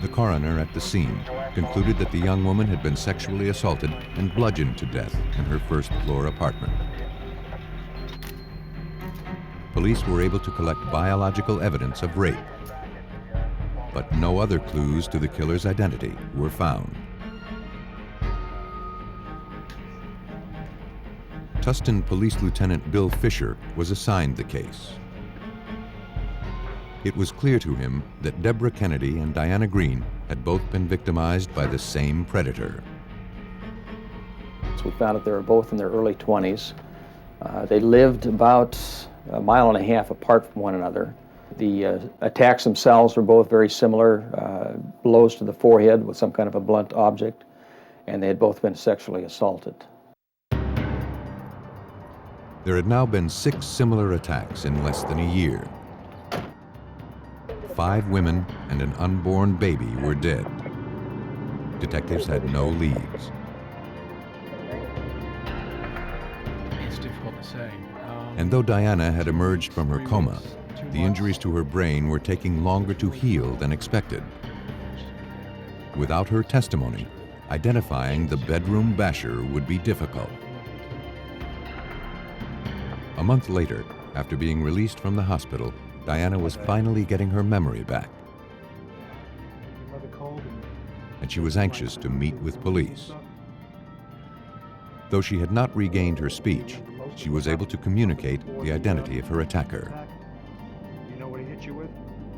The coroner at the scene concluded that the young woman had been sexually assaulted and bludgeoned to death in her first-floor apartment. police were able to collect biological evidence of rape. But no other clues to the killer's identity were found. Tustin Police Lieutenant Bill Fisher was assigned the case. It was clear to him that Deborah Kennedy and Diana Green had both been victimized by the same predator. So we found that they were both in their early 20s. They lived about a mile and a half apart from one another. The attacks themselves were both very similar, blows to the forehead with some kind of a blunt object, and they had both been sexually assaulted. There had now been 6 similar attacks in less than a year. 5 women and an unborn baby were dead. Detectives had no leads. It's difficult to say. And though Diana had emerged from her coma, the injuries to her brain were taking longer to heal than expected. Without her testimony, identifying the bedroom basher would be difficult. A month later, after being released from the hospital, Diana was finally getting her memory back. And she was anxious to meet with police. Though she had not regained her speech, she was able to communicate the identity of her attacker. You know what he hit you with?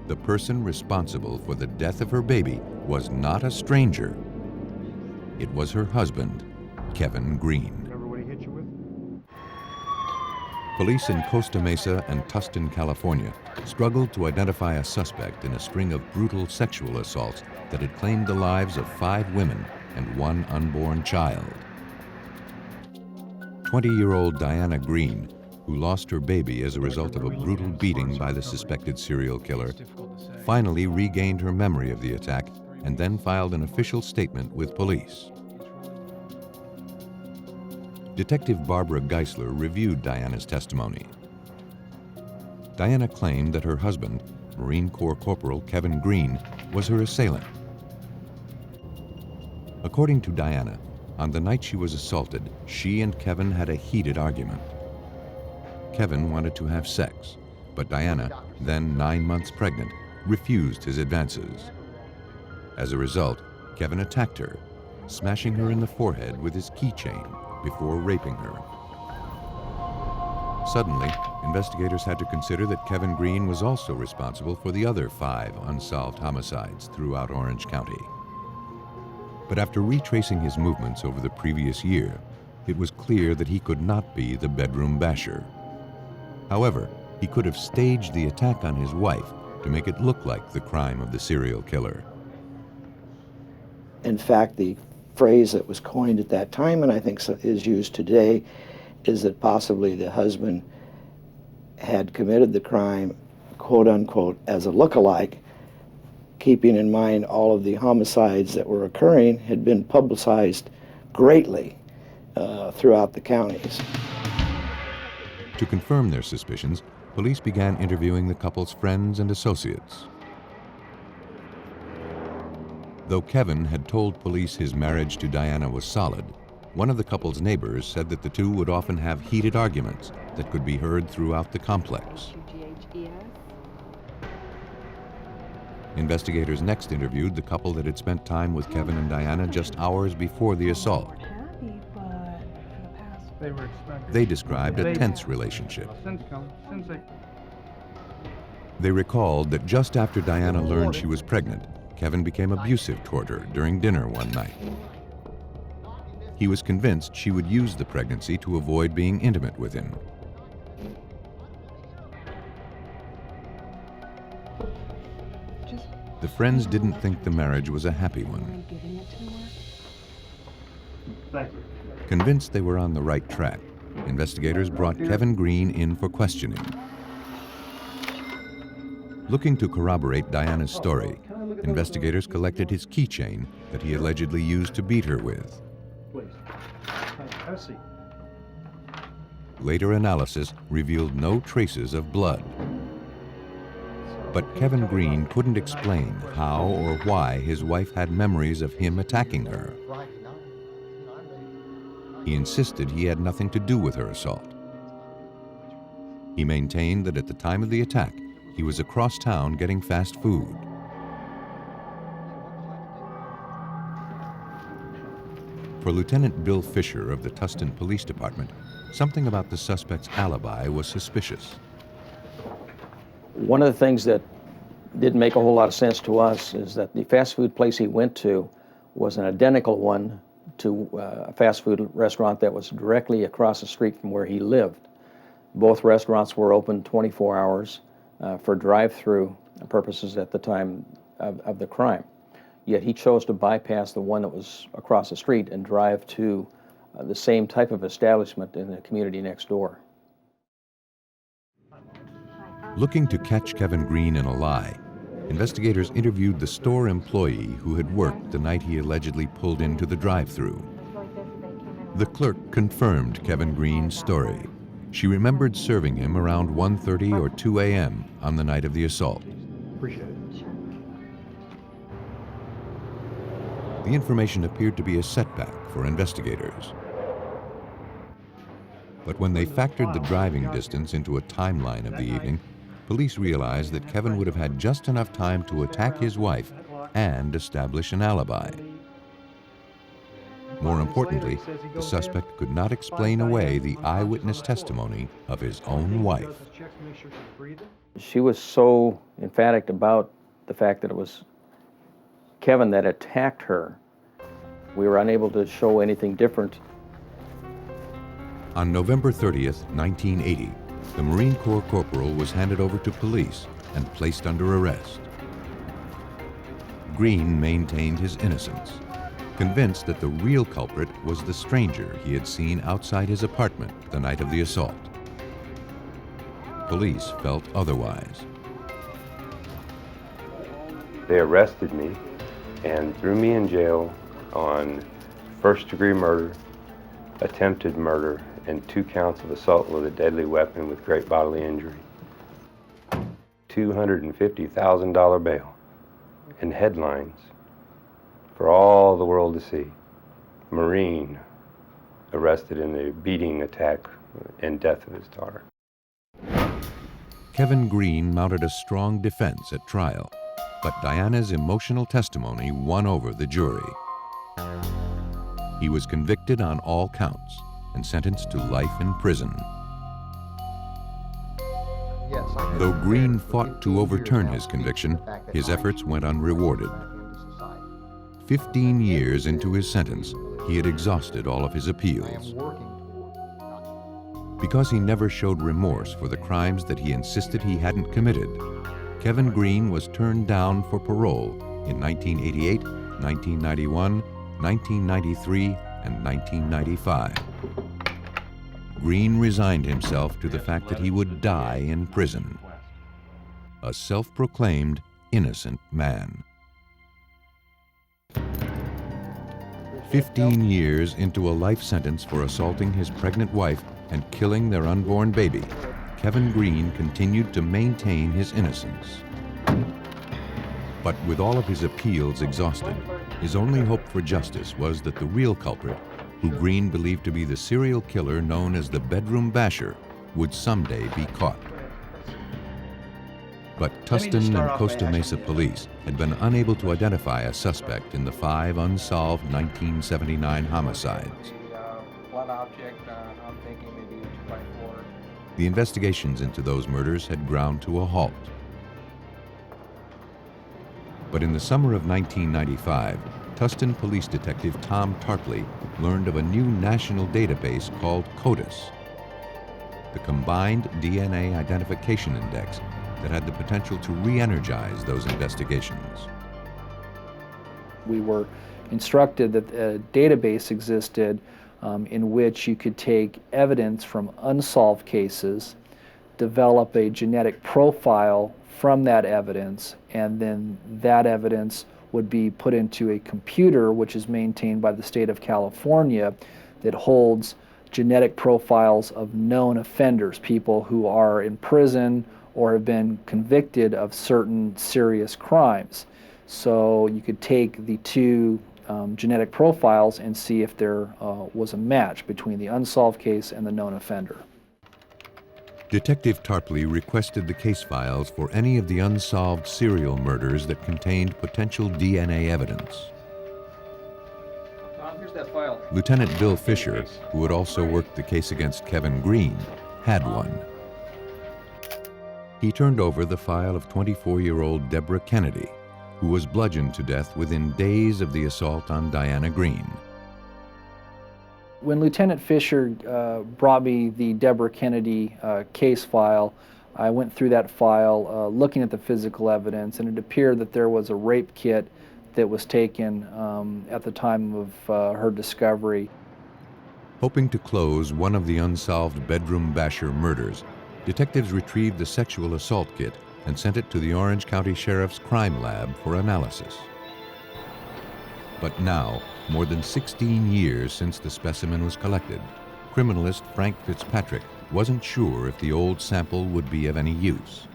The person responsible for the death of her baby was not a stranger. It was her husband, Kevin Green. Remember what he hit you with? Police in Costa Mesa and Tustin, California, struggled to identify a suspect in a string of brutal sexual assaults that had claimed the lives of 5 women and 1 unborn child. 20-year-old Diana Green, who lost her baby as a result of a brutal beating by the suspected serial killer, finally regained her memory of the attack and then filed an official statement with police. Detective Barbara Geisler reviewed Diana's testimony. Diana claimed that her husband, Marine Corps Corporal Kevin Green, was her assailant. According to Diana, on the night she was assaulted, she and Kevin had a heated argument. Kevin wanted to have sex, but Diana, then 9 months pregnant, refused his advances. As a result, Kevin attacked her, smashing her in the forehead with his keychain before raping her. Suddenly, investigators had to consider that Kevin Green was also responsible for the other 5 unsolved homicides throughout Orange County. But after retracing his movements over the previous year, it was clear that he could not be the bedroom basher. However, he could have staged the attack on his wife to make it look like the crime of the serial killer. In fact, the phrase that was coined at that time, and I think is used today, is that possibly the husband had committed the crime, quote unquote, as a look-alike, keeping in mind all of the homicides that were occurring had been publicized greatly throughout the counties. To confirm their suspicions, police began interviewing the couple's friends and associates. Though Kevin had told police his marriage to Diana was solid, one of the couple's neighbors said that the two would often have heated arguments that could be heard throughout the complex. Investigators next interviewed the couple that had spent time with Kevin and Diana just hours before the assault. They described a tense relationship. They recalled that just after Diana learned she was pregnant, Kevin became abusive toward her during dinner one night. He was convinced she would use the pregnancy to avoid being intimate with him. The friends didn't think the marriage was a happy one. Convinced they were on the right track, investigators brought Kevin Green in for questioning. Looking to corroborate Diana's story, investigators collected his keychain that he allegedly used to beat her with. Later analysis revealed no traces of blood. But Kevin Green couldn't explain how or why his wife had memories of him attacking her. He insisted he had nothing to do with her assault. He maintained that at the time of the attack, he was across town getting fast food. For Lieutenant Bill Fisher of the Tustin Police Department, something about the suspect's alibi was suspicious. One of the things that didn't make a whole lot of sense to us is that the fast food place he went to was an identical one to a fast food restaurant that was directly across the street from where he lived. Both restaurants were open 24 hours for drive-through purposes at the time of the crime. Yet he chose to bypass the one that was across the street and drive to the same type of establishment in the community next door. Looking to catch Kevin Green in a lie, investigators interviewed the store employee who had worked the night he allegedly pulled into the drive-thru. The clerk confirmed Kevin Green's story. She remembered serving him around 1:30 or 2 a.m. on the night of the assault. Appreciate it. The information appeared to be a setback for investigators. But when they factored the driving distance into a timeline of the evening, police realized that Kevin would have had just enough time to attack his wife and establish an alibi. More importantly, the suspect could not explain away the eyewitness testimony of his own wife. She was so emphatic about the fact that it was Kevin that attacked her. We were unable to show anything different. On November 30th, 1980, the Marine Corps corporal was handed over to police and placed under arrest. Green maintained his innocence, convinced that the real culprit was the stranger he had seen outside his apartment the night of the assault. Police felt otherwise. They arrested me and threw me in jail on first-degree murder, attempted murder, and 2 counts of assault with a deadly weapon with great bodily injury. $250,000 bail and headlines for all the world to see. Marine arrested in a beating attack and death of his daughter. Kevin Green mounted a strong defense at trial, but Diana's emotional testimony won over the jury. He was convicted on all counts and sentenced to life in prison. Though Green fought to overturn his conviction, his efforts went unrewarded. 15 years into his sentence, he had exhausted all of his appeals. Because he never showed remorse for the crimes that he insisted he hadn't committed, Kevin Green was turned down for parole in 1988, 1991, 1993, and 1995. Green resigned himself to the fact that he would die in prison. A self-proclaimed innocent man. 15 years into a life sentence for assaulting his pregnant wife and killing their unborn baby, Kevin Green continued to maintain his innocence. But with all of his appeals exhausted, his only hope for justice was that the real culprit, who Green believed to be the serial killer known as the Bedroom Basher, would someday be caught. But Tustin and Costa Mesa police had been unable to identify a suspect in the 5 unsolved 1979 homicides. The investigations into those murders had ground to a halt. But in the summer of 1995, Tustin police detective Tom Tarpley learned of a new national database called CODIS, the Combined DNA Identification Index, that had the potential to re-energize those investigations. We were instructed that a database existed in which you could take evidence from unsolved cases, develop a genetic profile from that evidence, and then that evidence would be put into a computer which is maintained by the state of California that holds genetic profiles of known offenders, people who are in prison or have been convicted of certain serious crimes. So you could take the 2 genetic profiles and see if there was a match between the unsolved case and the known offender. Detective Tarpley requested the case files for any of the unsolved serial murders that contained potential DNA evidence. Here's that file. Lieutenant Bill Fisher, who had also worked the case against Kevin Green, had one. He turned over the file of 24-year-old Deborah Kennedy, who was bludgeoned to death within days of the assault on Diana Green. When Lieutenant Fisher brought me the Deborah Kennedy case file, I went through that file looking at the physical evidence, and it appeared that there was a rape kit that was taken at the time of her discovery. Hoping to close one of the unsolved bedroom basher murders, detectives retrieved the sexual assault kit and sent it to the Orange County Sheriff's Crime Lab for analysis. But now, more than 16 years since the specimen was collected, criminalist Frank Fitzpatrick wasn't sure if the old sample would be of any use.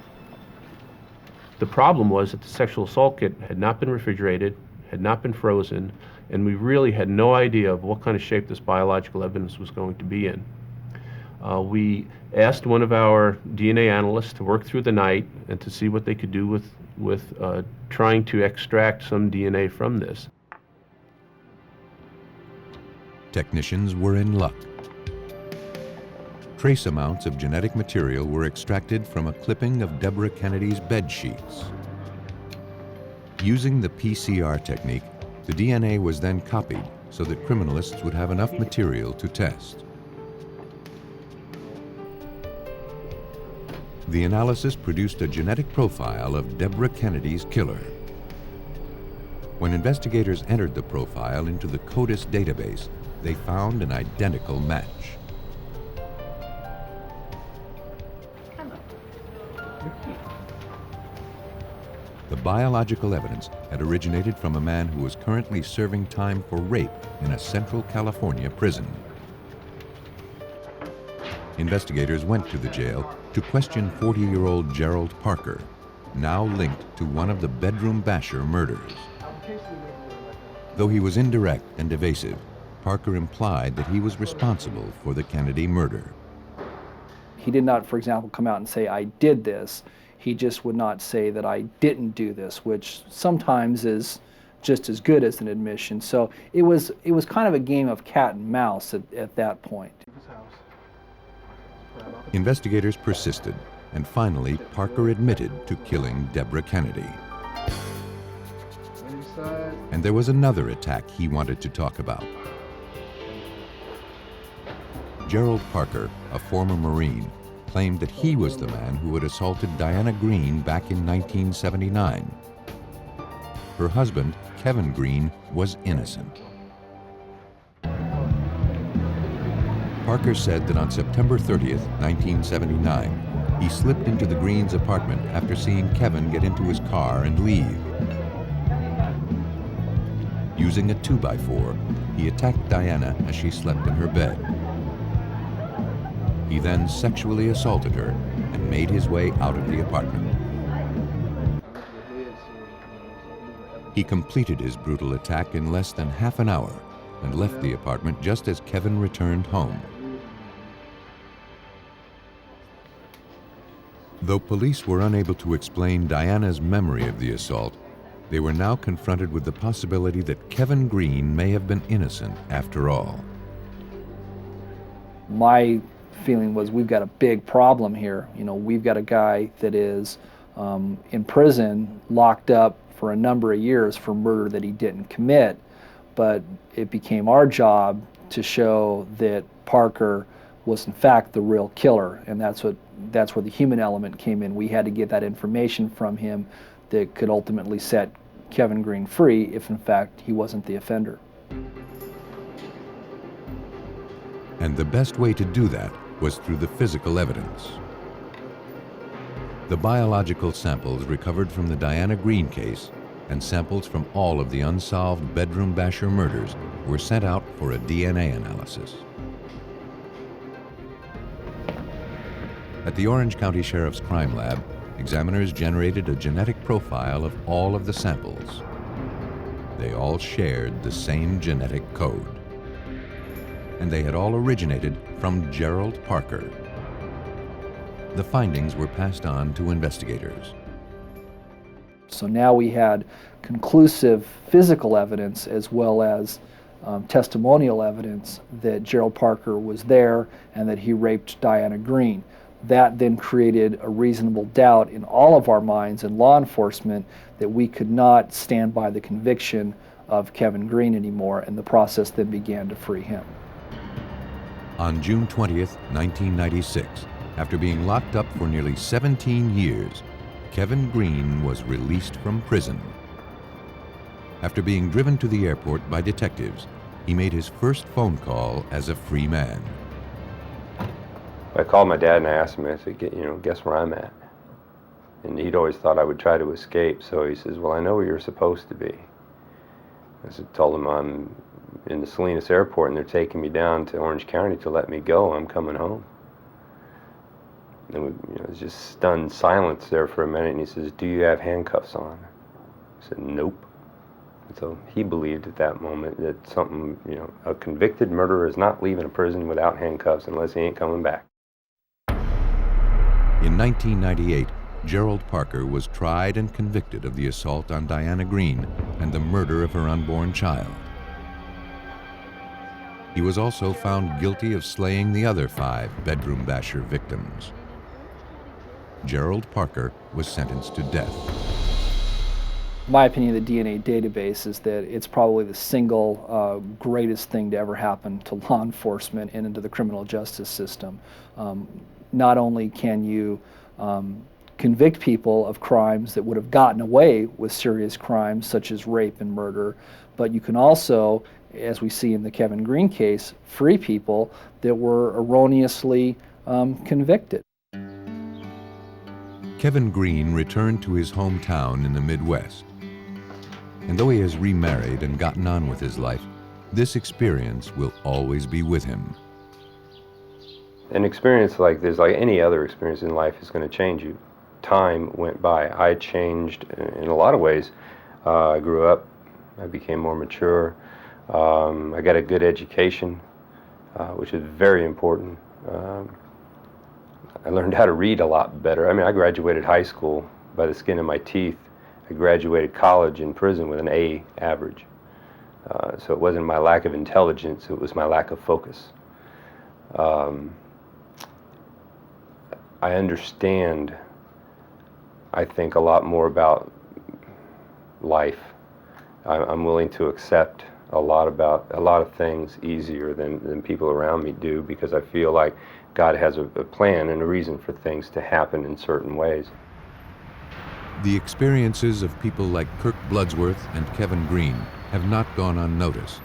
The problem was that the sexual assault kit had not been refrigerated, had not been frozen, and we really had no idea of what kind of shape this biological evidence was going to be in. We asked one of our DNA analysts to work through the night and to see what they could do with trying to extract some DNA from this. Technicians were in luck. Trace amounts of genetic material were extracted from a clipping of Deborah Kennedy's bed sheets. Using the PCR technique, the DNA was then copied so that criminalists would have enough material to test. The analysis produced a genetic profile of Deborah Kennedy's killer. When investigators entered the profile into the CODIS database, they found an identical match. The biological evidence had originated from a man who was currently serving time for rape in a Central California prison. Investigators went to the jail to question 40-year-old Gerald Parker, now linked to one of the bedroom basher murders. Though he was indirect and evasive, Parker implied that he was responsible for the Kennedy murder. He did not, for example, come out and say, "I did this." He just would not say that I didn't do this, which sometimes is just as good as an admission. So it was kind of a game of cat and mouse at that point. Investigators persisted, and finally Parker admitted to killing Deborah Kennedy. And there was another attack he wanted to talk about. Gerald Parker, a former Marine, claimed that he was the man who had assaulted Diana Green back in 1979. Her husband, Kevin Green, was innocent. Parker said that on September 30th, 1979, he slipped into the Greens' apartment after seeing Kevin get into his car and leave. Using a 2x4, he attacked Diana as she slept in her bed. He then sexually assaulted her and made his way out of the apartment. He completed his brutal attack in less than half an hour and left the apartment just as Kevin returned home. Though police were unable to explain Diana's memory of the assault, they were now confronted with the possibility that Kevin Green may have been innocent after all. My feeling was, we've got a big problem here. You know, we've got a guy that is in prison, locked up for a number of years for murder that he didn't commit, but it became our job to show that Parker was in fact the real killer, and that's where the human element came in. We had to get that information from him that could ultimately set Kevin Green free if in fact he wasn't the offender. And the best way to do that was through the physical evidence. The biological samples recovered from the Diana Green case and samples from all of the unsolved bedroom basher murders were sent out for a DNA analysis. At the Orange County Sheriff's Crime Lab, examiners generated a genetic profile of all of the samples. They all shared the same genetic code. And they had all originated from Gerald Parker. the findings were passed on to investigators. So now we had conclusive physical evidence as well as testimonial evidence that Gerald Parker was there and that he raped Diana Green. That then created a reasonable doubt in all of our minds in law enforcement that we could not stand by the conviction of Kevin Green anymore, and the process then began to free him. On June 20th, 1996, after being locked up for nearly 17 years, Kevin Green was released from prison. After being driven to the airport by detectives, he made his first phone call as a free man. I called my dad and I asked him, I said, guess where I'm at? And he'd always thought I would try to escape, so he says, well, I know where you're supposed to be. I told him I'm in the Salinas airport and they're taking me down to Orange County to let me go. I'm coming home. And it was just stunned silence there for a minute, and he says, do you have handcuffs on? I said, nope. And so he believed at that moment that something, a convicted murderer is not leaving a prison without handcuffs unless he ain't coming back. In 1998, Gerald Parker was tried and convicted of the assault on Diana Green and the murder of her unborn child. He was also found guilty of slaying the other 5 bedroom basher victims. Gerald Parker was sentenced to death. My opinion of the DNA database is that it's probably the single greatest thing to ever happen to law enforcement and into the criminal justice system. Not only can you convict people of crimes that would have gotten away with serious crimes such as rape and murder, but you can also, as we see in the Kevin Green case, free people that were erroneously convicted. Kevin Green returned to his hometown in the Midwest. And though he has remarried and gotten on with his life, this experience will always be with him. An experience like this, like any other experience in life, is going to change you. Time went by. I changed in a lot of ways. I grew up. I became more mature. I got a good education, which is very important. I learned how to read a lot better. I mean, I graduated high school by the skin of my teeth. I graduated college in prison with an A average. So it wasn't my lack of intelligence, it was my lack of focus. I understand, I think, a lot more about life. I'm willing to accept a lot of things easier than people around me do, because I feel like God has a plan and a reason for things to happen in certain ways. The experiences of people like Kirk Bloodsworth and Kevin Green have not gone unnoticed.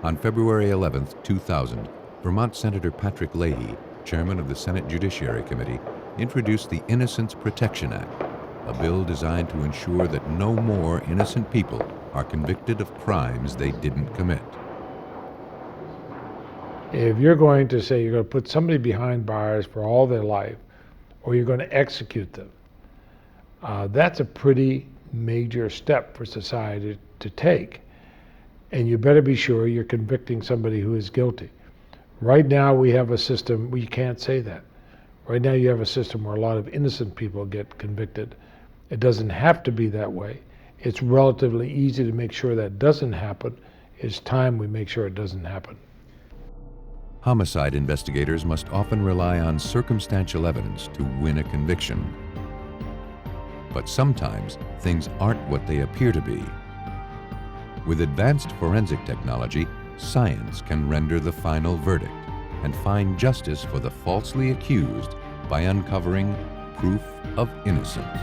On February 11, 2000, Vermont Senator Patrick Leahy, chairman of the Senate Judiciary Committee, introduced the Innocence Protection Act, a bill designed to ensure that no more innocent people are convicted of crimes they didn't commit. If you're going to say you're going to put somebody behind bars for all their life, or you're going to execute them, that's a pretty major step for society to take. And you better be sure you're convicting somebody who is guilty. Right now we have a system where you can't say that. Right now you have a system where a lot of innocent people get convicted. It doesn't have to be that way. It's relatively easy to make sure that doesn't happen. It's time we make sure it doesn't happen. Homicide investigators must often rely on circumstantial evidence to win a conviction. But sometimes things aren't what they appear to be. With advanced forensic technology, science can render the final verdict and find justice for the falsely accused by uncovering proof of innocence.